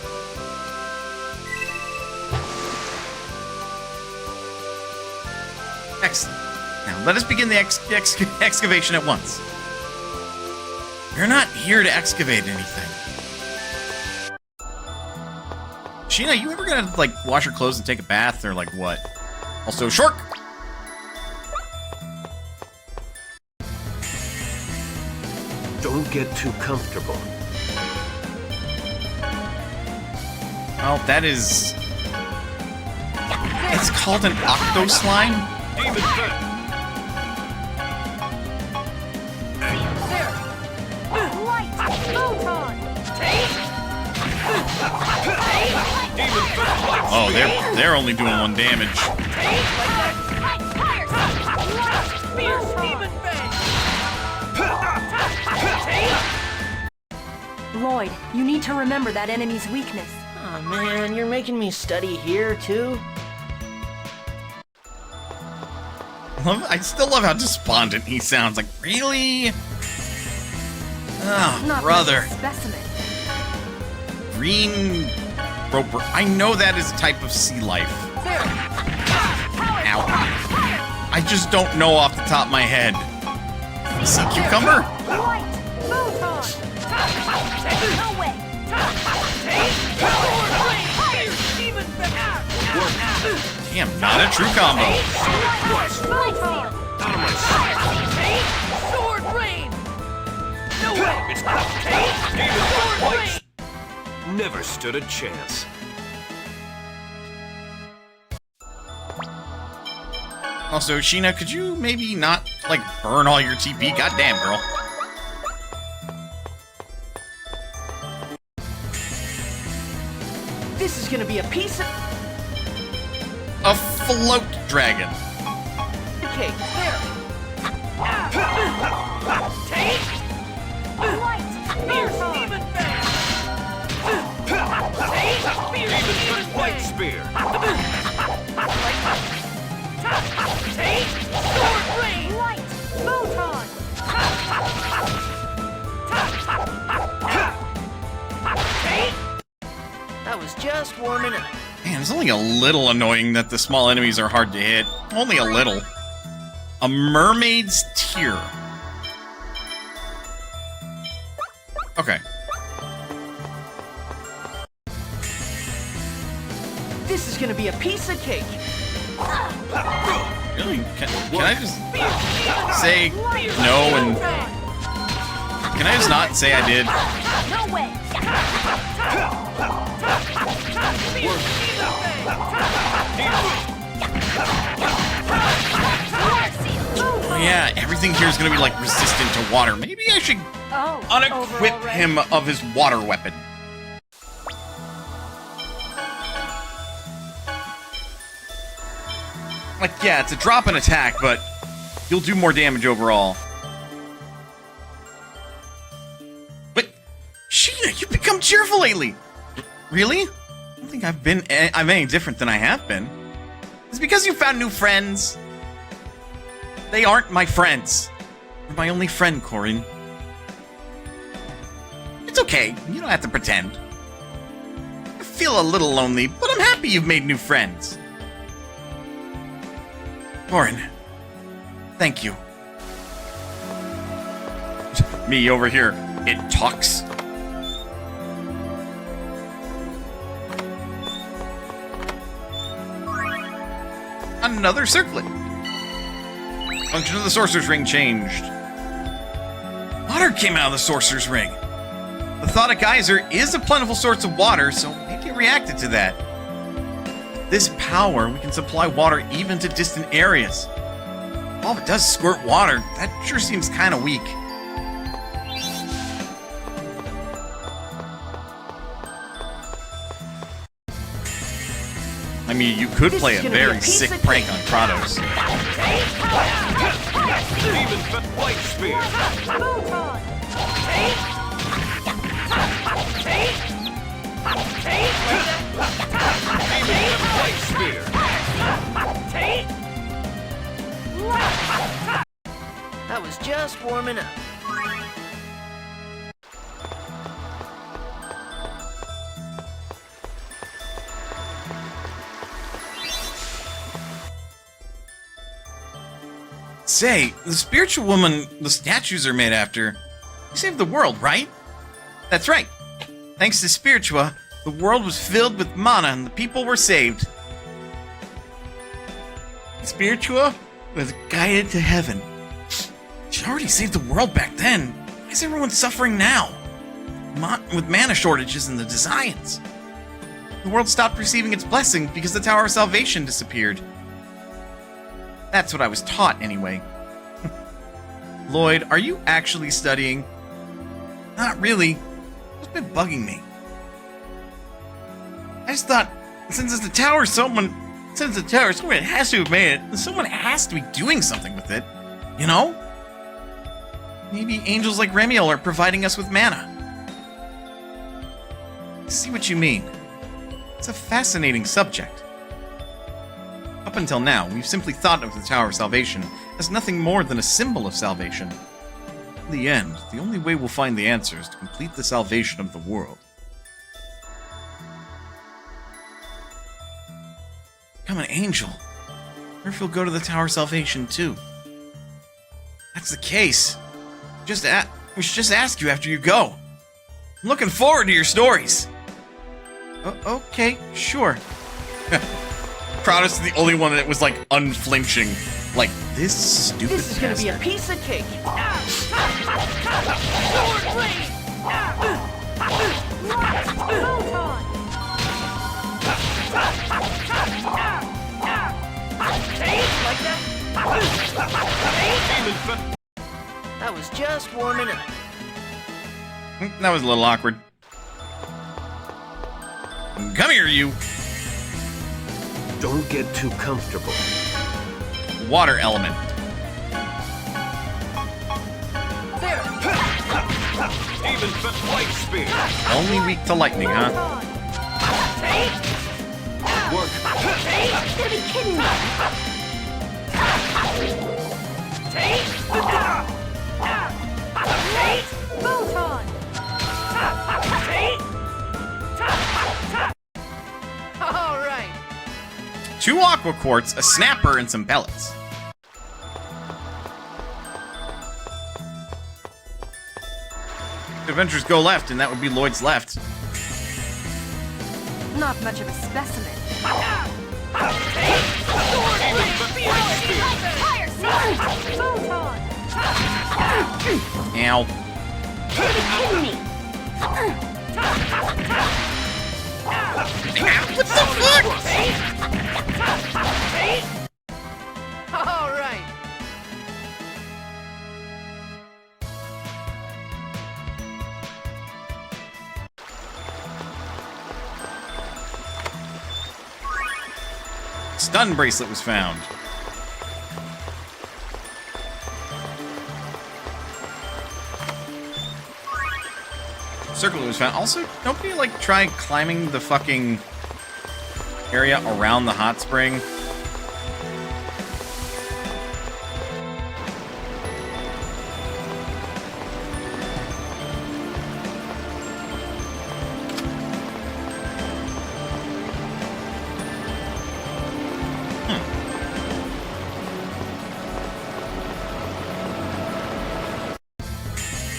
Excellent. Now, let us begin the excavation at once. We're not here to excavate anything. Sheena, you ever gonna, like, wash your clothes and take a bath, or, like, what? Also, Shork! Don't get too comfortable. Well, that is... It's called an octo slime? Demon Fett. Oh, they're only doing 1 damage. Llyoid, you need to remember that enemy's weakness. Oh man, you're making me study here too? I still love how despondent he sounds. Like, really? Oh, Not brother. Specimen. Green roper. I know that is a type of sea life. Ow. I just don't know off the top of my head. Sea cucumber? Damn, not a true combo. Sword rain. No way. It's not Sword rain. Never stood a chance. Also, Sheena, could you maybe not, like, burn all your TP? Goddamn, girl. This is gonna be a piece of... A float dragon. Okay, there. Take. Fierce demon fang. Take. Fierce demon White fang. spear. Take. Sword rain. Light! Photon! Take. That was just warming up. Man, it's only a little annoying that the small enemies are hard to hit. Only a little. A mermaid's tear. Okay. This is gonna be a piece of cake. Really? Can I just say no and... Can I just not say I did? No way. Oh, yeah, everything here is going to be, like, resistant to water. Maybe I should unequip him of his water weapon. Like, yeah, it's a drop in attack, but he'll do more damage overall. But, Sheena, you've become cheerful lately. Really? I don't think I'm any different than I have been. It's because you found new friends. They aren't my friends. You're my only friend, Corin. It's okay. You don't have to pretend. I feel a little lonely, but I'm happy you've made new friends. Corin, thank you. Me over here, it talks. Another circlet. Function of the Sorcerer's Ring changed. Water came out of the Sorcerer's Ring. The Thought Geyser is a plentiful source of water, so maybe it reacted to that. With this power, we can supply water even to distant areas. Oh, it does squirt water. That sure seems kind of weak. I mean, you could play a very sick prank on Kratos. Demon White Spear. Demon White Spear. I was just warming up. Say, the spiritual woman the statues are made after, you saved the world, right? That's right. Thanks to Spiritua, the world was filled with mana and the people were saved. Spiritua was guided to heaven. She already saved the world back then. Why is everyone suffering now? With mana shortages in the designs. The world stopped receiving its blessing because the Tower of Salvation disappeared. That's what I was taught, anyway. Lloyd, are you actually studying? Not really. It's been bugging me. I just thought, since it's the tower, someone has to have made it. Someone has to be doing something with it. You know? Maybe angels like Remiel are providing us with mana. I see what you mean. It's a fascinating subject. Up until now, we've simply thought of the Tower of Salvation as nothing more than a symbol of salvation. In the end, the only way we'll find the answer is to complete the salvation of the world. Become an angel. Or if you'll go to the Tower of Salvation too. That's the case. We should just ask you after you go. I'm looking forward to your stories. Okay, sure. Kratos is the only one that was like unflinching. Like, this stupid This is gonna be a bastard. piece of cake. I was just warming up. That was a little awkward. Come here, you. Don't get too comfortable. Water element. Demon White Spear. Only weak to lightning, huh? Work. You gotta be kidding me. All right. 2 aqua quartz, a snapper, and some pellets. Adventures go left, and that would be Lloyd's left. Not much of a specimen. Ow. You gotta be kidding me. What the fuck? All right. Stun bracelet was found. Circlet was found. Also, nobody like try climbing the fucking area around the hot spring.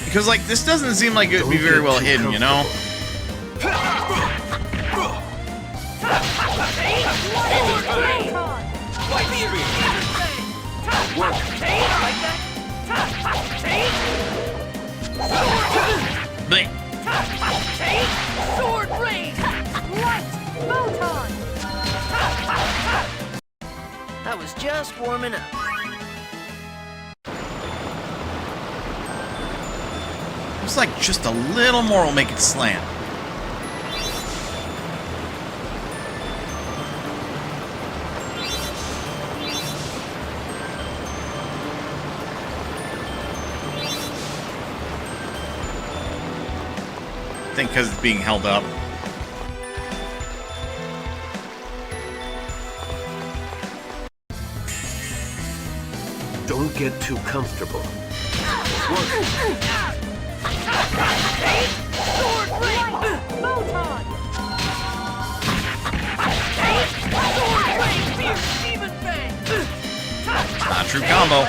Because, like, this doesn't seem like it would be very well hidden, you know? Bleh. Sword rain. Light. Photon. I was just warming up. Looks like just a little more will make it slam. think because it's being held up. Don't get too comfortable. Not a true combo.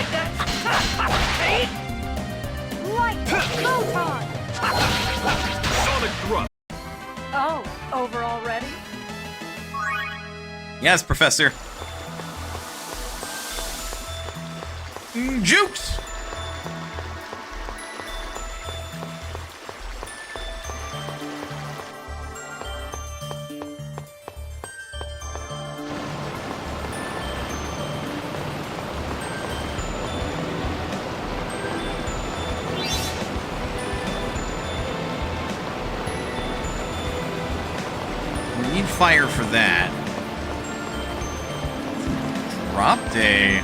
Oh, over already? Yes, Professor. Jukes! We need fire for that. Dropped a...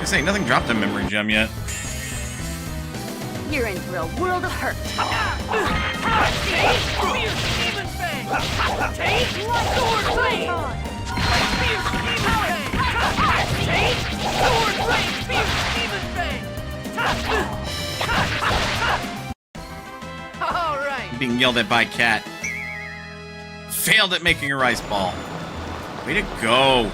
I say, nothing dropped a memory gem yet. You're in for a world of hurt. Being yelled at by Cat. Failed at making a rice ball. Way to go.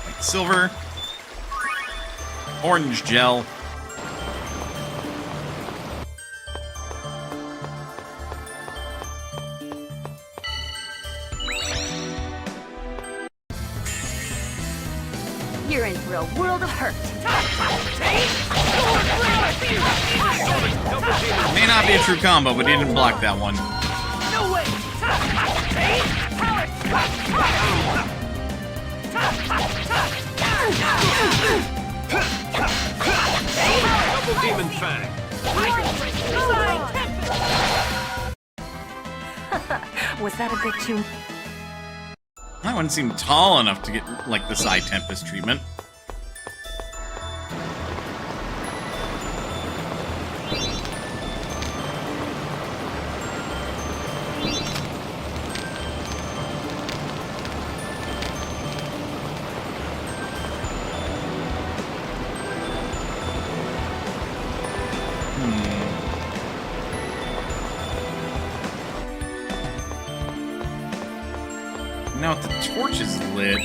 White silver. Orange gel. You're in for a world of hurt. May not be a true combo, but he didn't block that one. No way! Double demon fang. Was that a bit too... That one seemed tall enough to get, like, the Psy Tempest treatment. Now if the torch is lit...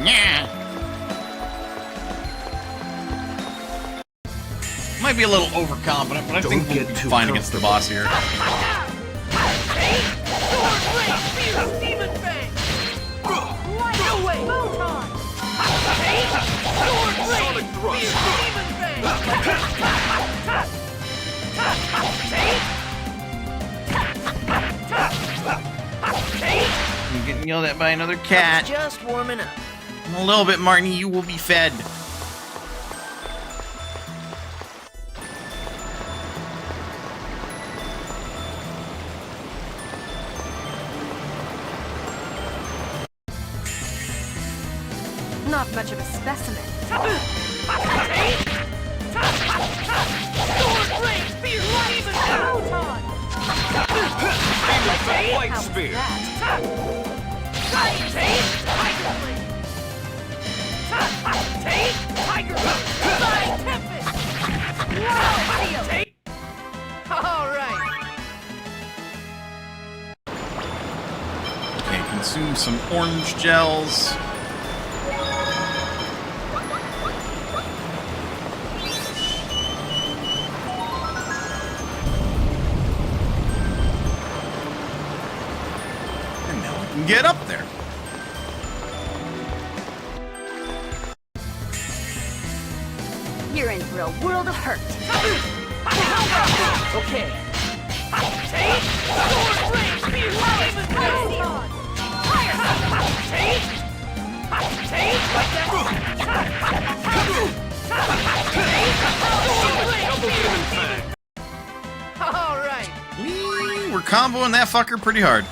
Yeah. Might be a little overconfident, but I think we'll be fine against the boss here. You're getting yelled at by another cat. Just warming up. In a little bit, Marnie, you will be fed. Not much of a specimen. White spear. Okay, consume some orange gels. Get up there. You're in for a world of hurt. Okay. All right. We're comboing that fucker pretty hard.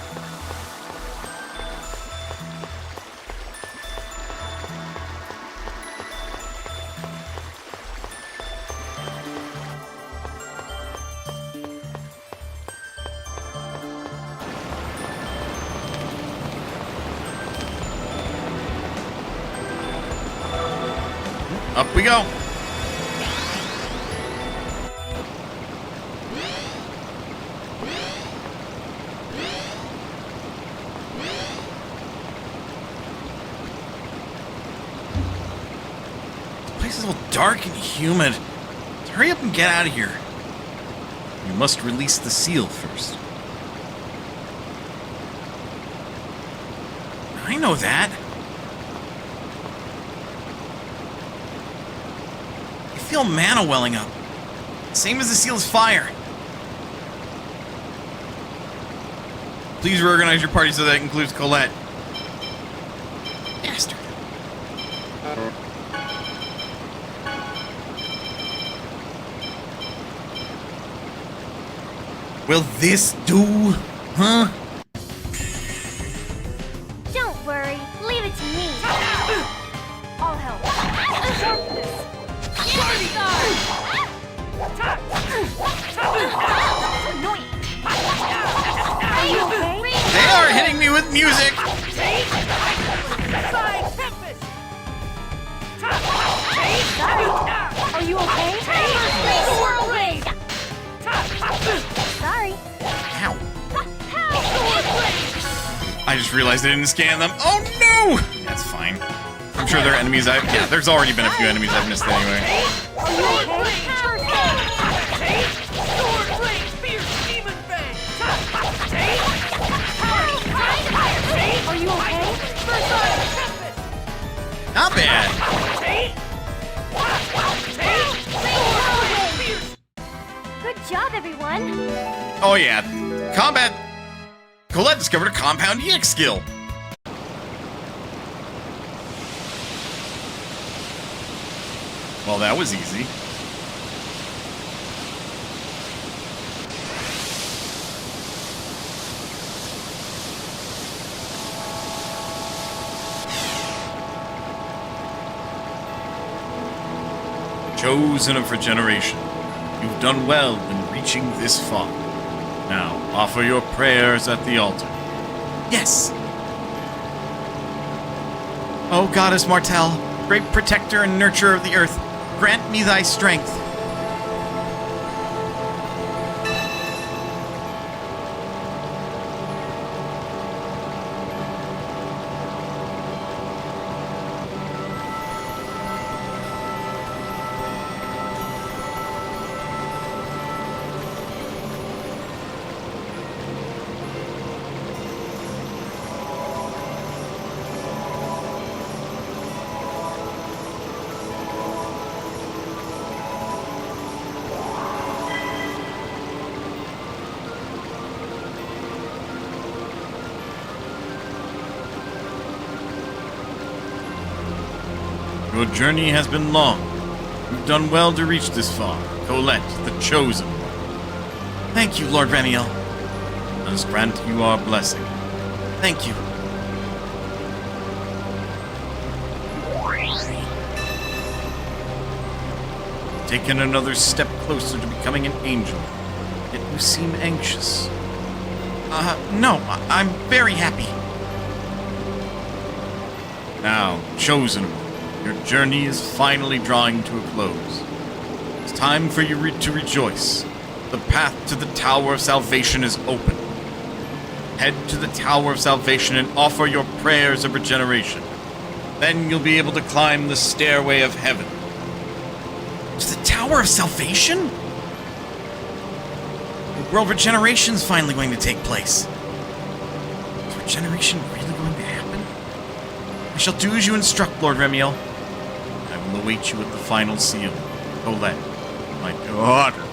Up we go. The place is all dark and humid. Let's hurry up and get out of here. You must release the seal first. I know that. I feel mana welling up. Same as the seal's fire. Please reorganize your party so that includes Collette. Bastard. Will this do? Huh? Don't worry, leave it to me. I'll help. They are hitting me with music. Are you okay? Sorry. Ow. I just realized I didn't scan them. Oh no! That's fine. I'm sure there are enemies yeah, there's already been a few enemies I've missed anyway. Are you okay? Are you okay? Not bad. Good job, everyone. Oh yeah. Combat. Collette discovered a compound EX skill. Well, that was easy. Chosen of regeneration, you've done well in reaching this far. Now, offer your prayers at the altar. Yes! O Goddess Martel, great protector and nurturer of the earth, grant me thy strength. Your journey has been long. You've done well to reach this far. Collette, the Chosen One. Thank you, Lord Remiel. Let us grant you our blessing. Thank you. Taken another step closer to becoming an angel. Yet you seem anxious. No, I'm very happy. Now, Chosen One. Your journey is finally drawing to a close. It's time for you to rejoice. The path to the Tower of Salvation is open. Head to the Tower of Salvation and offer your prayers of regeneration. Then you'll be able to climb the Stairway of Heaven. To the Tower of Salvation? The world regeneration's finally going to take place. Is regeneration really going to happen? I shall do as you instruct, Lord Remiel. I will await you at the final seal. Collette, my daughter.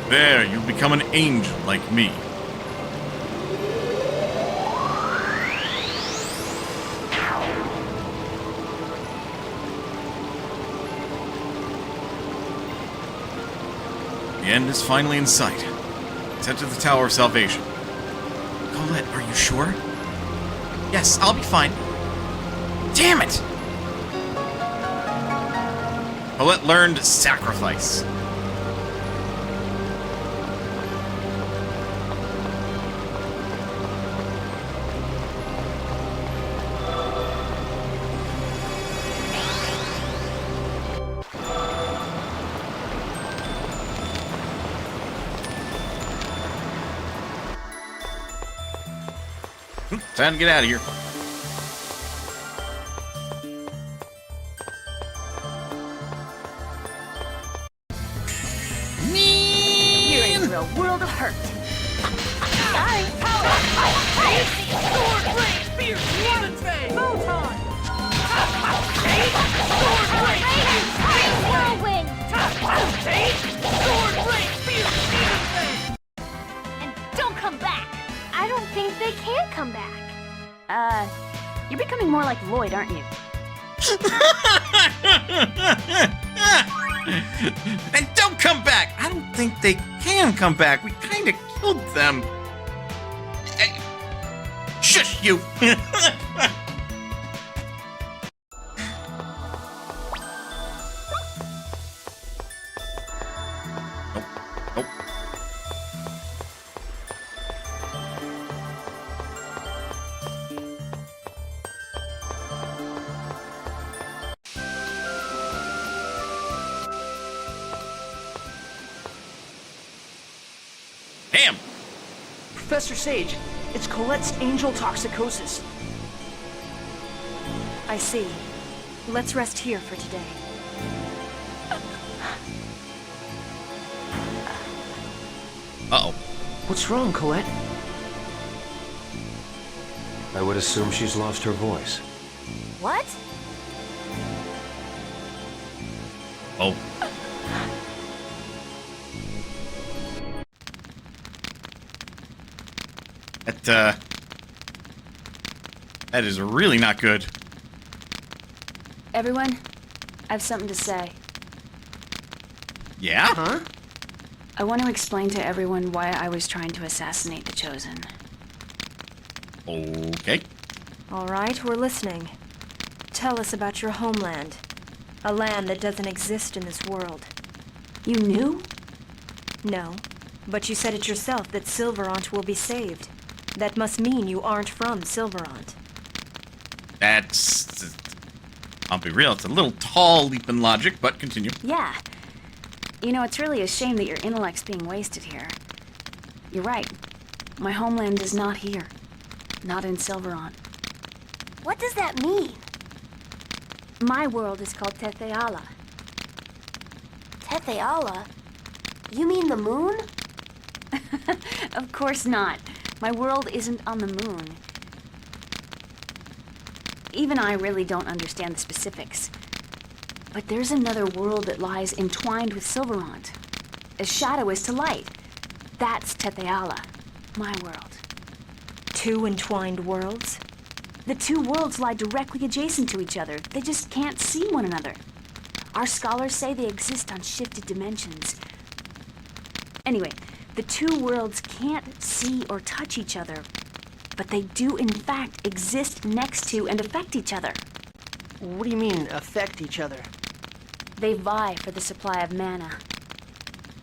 There, you'll become an angel like me. The end is finally in sight. Let's head to the Tower of Salvation. Collette, are you sure? Yes, I'll be fine. Damn it! Collette learned sacrifice. Time to get out of here. You're in for a world of hurt. Sorry. Sword blade, fierce demon fang. Photon. Sword blade, Whirlwind. sword blade, fierce demon fang. And don't come back. I don't think they can come back. You're becoming more like Llyoid, aren't you? And don't come back! I don't think they can come back. We kinda killed them. Shush, you! Nope. Damn! Professor Sage, it's Colette's angel toxicosis. I see. Let's rest here for today. Uh-oh. What's wrong, Collette? I would assume she's lost her voice. What? Oh. That is really not good. Everyone, I have something to say. Yeah? Huh? I want to explain to everyone why I was trying to assassinate the Chosen. Okay. All right, we're listening. Tell us about your homeland. A land that doesn't exist in this world. You knew? No, but you said it yourself that Silverant will be saved. That must mean you aren't from Silverant. That's... I'll be real, it's a little tall leap in logic, but continue. Yeah. You know, it's really a shame that your intellect's being wasted here. You're right. My homeland is not here. Not in Silverant. What does that mean? My world is called Tetheala. Tetheala? You mean the moon? Of course not. My world isn't on the moon. Even I really don't understand the specifics. But there's another world that lies entwined with Silverant. As shadow is to light. That's Tetheala, my world. Two entwined worlds? The two worlds lie directly adjacent to each other. They just can't see one another. Our scholars say they exist on shifted dimensions. Anyway, the two worlds can't see or touch each other, but they do in fact exist next to and affect each other. What do you mean, affect each other? They vie for the supply of mana.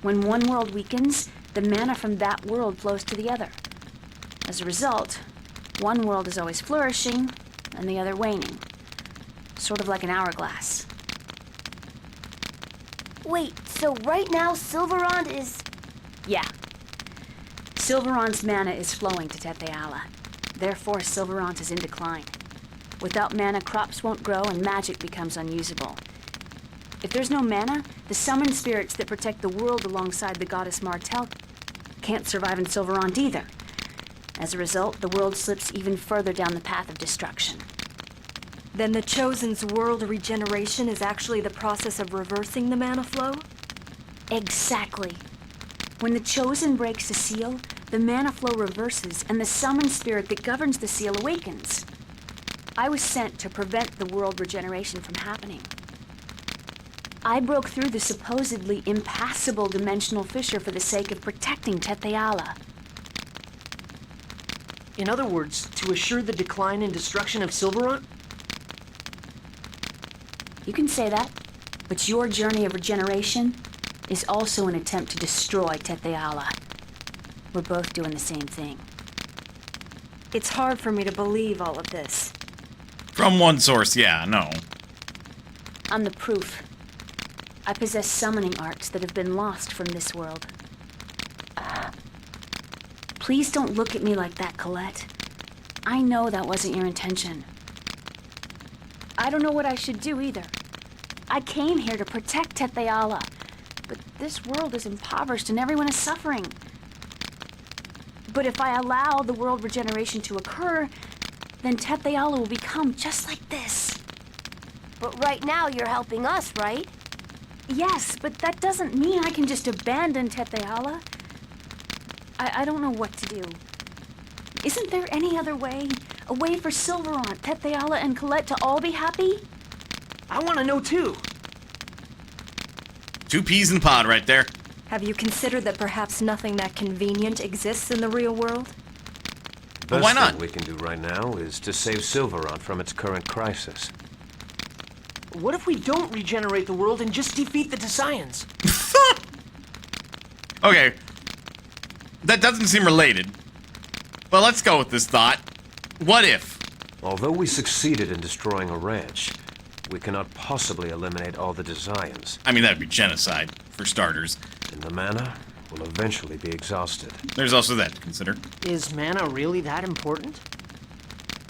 When one world weakens, the mana from that world flows to the other. As a result, one world is always flourishing and the other waning. Sort of like an hourglass. Wait, so right now Silverant is... Yeah. Silverant's mana is flowing to Tetheala. Therefore, Silverant is in decline. Without mana, crops won't grow and magic becomes unusable. If there's no mana, the summoned spirits that protect the world alongside the goddess Martel can't survive in Silverant either. As a result, the world slips even further down the path of destruction. Then the Chosen's world regeneration is actually the process of reversing the mana flow? Exactly. When the Chosen breaks the seal, the mana flow reverses and the summoned spirit that governs the seal awakens. I was sent to prevent the world regeneration from happening. I broke through the supposedly impassable dimensional fissure for the sake of protecting Tethe'ala. In other words, to assure the decline and destruction of Silverant? You can say that, but your journey of regeneration is also an attempt to destroy Tethe'ala. We're both doing the same thing. It's hard for me to believe all of this. From one source, yeah, no. I'm the proof. I possess summoning arts that have been lost from this world. Please don't look at me like that, Collette. I know that wasn't your intention. I don't know what I should do either. I came here to protect Tethe'ala, but this world is impoverished and everyone is suffering. But if I allow the world regeneration to occur, then Tethe'ala will become just like this. But right now you're helping us, right? Yes, but that doesn't mean I can just abandon Tethe'ala. I don't know what to do. Isn't there any other way? A way for Silverant, Tethe'ala, and Collette to all be happy? I want to know too. 2 peas in the pod right there. Have you considered that perhaps nothing that convenient exists in the real world? The why best not? thing we can do right now is to save Silverant from its current crisis. What if we don't regenerate the world and just defeat the Desians? Okay. That doesn't seem related. But let's go with this thought. What if? Although we succeeded in destroying a ranch, we cannot possibly eliminate all the Desians. I mean, that'd be genocide, for starters. And the mana will eventually be exhausted. There's also that to consider. Is mana really that important?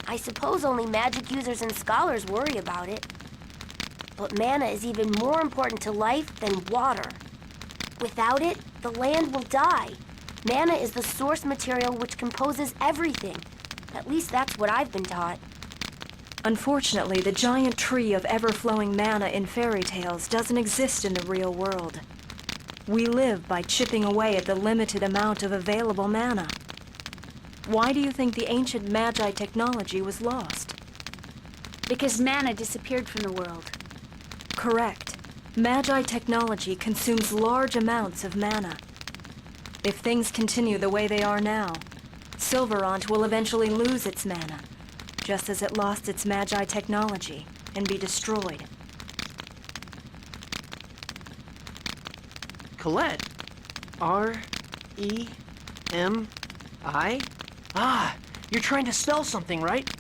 I suppose only magic users and scholars worry about it. But mana is even more important to life than water. Without it, the land will die. Mana is the source material which composes everything. At least that's what I've been taught. Unfortunately, the giant tree of ever-flowing mana in fairy tales doesn't exist in the real world. We live by chipping away at the limited amount of available mana. Why do you think the ancient Magi technology was lost? Because mana disappeared from the world. Correct. Magi technology consumes large amounts of mana. If things continue the way they are now, Silverant will eventually lose its mana, just as it lost its Magi technology and be destroyed. Collette? R-E-M-I? Ah, you're trying to spell something, right?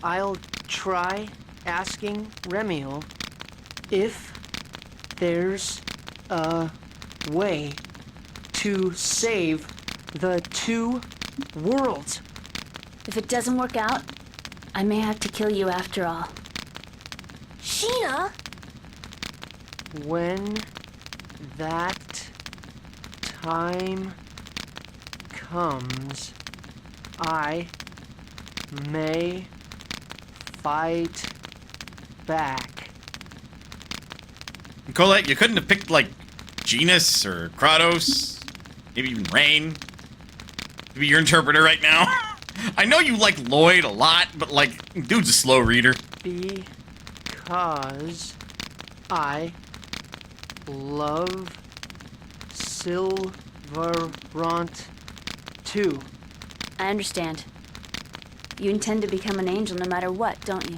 I'll try asking Remiel if there's a way to save the 2 worlds. If it doesn't work out, I may have to kill you after all. Sheena! When that time comes, I may fight back. Collette, you couldn't have picked, like, Genus or Kratos, maybe even Rain, to be your interpreter right now. I know you like Llyoid a lot, but, like, dude's a slow reader. Because I love Silverant too. I understand. You intend to become an angel no matter what, don't you?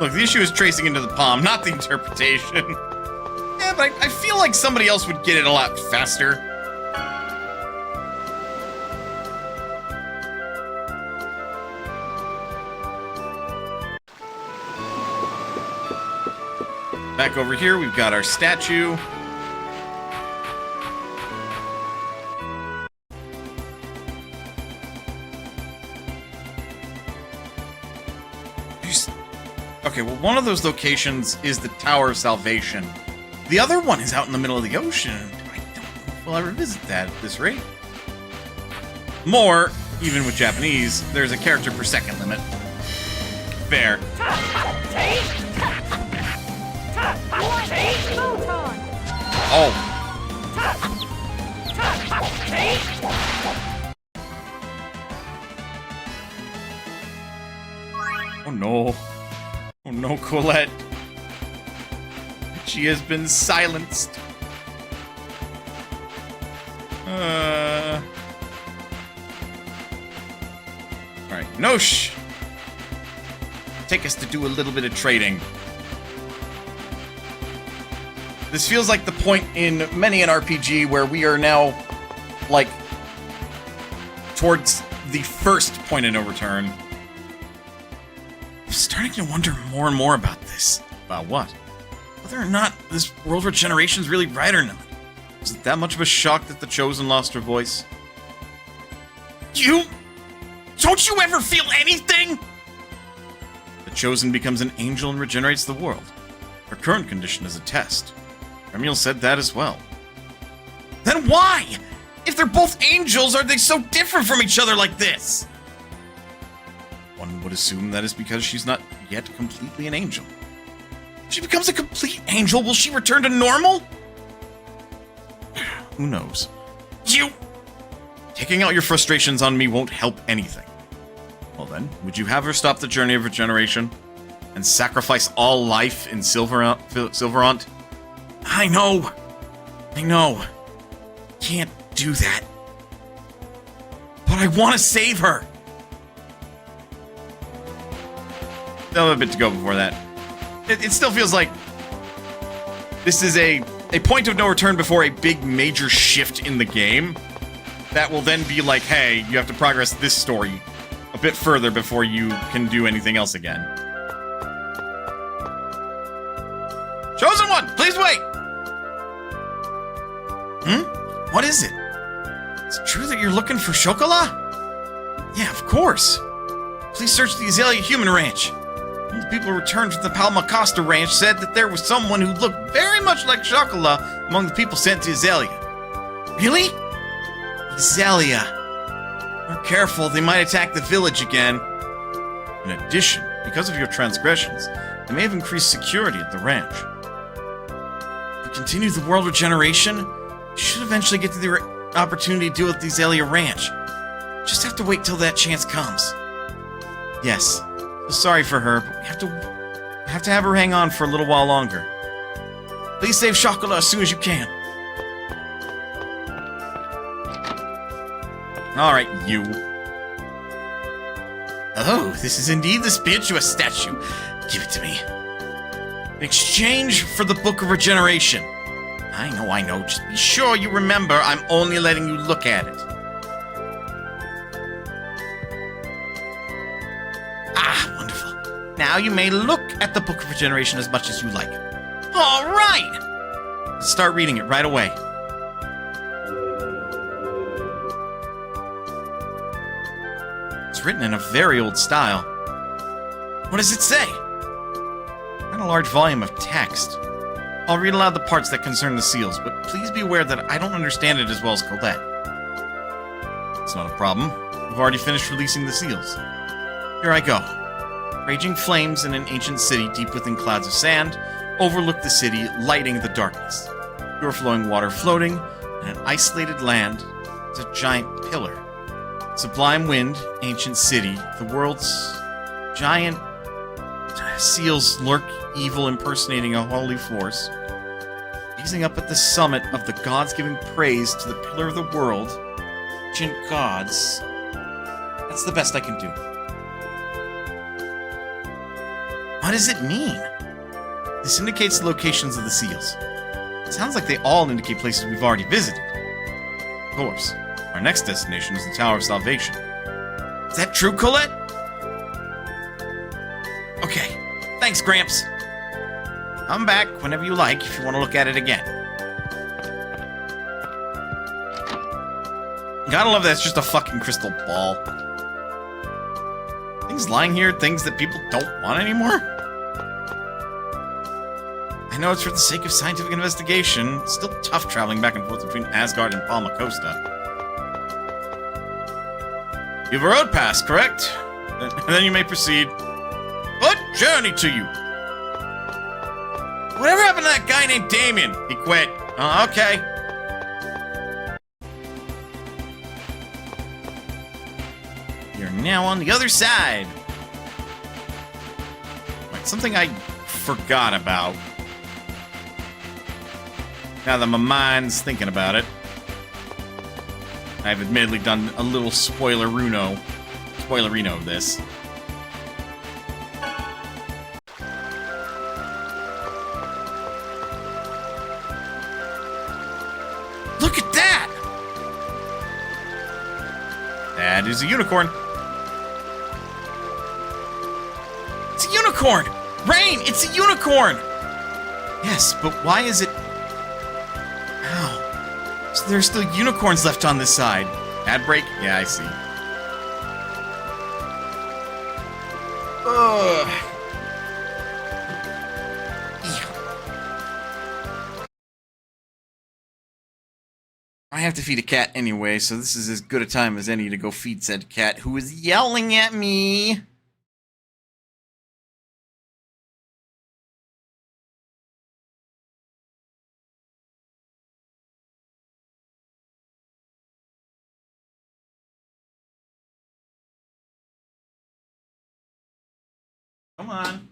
Look, the issue is tracing into the palm, not the interpretation. Yeah, but I feel like somebody else would get it a lot faster. Back over here, we've got our statue. Okay, well, one of those locations is the Tower of Salvation. The other one is out in the middle of the ocean. I don't know if we'll ever visit that at this rate. More even with Japanese, there's a character per second limit. Fair. Oh. Oh no. Oh no, Collette. She has been silenced. Alright, Nosh! Take us to do a little bit of trading. This feels like the point in many an RPG where we are now, like, towards the first point of no return. I'm starting to wonder more and more about this. About what? Whether or not this world regeneration is really right or not. Is it that much of a shock that the Chosen lost her voice? Don't you ever feel anything? The Chosen becomes an angel and regenerates the world. Her current condition is a test. Remiel said that as well. Then why? If they're both angels, are they so different from each other like this? One would assume that is because she's not yet completely an angel. If she becomes a complete angel, will she return to normal? Who knows? Taking out your frustrations on me won't help anything. Well then, would you have her stop the journey of regeneration and sacrifice all life in Sylvarant? I know. Can't do that. But I want to save her. Still have a bit to go before that. It still feels like this is a point of no return before a big major shift in the game that will then be like, hey, you have to progress this story a bit further before you can do anything else again. Chosen One, please wait! What is it? Is it true that you're looking for Chocolat? Yeah, of course. Please search the Azalea Human Ranch. The people who returned from the Palma Costa Ranch said that there was someone who looked very much like Chocolat among the people sent to Azalea. Really? Azalea. Be careful, they might attack the village again. In addition, because of your transgressions, they may have increased security at the ranch. If we continue the world regeneration, we should eventually get to the opportunity to deal with the Azalea Ranch. Just have to wait till that chance comes. Yes, so sorry for her, but we have to have her hang on for a little while longer. Please save Chocolat as soon as you can. Alright, you. Oh, this is indeed the spirituous statue. Give it to me. In exchange for the Book of Regeneration. I know. Just be sure you remember I'm only letting you look at it. Ah, wonderful. Now you may look at the Book of Regeneration as much as you like. All right! Let's start reading it right away. It's written in a very old style. What does it say? Not a large volume of text. I'll read aloud the parts that concern the seals, but please be aware that I don't understand it as well as Collette. It's not a problem. We've already finished releasing the seals. Here I go. Raging flames in an ancient city deep within clouds of sand overlook the city, lighting the darkness. Pure flowing water floating, and an isolated land is a giant pillar. Sublime wind, ancient city, the world's giant seals lurk evil, impersonating a holy force. Gazing up at the summit of the gods giving praise to the pillar of the world. Ancient gods. That's the best I can do. What does it mean? This indicates the locations of the seals. It sounds like they all indicate places we've already visited. Of course, our next destination is the Tower of Salvation. Is that true, Collette? Okay. Thanks, Gramps. Come back whenever you like if you want to look at it again. Gotta love that it's just a fucking crystal ball. Things lying here, things that people don't want anymore? I know it's for the sake of scientific investigation. It's still tough traveling back and forth between Asgard and Palma Costa. You have a road pass, correct? Then you may proceed. Good journey to you. Whatever happened to that guy named Damien? He quit. Oh, okay. You're now on the other side. Right, something I forgot about. Now that my mind's thinking about it. I've admittedly done a little spoilerino of this. Look at that! That is a unicorn. It's a unicorn! Rain, it's a unicorn! Yes, but why is it... Ow. So there's still unicorns left on this side. Ad break? Yeah, I see. Ugh. I have to feed a cat anyway, so this is as good a time as any to go feed said cat who is yelling at me. Come on.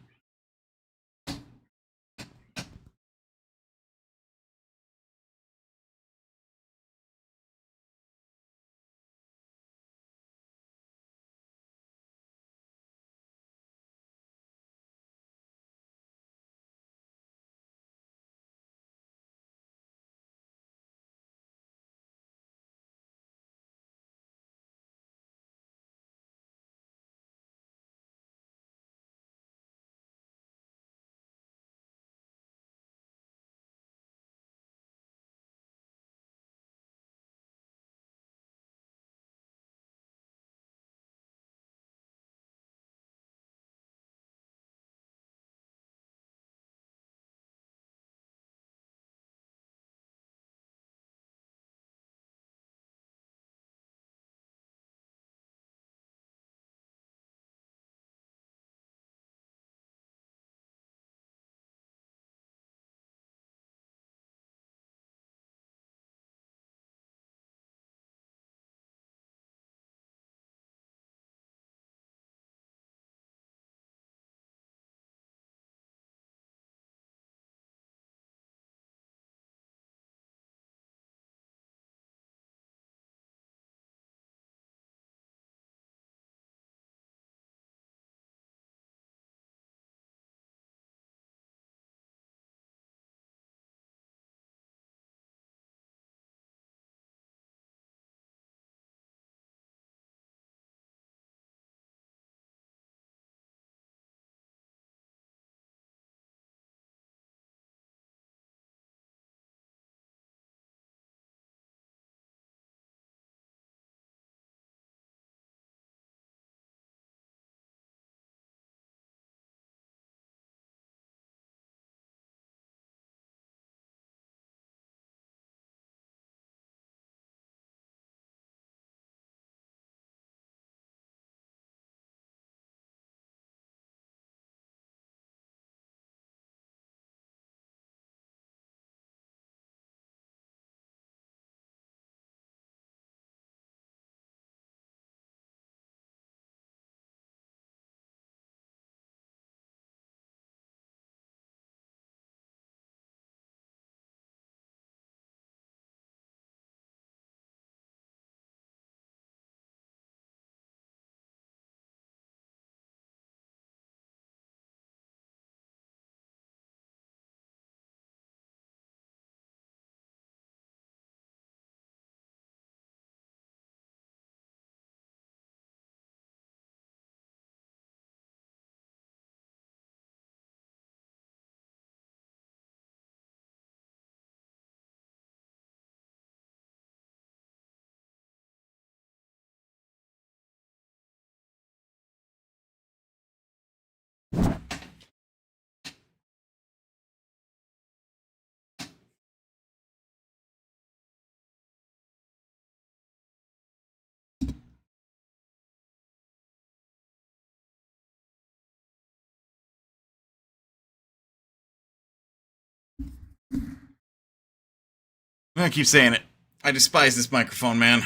I keep saying it. I despise this microphone, man.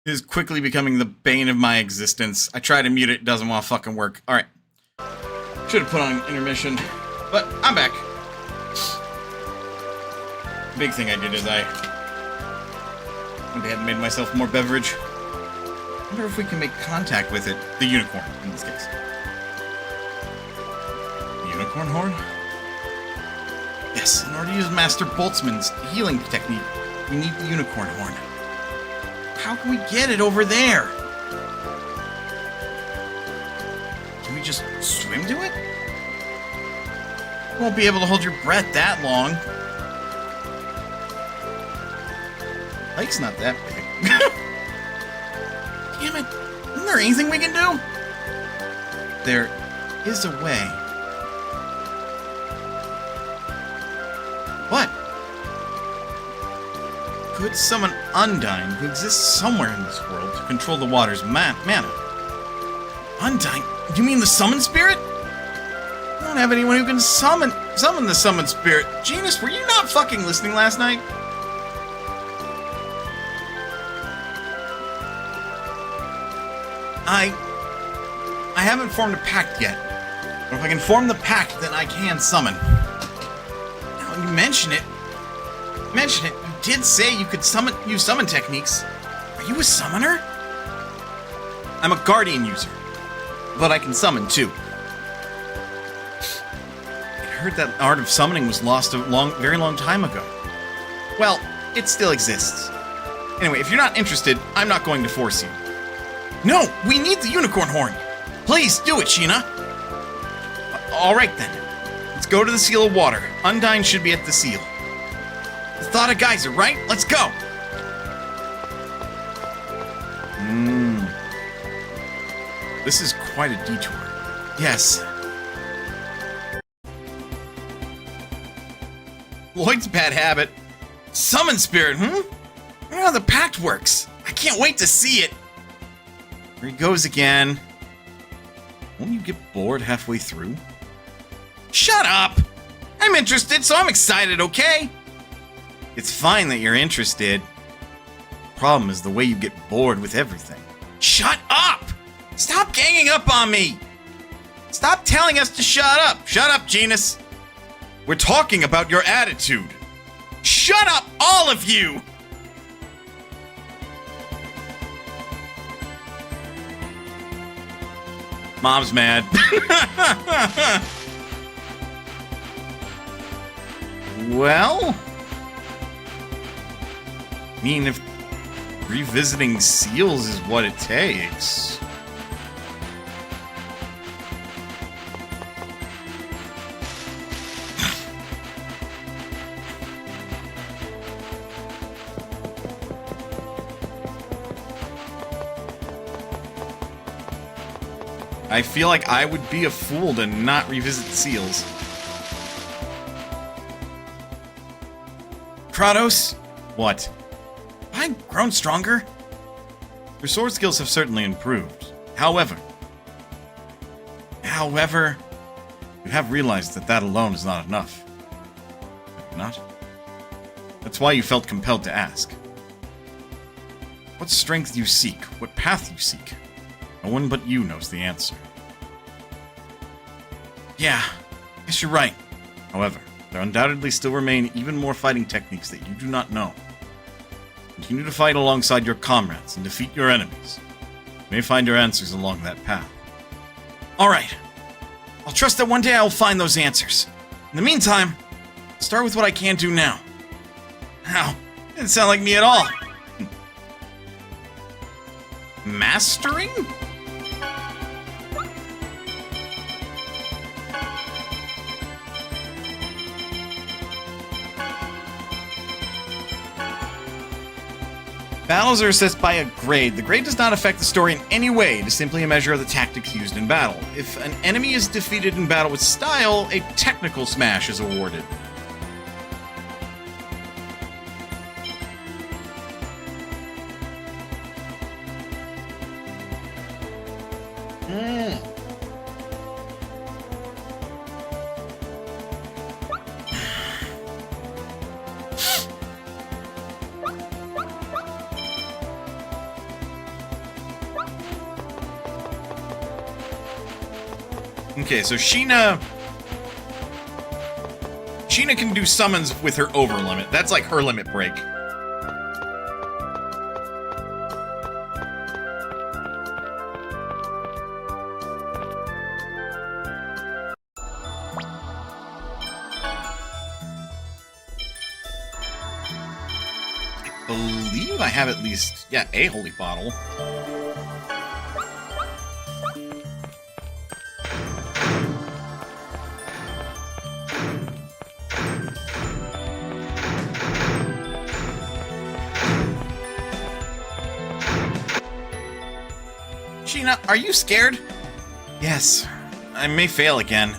It is quickly becoming the bane of my existence. I try to mute it, doesn't want to fucking work. Alright. Should have put on intermission. But I'm back. The big thing I did is I went ahead and made myself more beverage. I wonder if we can make contact with it. The unicorn, in this case. The unicorn horn? Yes, in order to use Master Boltzmann's healing technique, we need the unicorn horn. How can we get it over there? Can we just swim to it? You won't be able to hold your breath that long. Lake's not that big. Damn it! Isn't there anything we can do? There is a way. What? Could summon Undyne, who exists somewhere in this world, to control the water's mana. Undyne? You mean the summon spirit? I don't have anyone who can summon the summon spirit. Genus, were you not fucking listening last night? I haven't formed a pact yet. But if I can form the pact, then I can summon. Now, when you mention it, you did say you could use summon techniques. Are you a summoner? I'm a guardian user, but I can summon too. I heard that art of summoning was lost a very long time ago. Well, it still exists. Anyway, if you're not interested, I'm not going to force you. No, we need the unicorn horn. Please do it, Sheena. All right then. Let's go to the Seal of Water. Undyne should be at the seal. The thought of geyser, right? Let's go! This is quite a detour. Yes. Lloyd's bad habit. Summon spirit, I don't know how the pact works. I can't wait to see it. Here he goes again. Won't you get bored halfway through? Shut up! I'm interested, so I'm excited, okay? It's fine that you're interested. Problem is the way you get bored with everything. Shut up! Stop ganging up on me! Stop telling us to shut up! Shut up, Genus! We're talking about your attitude. Shut up, all of you! Mom's mad. Well... I mean, if revisiting seals is what it takes... I feel like I would be a fool to not revisit seals. Kratos? What? I've grown stronger. Your sword skills have certainly improved. However, you have realized that that alone is not enough. Not? That's why you felt compelled to ask. What strength do you seek? What path you seek? No one but you knows the answer. Yeah, I guess you're right. However, there undoubtedly still remain even more fighting techniques that you do not know. Continue to fight alongside your comrades and defeat your enemies. You may find your answers along that path. Alright. I'll trust that one day I will find those answers. In the meantime, I'll start with what I can do now. Ow, didn't sound like me at all. Mastering? Battles are assessed by a grade. The grade does not affect the story in any way. It is simply a measure of the tactics used in battle. If an enemy is defeated in battle with style, a technical smash is awarded. Okay, so Sheena can do summons with her over limit. That's like her limit break. I believe I have at least, yeah, a holy bottle. Sheena, are you scared? Yes, I may fail again.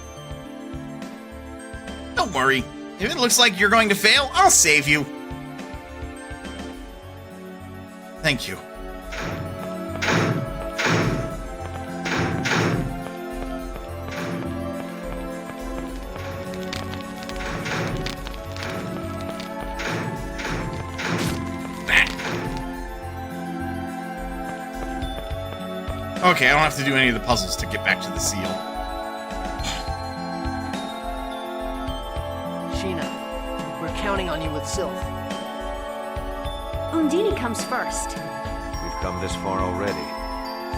Don't worry. If it looks like you're going to fail, I'll save you. Thank you. Okay, I don't have to do any of the puzzles to get back to the seal. Sheena, we're counting on you with Sylph. Undine comes first. We've come this far already.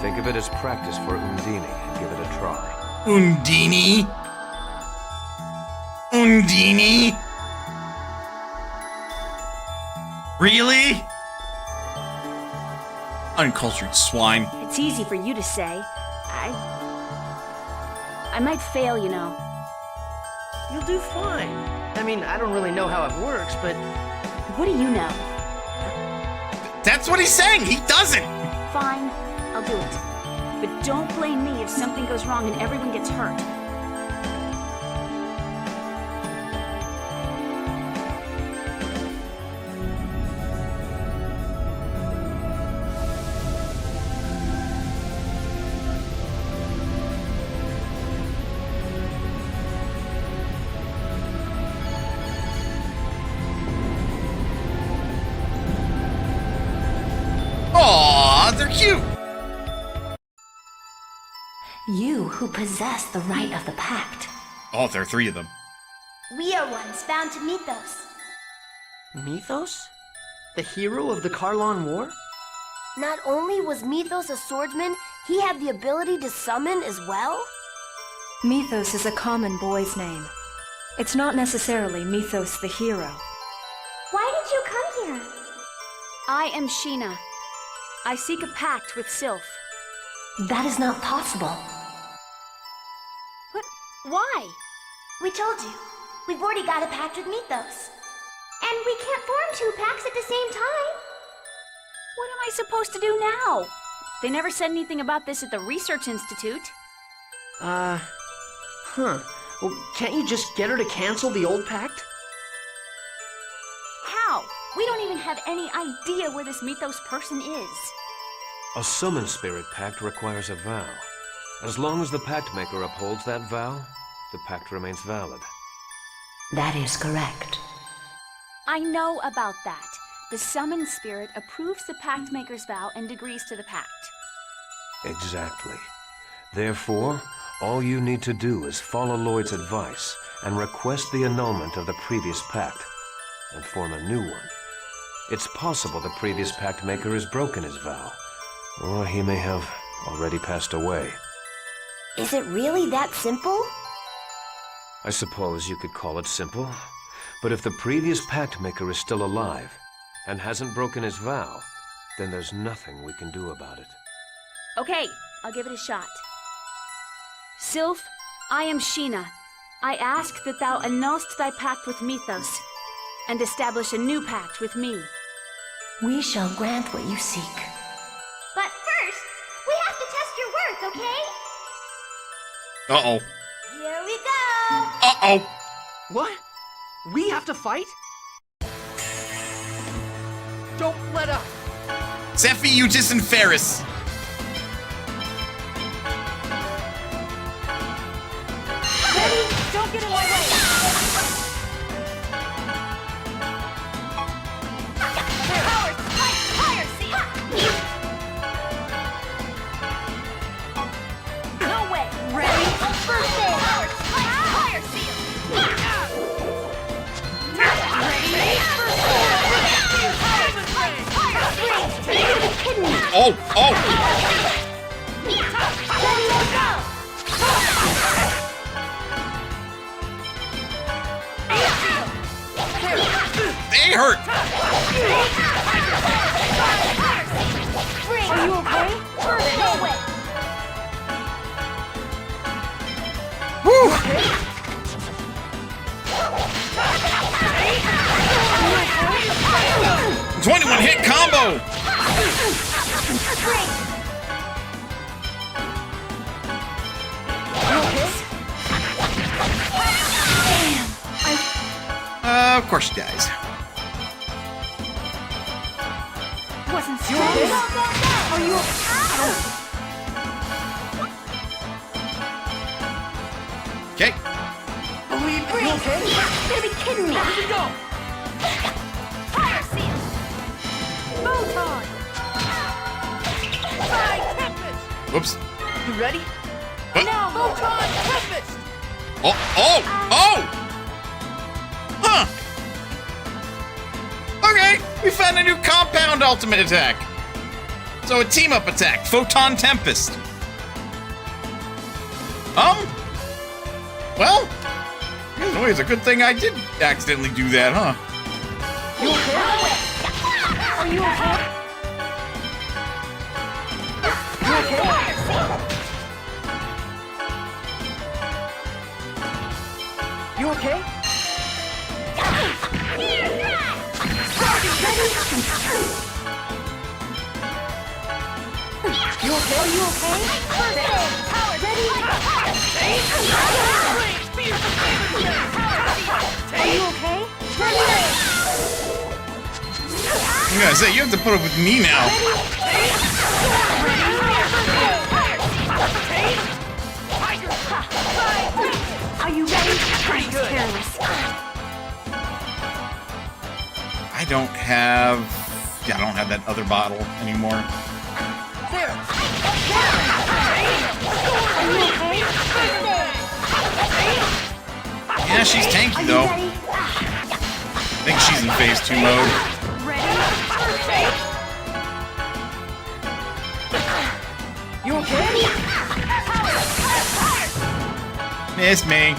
Think of it as practice for Undine and give it a try. Undine? Undine? Really? Uncultured swine. It's easy for you to say. I might fail, you know. You'll do fine. I mean, I don't really know how it works, but... What do you know? That's what he's saying! He doesn't! Fine, I'll do it. But don't blame me if something goes wrong and everyone gets hurt. Aw, they're cute! You who possess the right of the Pact. Oh, there are three of them. We are ones bound to Mythos. Mythos? The hero of the Karlon War? Not only was Mythos a swordsman, he had the ability to summon as well? Mythos is a common boy's name. It's not necessarily Mythos the hero. Why did you come here? I am Sheena. I seek a pact with Sylph. That is not possible. What? Why? We told you. We've already got a pact with Mythos. And we can't form two pacts at the same time. What am I supposed to do now? They never said anything about this at the Research Institute. Well, can't you just get her to cancel the old pact? How? We don't even have any idea where this Mythos person is. A summon spirit pact requires a vow. As long as the pact maker upholds that vow, the pact remains valid. That is correct. I know about that. The summoned spirit approves the pact maker's vow and agrees to the pact. Exactly. Therefore, all you need to do is follow Llyoid's advice and request the annulment of the previous pact, and form a new one. It's possible the previous pact maker has broken his vow, or he may have already passed away. Is it really that simple? I suppose you could call it simple, but if the previous pact maker is still alive and hasn't broken his vow, then there's nothing we can do about it. Okay, I'll give it a shot. Sylph, I am Sheena. I ask that thou annulst thy pact with Mythos, and establish a new pact with me. We shall grant what you seek. But first, we have to test your worth, okay? Uh-oh. Here we go! Uh-oh! What? We have to fight? Don't let up! Cephiutis and Ferris. Ready? Don't get in my way! Power strike fire seal! No way! Ready? First Oh! Oh! They hurt! Are you okay? Woo! 21 hit combo! Of course she dies. Wasn't strong. Are you Okay. Believe me. You okay? You gotta be kidding me. Here we go. Fire seal. Photon. Whoops. You ready? Now, Photon Tempest. Oh! Oh! Oh! Huh! Okay, we found a new compound ultimate attack. So a team-up attack, Photon Tempest. Well, in a way, it's a good thing I did accidentally do that, huh? You okay? Are you okay? You okay? You okay? You okay? Are you okay? Ready? Are you okay? I'm gonna say, you have to put up with me now. Are you ready? Pretty good. Careless. I don't have that other bottle anymore. There. Are you okay? Yeah, she's tanky though. I think she's in phase 2 mode. You okay? Miss me.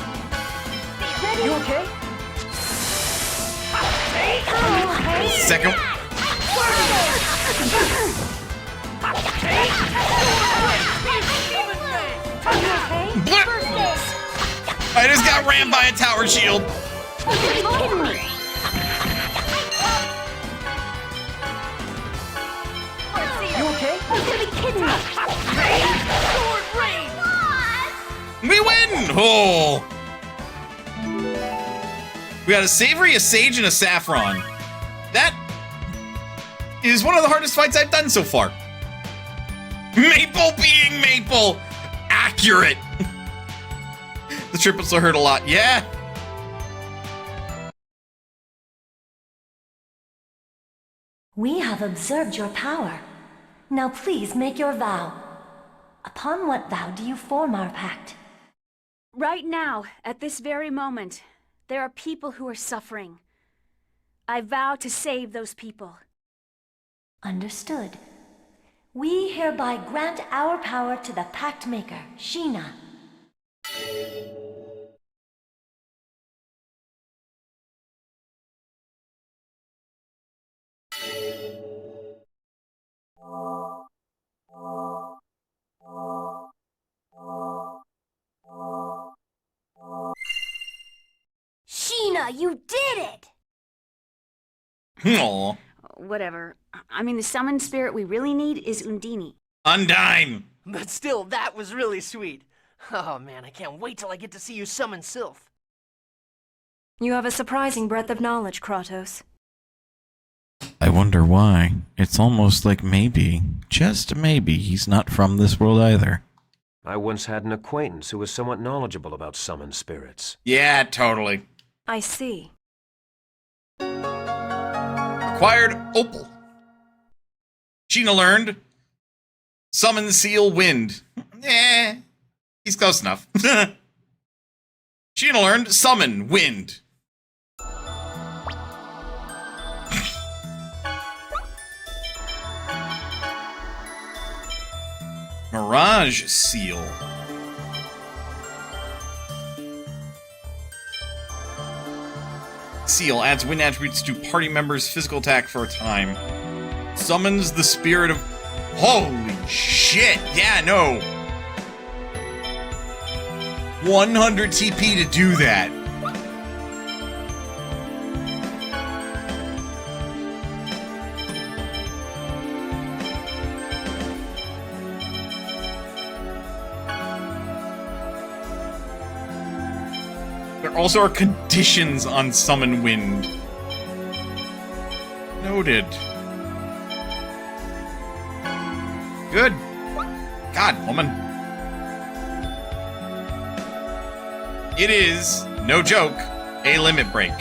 You okay? Second. I just got rammed by a tower shield. You okay? You gotta be kidding me. We win! Oh! We got a Savory, a Sage, and a Saffron. That is one of the hardest fights I've done so far. Maple being Maple! Accurate! The triplets will hurt a lot, yeah? We have observed your power. Now please make your vow. Upon what vow do you form our pact? Right now, at this very moment, there are people who are suffering. I vow to save those people. Understood. We hereby grant our power to the Pact Maker, Sheena. Sheena, you did it! Aww. Whatever. I mean, the summoned spirit we really need is Undine. Undyne! But still, that was really sweet. Oh man, I can't wait till I get to see you summon Sylph. You have a surprising breadth of knowledge, Kratos. I wonder why. It's almost like maybe, just maybe, he's not from this world either. I once had an acquaintance who was somewhat knowledgeable about summoned spirits. Yeah, totally. I see. Acquired Opal. Sheena learned. Summon Seal Wind. He's close enough. Sheena learned Summon Wind. Mirage Seal. Seal adds wind attributes to party members' physical attack for a time. Summons the spirit of... Holy shit! Yeah, no! 100 TP to do that. There also are conditions on Summon Wind. Noted. Good. God, woman. It is, no joke, a limit break.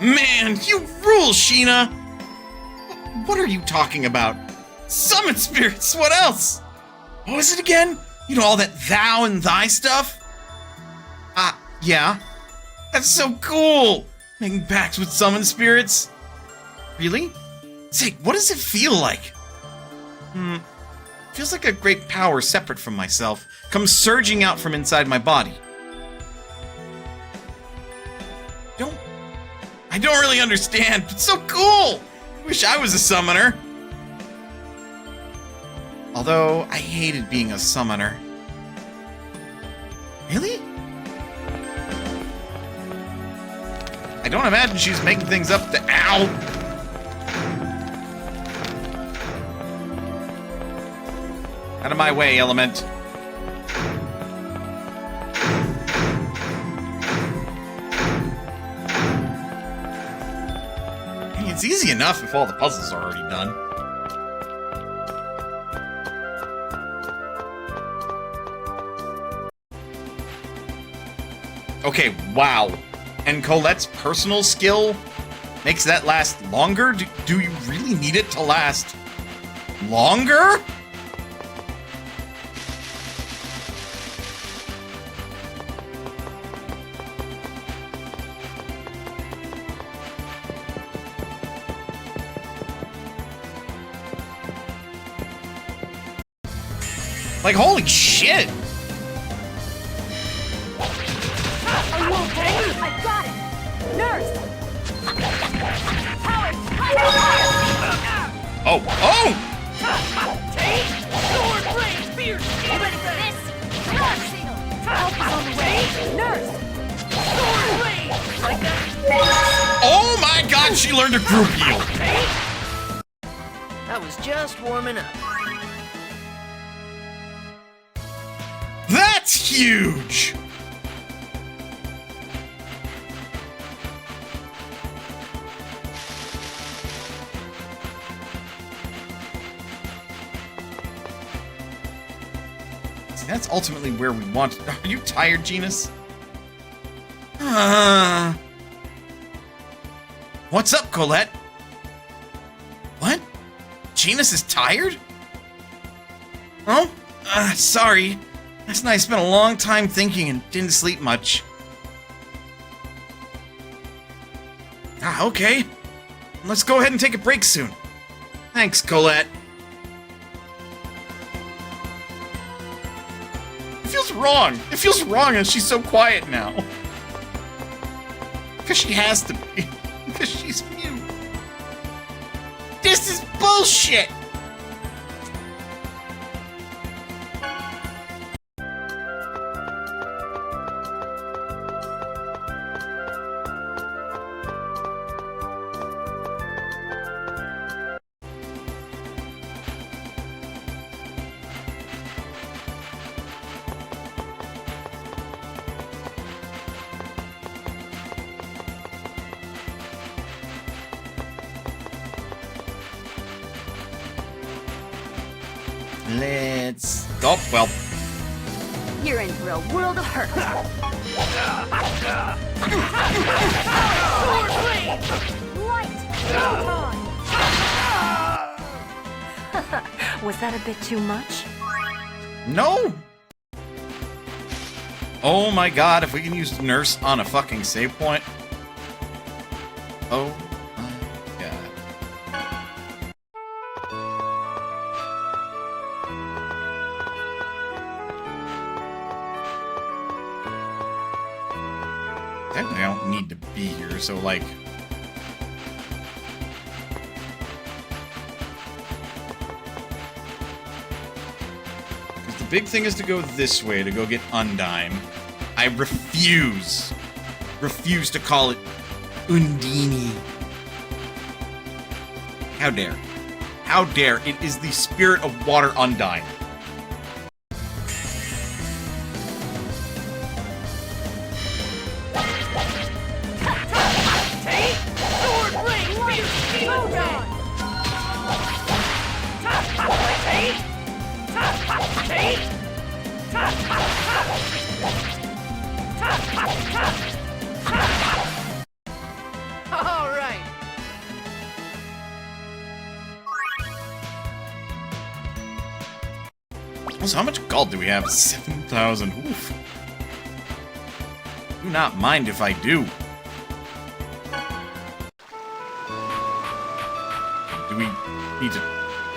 Man, you rule, Sheena! What are you talking about? Summon spirits, what else? What was it again? You know, all that thou and thy stuff? Yeah. That's so cool! Making pacts with summon spirits? Really? Say, what does it feel like? Feels like a great power separate from myself comes surging out from inside my body. I don't really understand, but it's so cool! Wish I was a summoner. Although, I hated being a summoner. Really? I don't imagine she's making things up to... Ow! Out of my way, Element. Hey, it's easy enough if all the puzzles are already done. Okay, wow. And Colette's personal skill makes that last longer? Do you really need it to last longer? Like, holy shit! Are you okay? I've got it! Nurse! Oh! Take! Sword blade! Spear! Ready for this? Help is on the way! Nurse! Sword blade! Like that! Oh my god, she learned a group heal! I was just warming up. That's huge! See, that's ultimately where we want it. Are you tired, Genus? What's up, Colette? What? Genus is tired? Oh? Sorry. Last night I spent a long time thinking and didn't sleep much. Okay. Let's go ahead and take a break soon. Thanks, Colette. It feels wrong. It feels wrong that she's so quiet now. Because she has to be. Because she's mute. This is bullshit! Let's... Oh, well. You're in for a world of hurt. Was that a bit too much? No! Oh my god, if we can use Nurse on a fucking save point. Oh my god. Technically, I don't need to be here, so like... Because the big thing is to go this way, to go get Undine. I refuse to call it Undini. How dare. How dare. It is the spirit of water Undine. All right. So how much gold do we have? 7,000. Oof. Do not mind if I do. Do we need to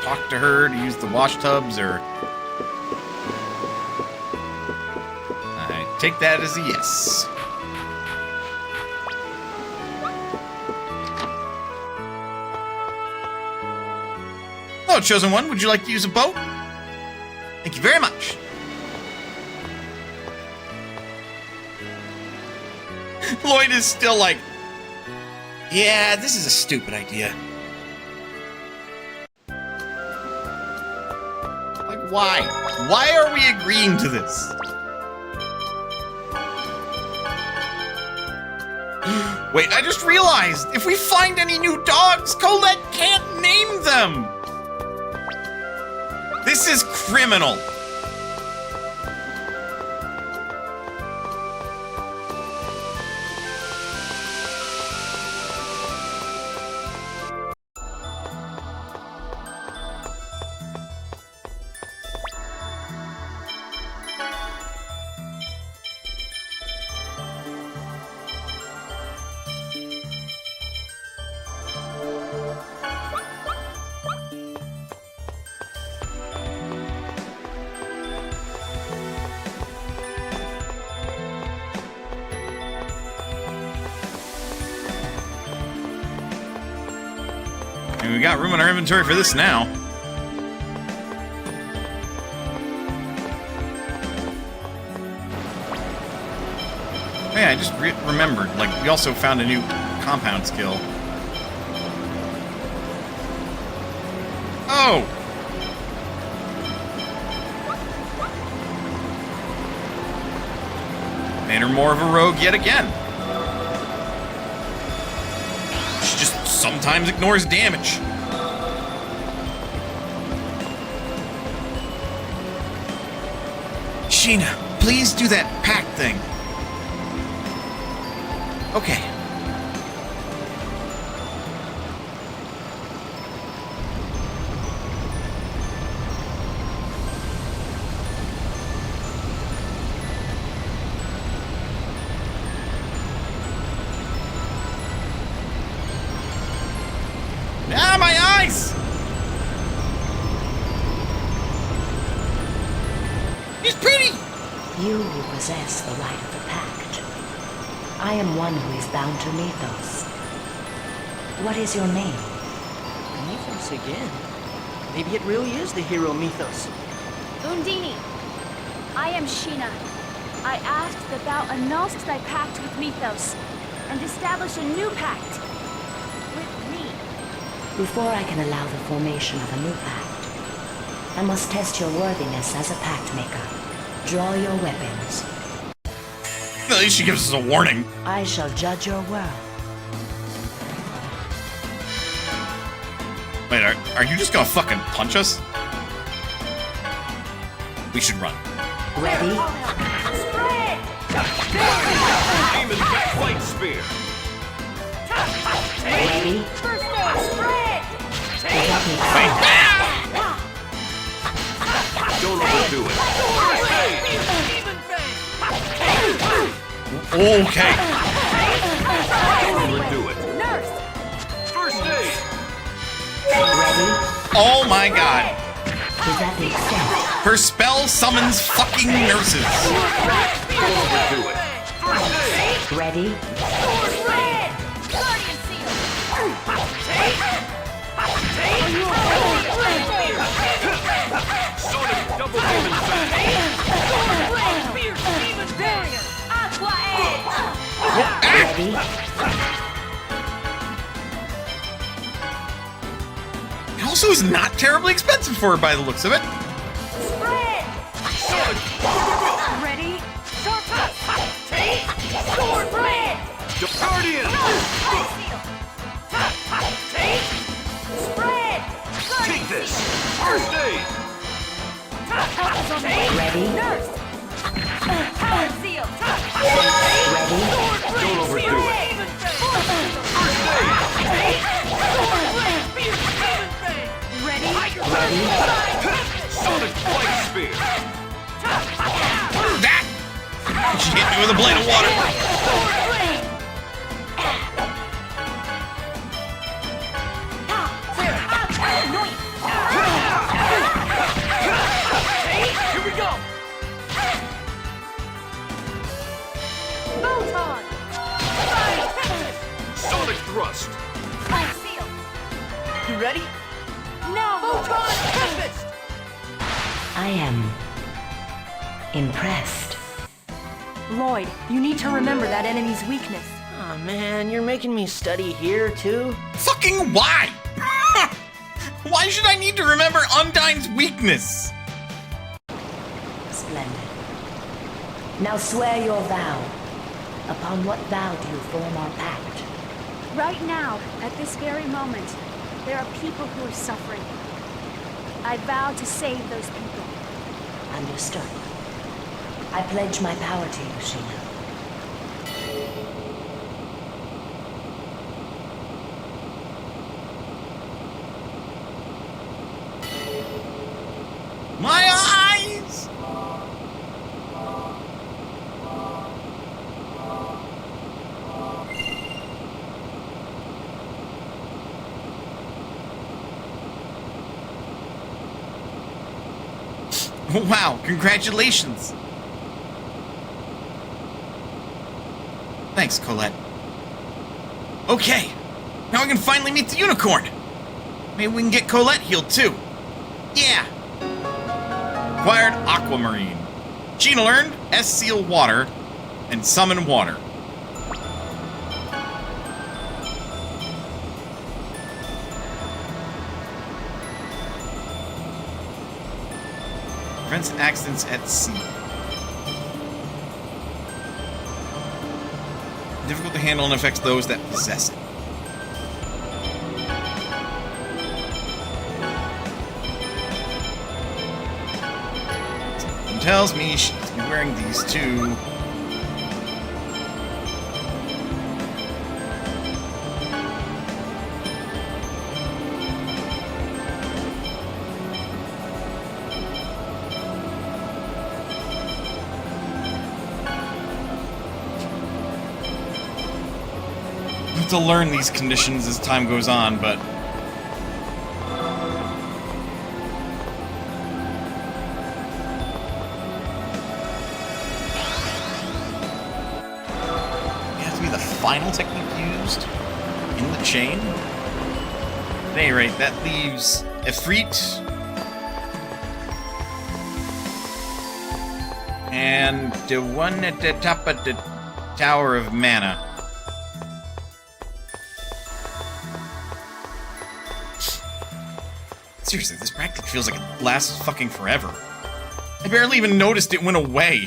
talk to her to use the wash tubs, or... I take that as a yes. Hello, Chosen One. Would you like to use a boat? Thank you very much. Llyoid is still like, yeah, this is a stupid idea. Like, why? Why are we agreeing to this? Wait, I just realized, if we find any new dogs, Collette can't name them! This is criminal! And we got room in our inventory for this now. Oh yeah, I just remembered, like, we also found a new compound skill. Oh! Made her more of a rogue yet again. She just sometimes ignores damage. Sheena, please do that pack thing. Okay. Ah, my eyes! He's pretty! You who possess the right of the pact. I am one who is bound to Mythos. What is your name? Mythos again? Maybe it really is the hero Mythos. Undini, I am Sheena. I ask that thou annulst thy pact with Mythos, and establish a new pact with me. Before I can allow the formation of a new pact, I must test your worthiness as a pact maker. Draw your weapons. At least she gives us a warning. I shall judge your world. Wait, are you just gonna fucking punch us? We should run. Ready? Demon White Spear. Ready? First aid, spread! Don't overdo it. Okay. Don't overdo it. Nurse, Oh my god. Is that the extent? Her spell summons fucking nurses. Overdo it. Ready? Sonic double demon Ready? It also is not terribly expensive for her by the looks of it. Ready? Sword red! Guardian! Take this! First aid! Ready? Nurse! Power seal! Ready? Don't overdo it. Ready? Ready? Sonic flight spear! That! She hit me with a blade of water. Here we go! Photon! Sonic thrust! You ready? No! Photon Tempest! I am impressed. Lloyd, you need to remember that enemy's weakness. Aw, man, you're making me study here, too? Fucking why? Why should I need to remember Undyne's weakness? Splendid. Now swear your vow. Upon what vow do you form our pact? Right now, at this very moment, there are people who are suffering. I vow to save those people. Understood. I pledge my power to you, Sheena. My eyes! Wow, congratulations! Thanks, Collette. Okay, now I can finally meet the unicorn! Maybe we can get Collette healed too. Yeah! Acquired Aquamarine. Sheena learned S-Seal Water and Summon Water. Prevents accidents at sea. Difficult to handle and affects those that possess it. Something tells me she's wearing these too. To learn these conditions as time goes on, but it has to be the final technique used in the chain. At any rate, that leaves Efreet and the one at the top of the Tower of Mana. Seriously, this practically feels like it lasts fucking forever. I barely even noticed it went away.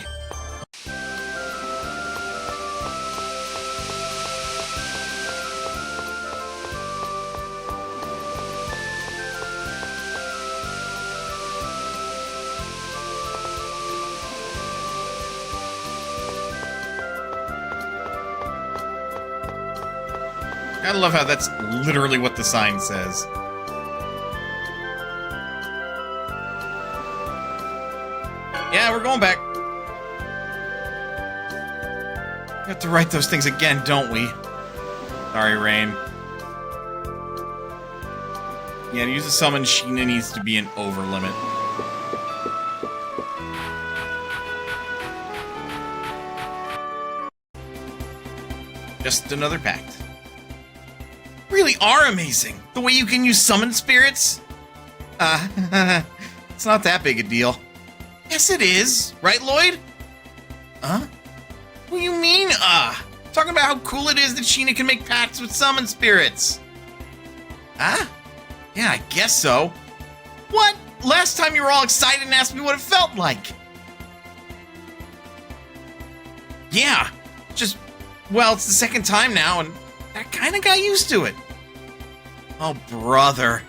Gotta love how that's literally what the sign says. Yeah, we're going back. We have to write those things again, don't we? Sorry, Rain. Yeah, to use a summon, Sheena needs to be an over limit. Just another pact. Really are amazing. The way you can use summon spirits. It's not that big a deal. Yes, it is. Right, Llyoid? Huh? What do you mean, Talking about how cool it is that Sheena can make pacts with summon spirits. Huh? Yeah, I guess so. What? Last time you were all excited and asked me what it felt like. Yeah, just, well, it's the second time now, and I kind of got used to it. Oh, brother.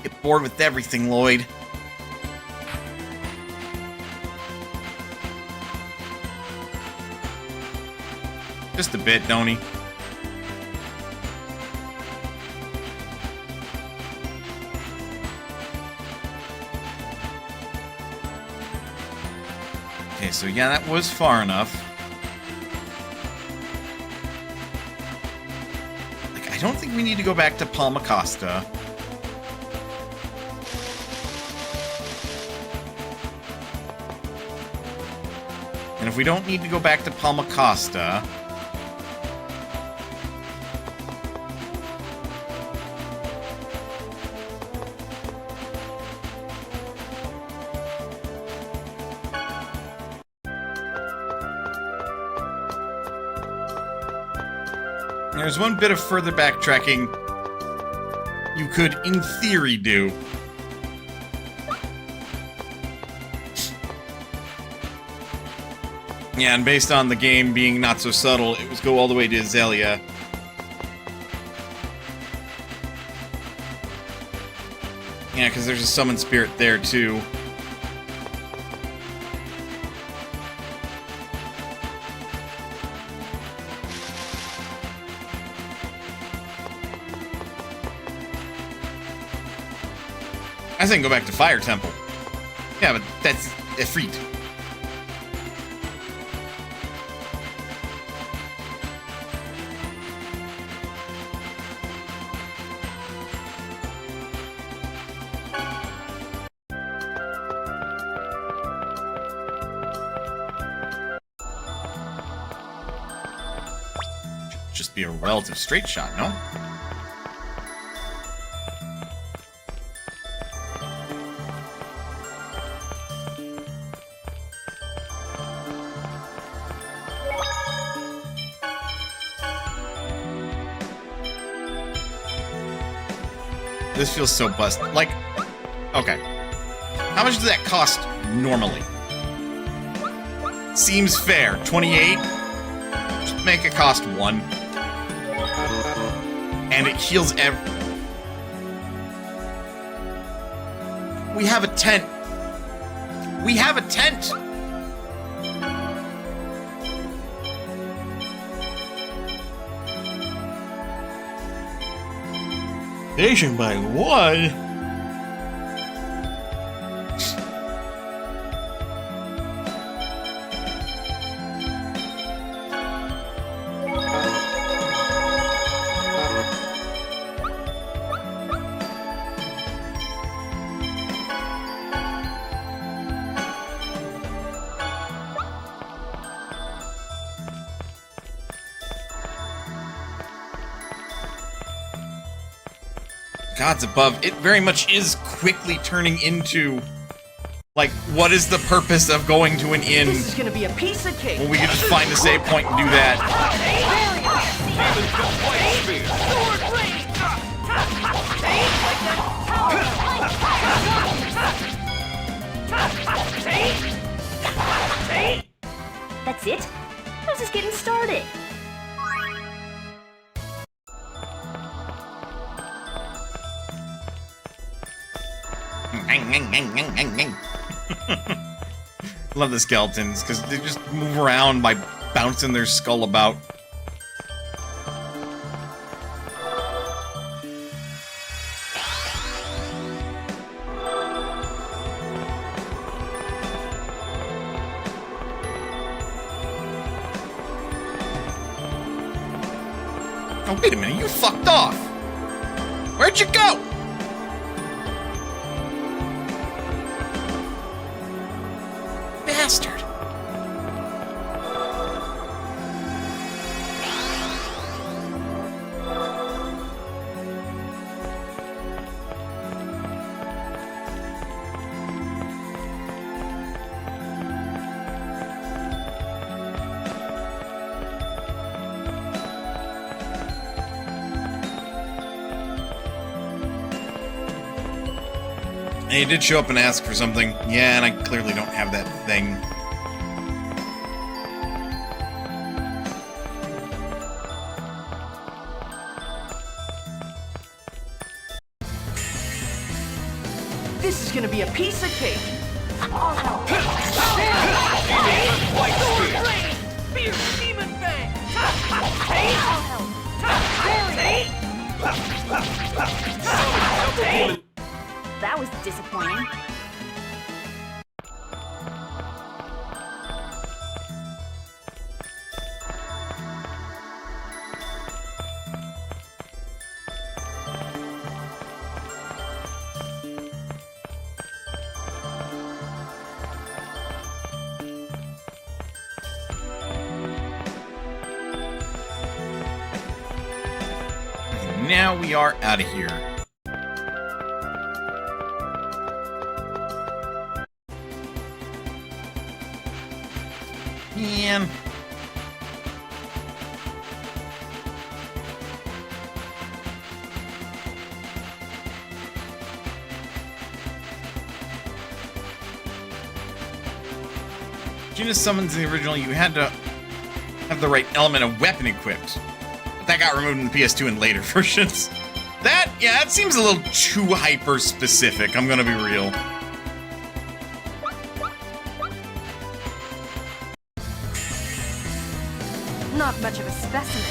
Get bored with everything, Llyoid. Just a bit, don't he? Okay, so yeah, that was far enough. Like, I don't think we need to go back to Palma Costa. And if we don't need to go back to Palma Costa, there's one bit of further backtracking you could, in theory, do. Yeah, and based on the game being not so subtle, it was go all the way to Azalea. Yeah, because there's a summon spirit there, too. I think go back to Fire Temple. Yeah, but that's Ifrit. Just be a relative straight shot, no? This feels so busted. Like, okay. How much does that cost normally? Seems fair. 28? Just make it cost 1. And it heals We have a tent. We have a tent! Nation by 1? Gods above, it very much is quickly turning into, like, what is the purpose of going to an inn? This is gonna be a piece of cake. Well, we could just find a save point and do that. That's it? I was just getting started. Love the skeletons, because they just move around by bouncing their skull about. Oh, wait a minute, you fucked off! Where'd you go? And he did show up and ask for something. Yeah, and I clearly don't have that thing. This is gonna be a piece of cake. That was disappointing. Now we are out of here. Man. Gina summons in the original, you had to have the right element of weapon equipped. But that got removed in the PS2 and later versions. That seems a little too hyper-specific, I'm gonna be real. Not much of a specimen.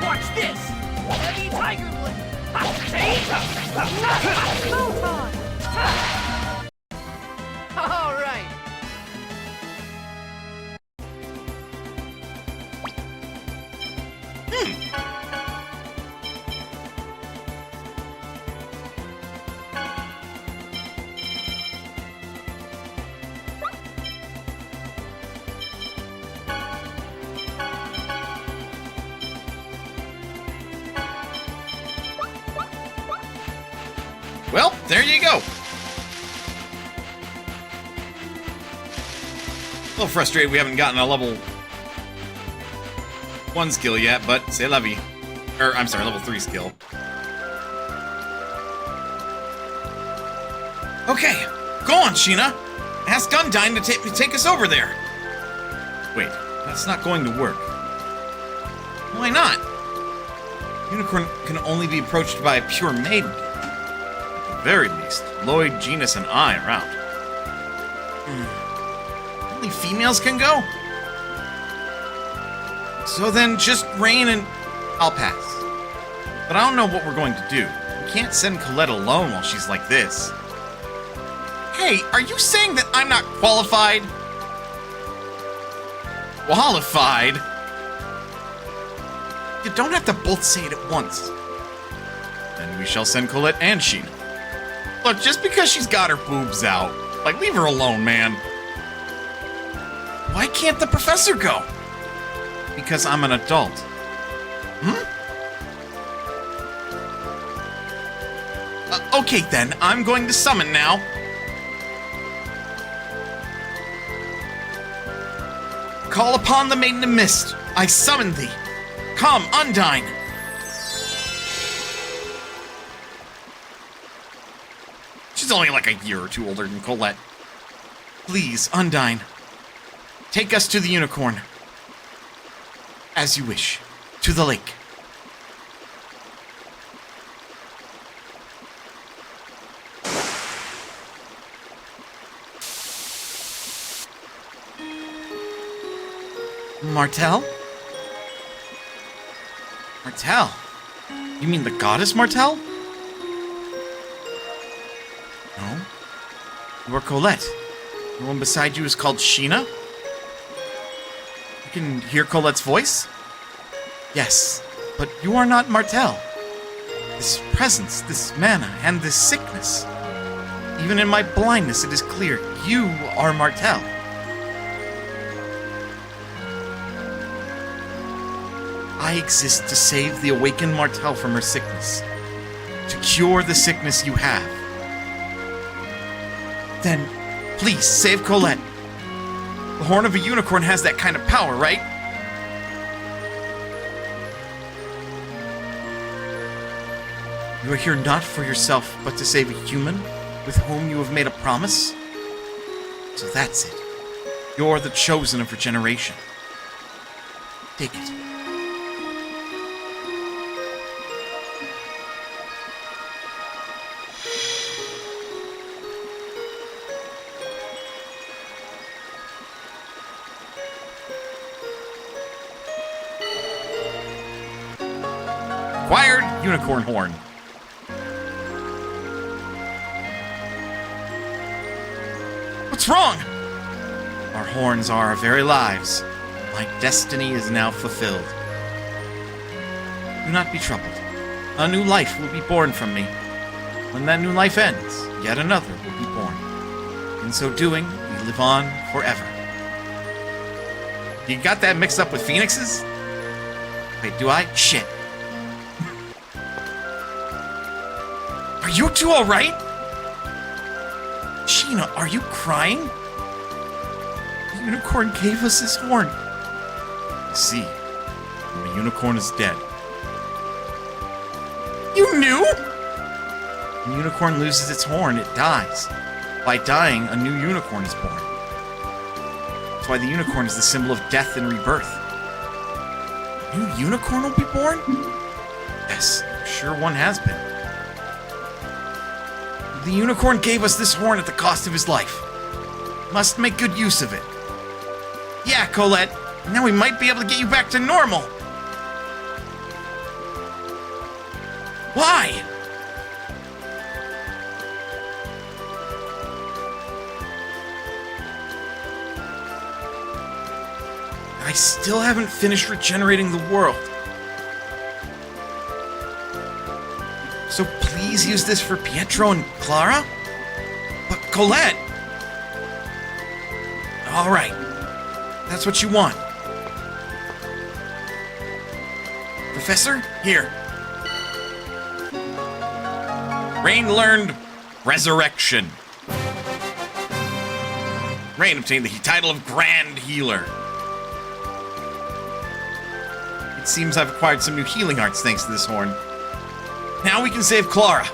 Watch this! Heavy tiger blade! All right. Well, there you go. A little frustrated we haven't gotten a level 1 skill yet, but c'est la vie. I'm sorry, level 3 skill. Okay, go on, Sheena. Ask Undyne to take us over there. Wait, that's not going to work. Why not? Unicorn can only be approached by a pure maiden. Very least, Llyoid, Genus, and I around. Only females can go? So then just Rain and I'll pass. But I don't know what we're going to do. We can't send Collette alone while she's like this. Hey, are you saying that I'm not qualified? Qualified? You don't have to both say it at once. Then we shall send Collette and Sheena. Look, just because she's got her boobs out, like, leave her alone, man. Why can't the professor go? Because I'm an adult. Okay, then. I'm going to summon now. Call upon the Maiden of Mist. I summon thee. Come, Undyne. She's only like a year or two older than Collette. Please, Undyne. Take us to the unicorn. As you wish. To the lake. Martel? Martel? You mean the goddess Martel? No. You are Collette. The one beside you is called Sheena? You can hear Colette's voice? Yes, but you are not Martel. This presence, this mana, and this sickness. Even in my blindness, it is clear you are Martel. I exist to save the awakened Martel from her sickness. To cure the sickness you have. Then, Please, save Collette. The horn of a unicorn has that kind of power, right? You are here not for yourself, but to save a human with whom you have made a promise? So that's it. You're the chosen of your generation. Take it. Acquired unicorn horn. What's wrong? Our horns are our very lives. My destiny is now fulfilled. Do not be troubled. A new life will be born from me. When that new life ends, yet another will be born. In so doing, we live on forever. You got that mixed up with phoenixes? Wait, do I? Shit. Are you two alright? Sheena, are you crying? The unicorn gave us his horn. I see. And the unicorn is dead. You knew? When the unicorn loses its horn, it dies. By dying, a new unicorn is born. That's why the unicorn is the symbol of death and rebirth. A new unicorn will be born? Yes, I'm sure one has been. The unicorn gave us this horn at the cost of his life. Must make good use of it. Yeah, Collette. Now we might be able to get you back to normal. Why? I still haven't finished regenerating the world. So please use this for Pietro and Clara? But Collette! Alright. That's what you want. Professor, here. Rain learned Resurrection. Rain obtained the title of Grand Healer. It seems I've acquired some new healing arts thanks to this horn. Now we can save Clara.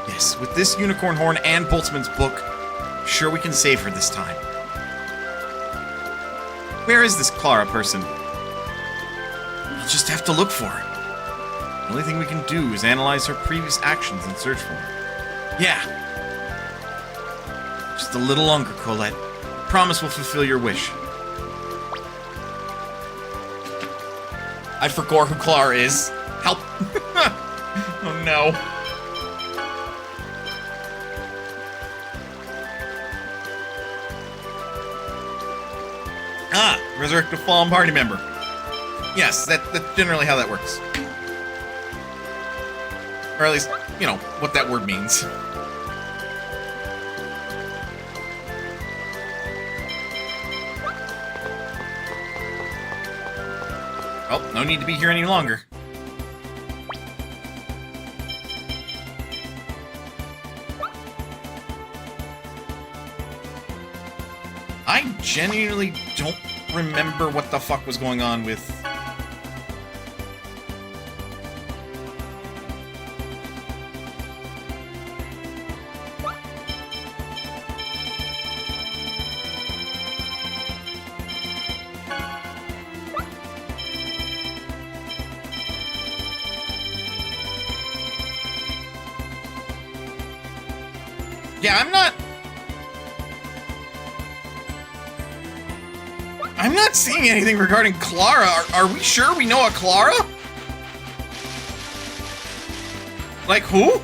Yes, with this unicorn horn and Boltzmann's book, I'm sure we can save her this time. Where is this Clara person? We'll just have to look for her. The only thing we can do is analyze her previous actions and search for her. Yeah. Just a little longer, Collette. Promise we'll fulfill your wish. I forgot who Clara is. Help! Oh no. Ah, resurrect a fallen party member. Yes, that's generally how that works. Or at least, you know, what that word means. Oh, no need to be here any longer. I genuinely don't remember what the fuck was going on with... Yeah, I'm not seeing anything regarding Clara. Are we sure we know a Clara? Like who?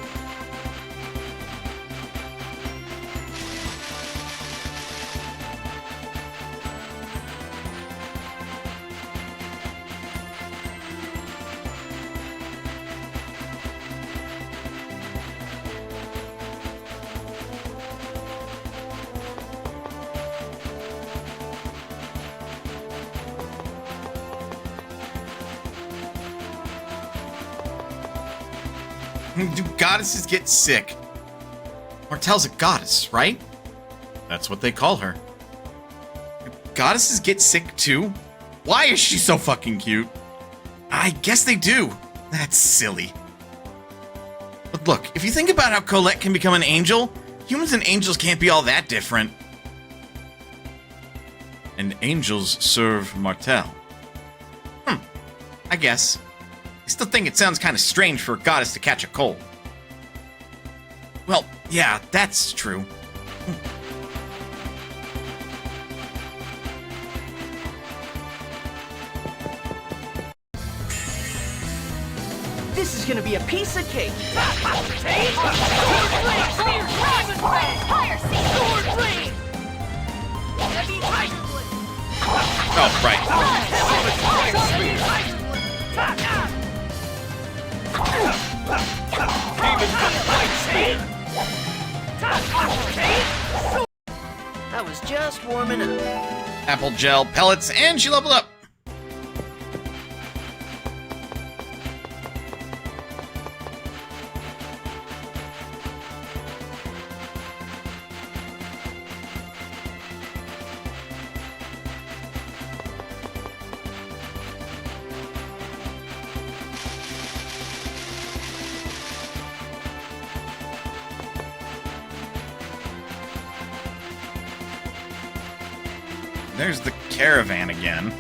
Do goddesses get sick? Martel's a goddess, right? That's what they call her. Goddesses get sick too? Why is she so fucking cute? I guess they do. That's silly. But look, if you think about how Collette can become an angel, humans and angels can't be all that different. And angels serve Martel. I guess. I still think it sounds kind of strange for a goddess to catch a cold. Well, yeah, that's true. This is gonna be a piece of cake. Oh, right. That was just warming up. Apple gel pellets, and she leveled up. There's the caravan again.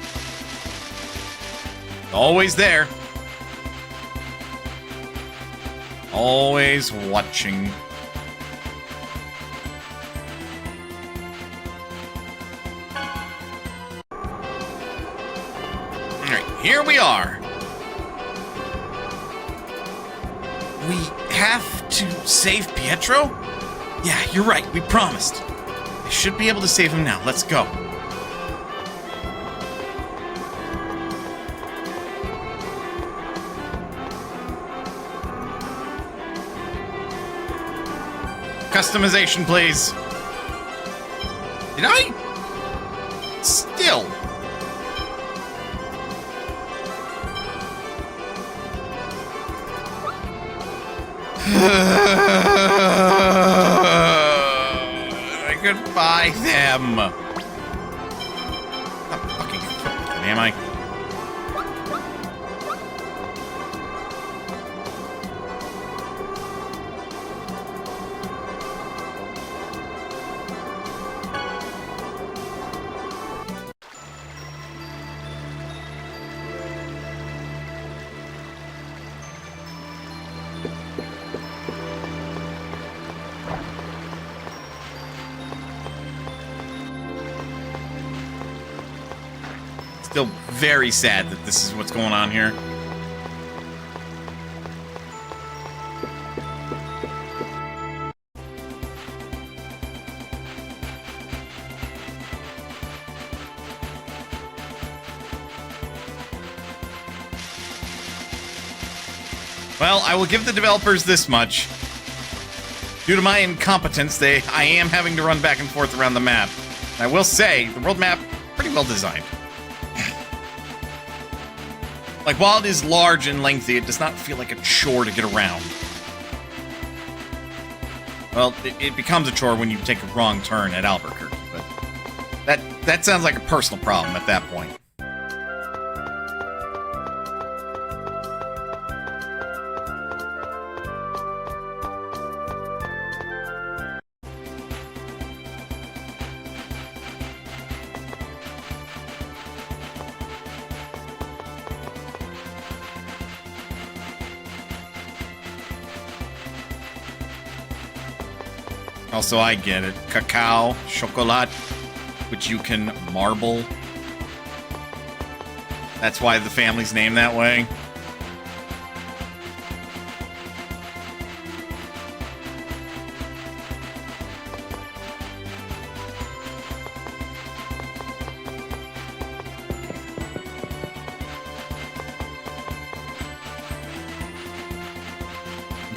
Always there. Always watching. Alright, here we are. We have to save Pietro? Yeah, you're right, we promised. I should be able to save him now. Let's go. Customization, please. Did I? Still. I could buy them. Not fucking am I? Still very sad that this is what's going on here. Well, I will give the developers this much. Due to my incompetence, I am having to run back and forth around the map. I will say, the world map, pretty well designed. Like, while it is large and lengthy, it does not feel like a chore to get around. Well, it becomes a chore when you take a wrong turn at Albuquerque, but that sounds like a personal problem at that point. Also, I get it. Cacao, chocolate, which you can marble. That's why the family's named that way.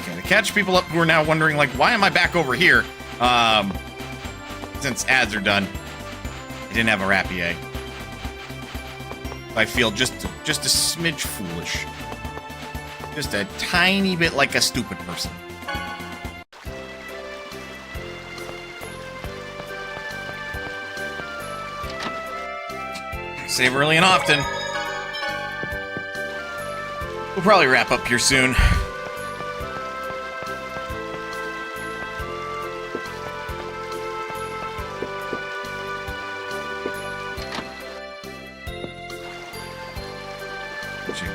Okay, to catch people up who are now wondering, like, why am I back over here? Since ads are done, I didn't have a rapier. I feel just a smidge foolish. Just a tiny bit like a stupid person. Save early and often. We'll probably wrap up here soon.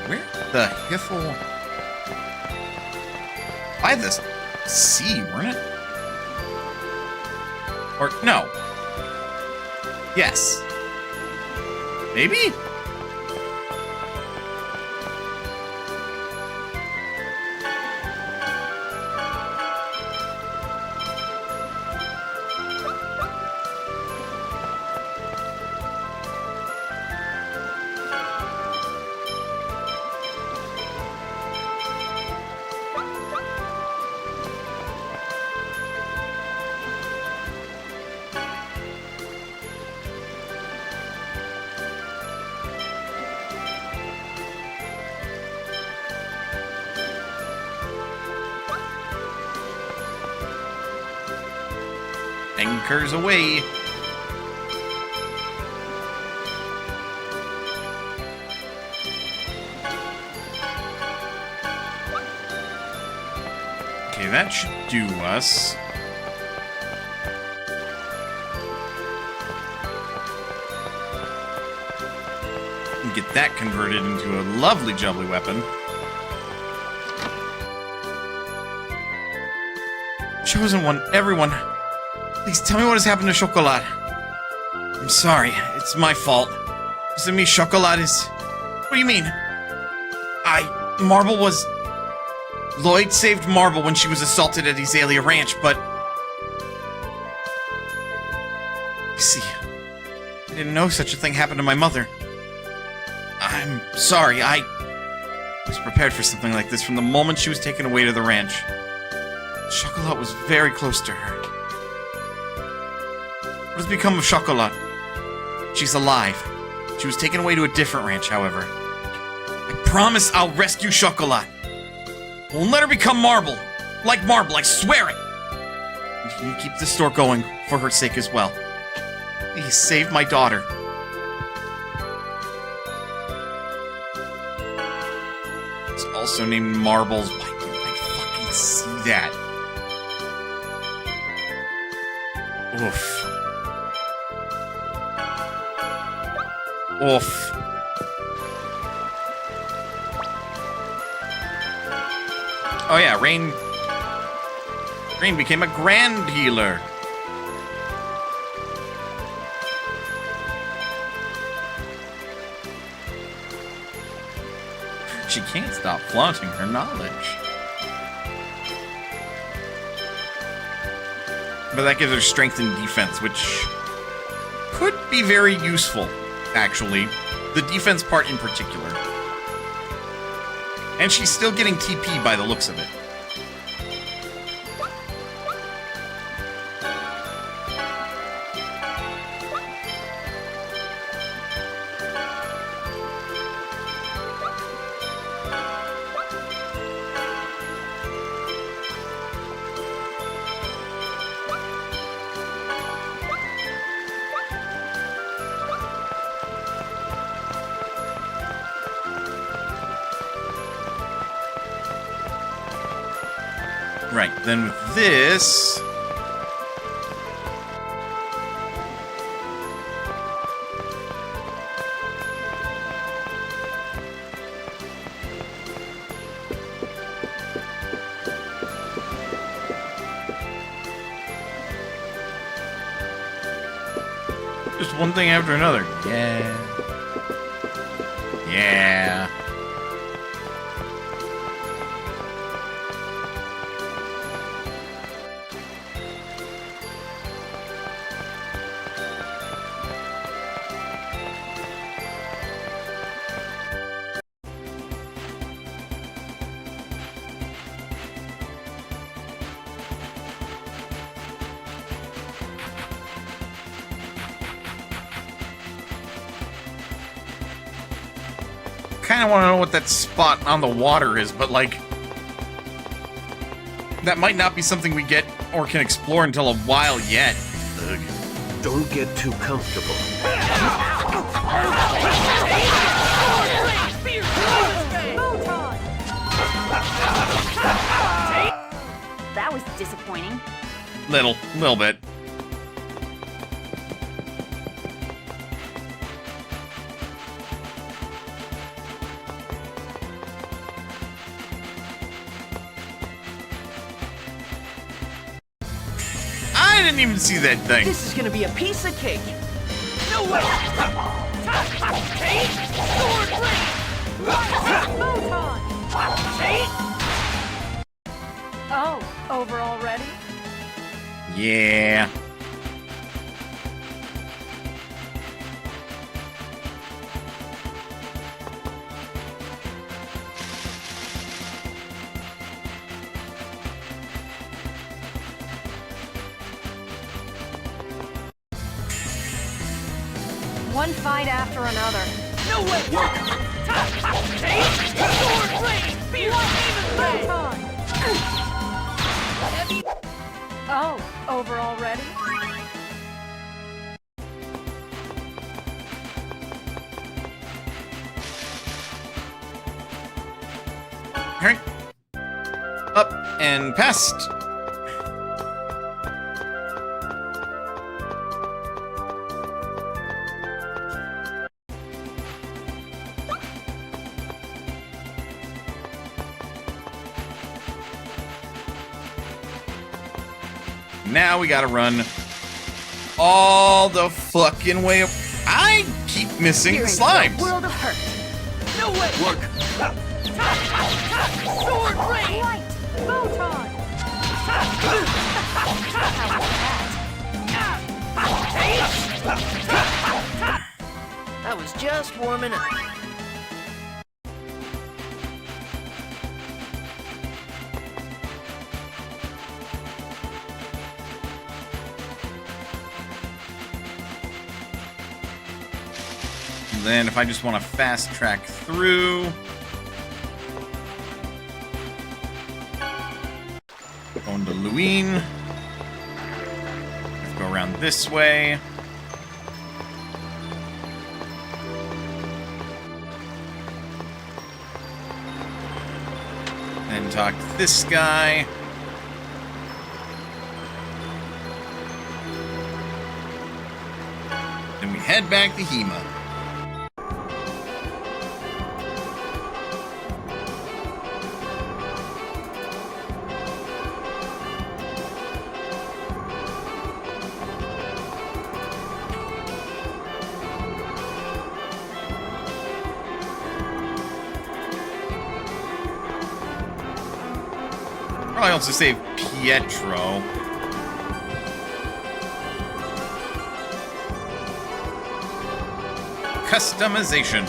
Where the hiffle? By the sea, weren't it? Or no? Yes. Maybe? Anchors away. Okay, that should do us. And get that converted into a lovely jubbly weapon. Chosen One, everyone. Please tell me what has happened to Chocolate. I'm sorry. It's my fault. Isn't me Chocolate is... What do you mean? Marble was... Llyoid saved Marble when she was assaulted at Azalea Ranch, but... You see, I didn't know such a thing happened to my mother. I'm sorry, I was prepared for something like this from the moment she was taken away to the ranch. Chocolate was very close to her. What has become of Chocolate? She's alive. She was taken away to a different ranch, however. I promise I'll rescue Chocolate. Won't let her become Marble. Like Marble, I swear it. And you keep the store going for her sake as well. Please save my daughter. It's also named Marbles. Why didn't I fucking see that? Oof. Oof. Oh yeah, Rain became a grand healer. She can't stop flaunting her knowledge. But that gives her strength and defense, which could be very useful, actually. The defense part in particular. And she's still getting TP by the looks of it. Right, then with this... just one thing after another. Yeah. Yeah. Kind of want to know what that spot on the water is, but like that might not be something we get or can explore until a while yet. Ugh. Don't get too comfortable. That was disappointing. Little bit. I didn't even see that thing. This is gonna be a piece of cake. No way! Cake! Sword blade! Oh, over already? Yeah. One fight after another. No way! Cake! Sword blade! Spear! Even blade! Oh, over already? Alright. Up and past. Now we gotta run all the fucking way up. I keep missing You're the in slimes. a world of hurt. No way! Work. Sword blade! Light! Photon! I was just warming up. Then if I just want to fast track through, going to Llyoid. Let's go around this way. Then talk to this guy. Then we head back to Hema. Probably also save Pietro. Customization.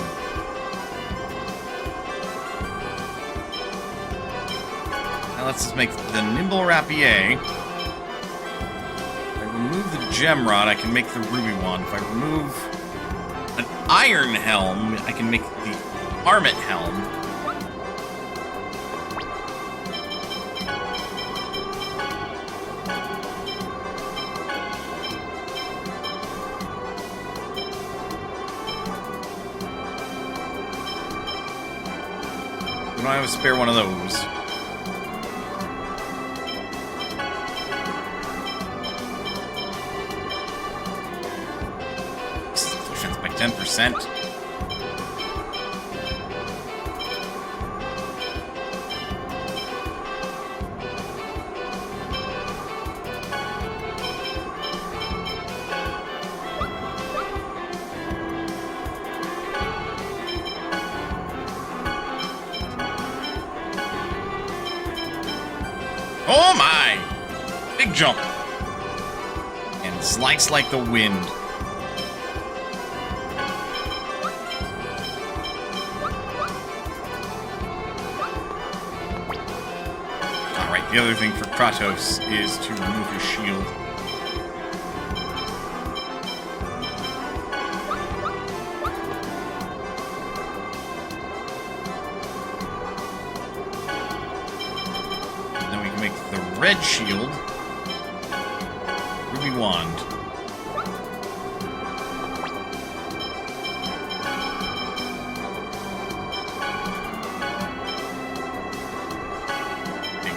Now let's just make the Nimble Rapier. If I remove the Gem Rod, I can make the Ruby Wand. If I remove an Iron Helm, I can make the Armet Helm. We don't have a spare one of those. Defense by 10%. Oh my! Big jump. And slice like the wind. Alright, the other thing for Kratos is to remove his shield. Red shield. Ruby wand.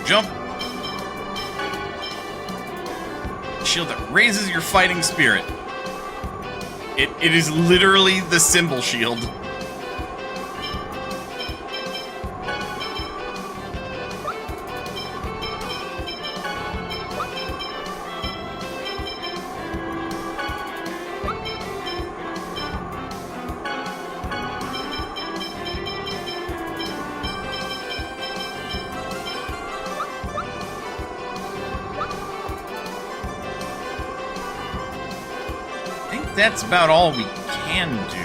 jump. Shield that raises your fighting spirit. It is literally the symbol shield. That's about all we can do.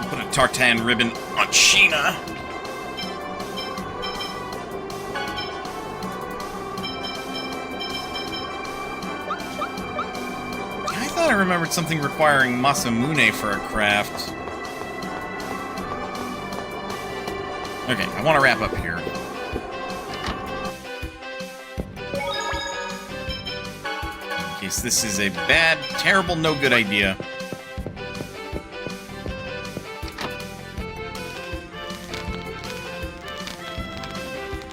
Put a tartan ribbon on Sheena. I remembered something requiring Masamune for a craft. Okay, I want to wrap up here. In case this is a bad, terrible, no good idea.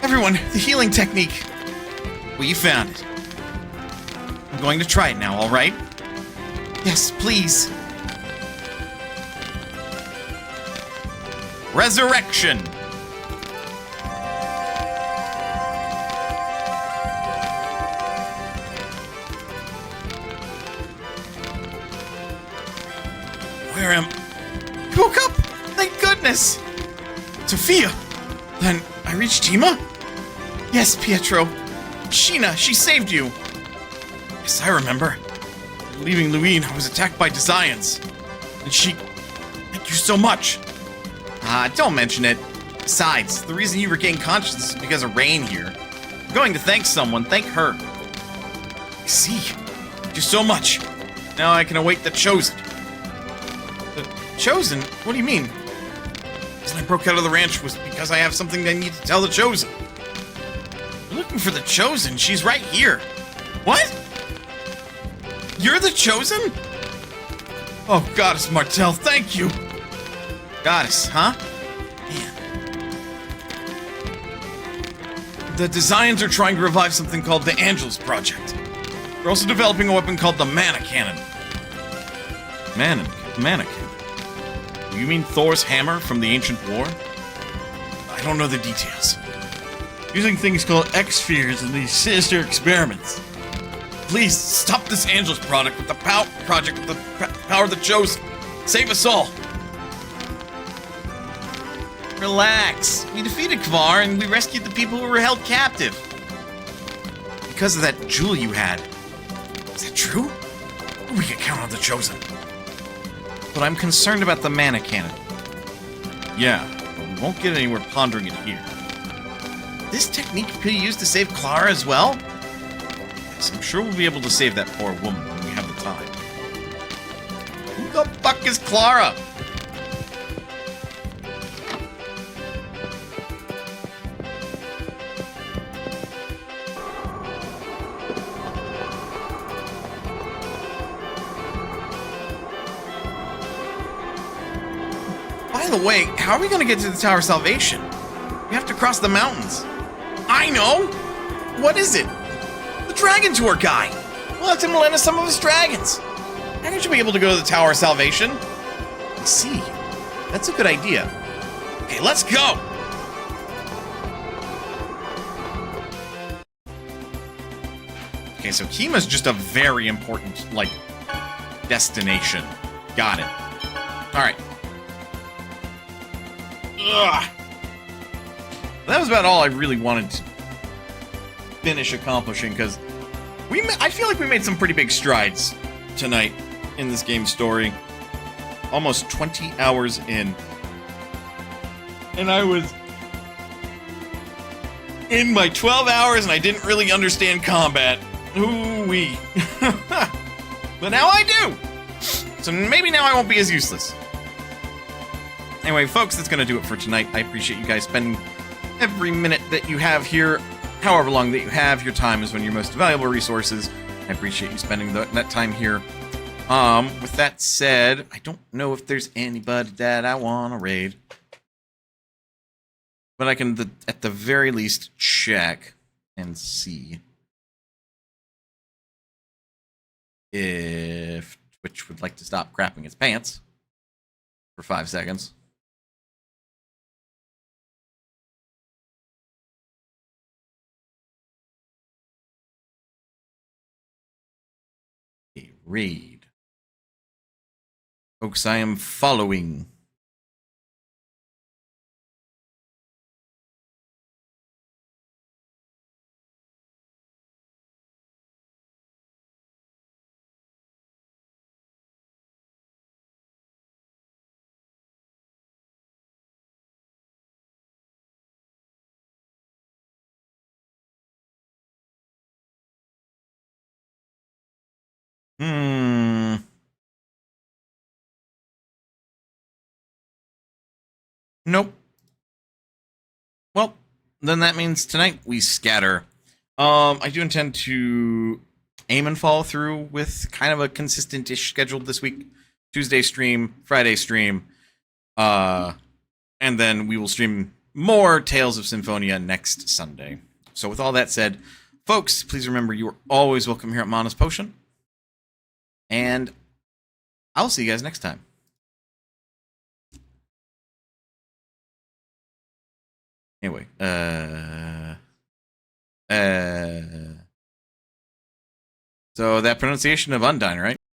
Everyone, the healing technique. Well, you found it. I'm going to try it now, alright? Yes, please. Resurrection. Where am I? Woke up! Thank goodness! Sophia! Then I reached Tima? Yes, Pietro. Sheena, she saved you. Yes, I remember. Leaving Llyoid, I was attacked by Desians. And she... Thank you so much. Don't mention it. Besides, the reason you regained consciousness is because of Rain here. I'm going to thank someone. Thank her. I see. Thank you so much. Now I can await the Chosen. The Chosen? What do you mean? The reason I broke out of the ranch was because I have something I need to tell the Chosen. You're looking for the Chosen? She's right here. What? You're the Chosen? Oh, Goddess Martel, thank you! Goddess, huh? Man. The Desians are trying to revive something called the Angelus Project. They're also developing a weapon called the Mana Cannon. Mana Cannon? Do you mean Thor's hammer from the ancient war? I don't know the details. Using things called X-spheres in these sinister experiments. Please, stop this Angelus project with the power of the Chosen. Save us all. Relax. We defeated Kvar and we rescued the people who were held captive. Because of that jewel you had. Is that true? We can count on the Chosen. But I'm concerned about the Mana Cannon. Yeah, but we won't get anywhere pondering it here. This technique could be used to save Clara as well? I'm sure we'll be able to save that poor woman when we have the time. Who the fuck is Clara? By the way, how are we going to get to the Tower of Salvation? We have to cross the mountains. I know! What is it? Dragon Tour guy! We'll have to lend us some of his dragons. I should be able to go to the Tower of Salvation. I see. That's a good idea. Okay, let's go! Okay, so Kima's just a very important, like, destination. Got it. Alright. Ugh. That was about all I really wanted to finish accomplishing, because I feel like we made some pretty big strides tonight in this game's story. Almost 20 hours in. And I was in my 12 hours and I didn't really understand combat. Ooh-wee. But now I do! So maybe now I won't be as useless. Anyway, folks, that's going to do it for tonight. I appreciate you guys spending every minute that you have here, however long that you have. Your time is one of your most valuable resources. I appreciate you spending that time here. With that said, I don't know if there's anybody that I want to raid. But I can, at the very least, check and see if Twitch would like to stop crapping its pants for 5 seconds. A raid. Folks, I am following. Nope. Well, then that means tonight we scatter. I do intend to aim and follow through with kind of a consistent-ish schedule this week. Tuesday stream, Friday stream, and then we will stream more Tales of Symphonia next Sunday. So with all that said, folks, please remember you are always welcome here at Mana's Potion. And I'll see you guys next time. Anyway, so that pronunciation of Undyne, right?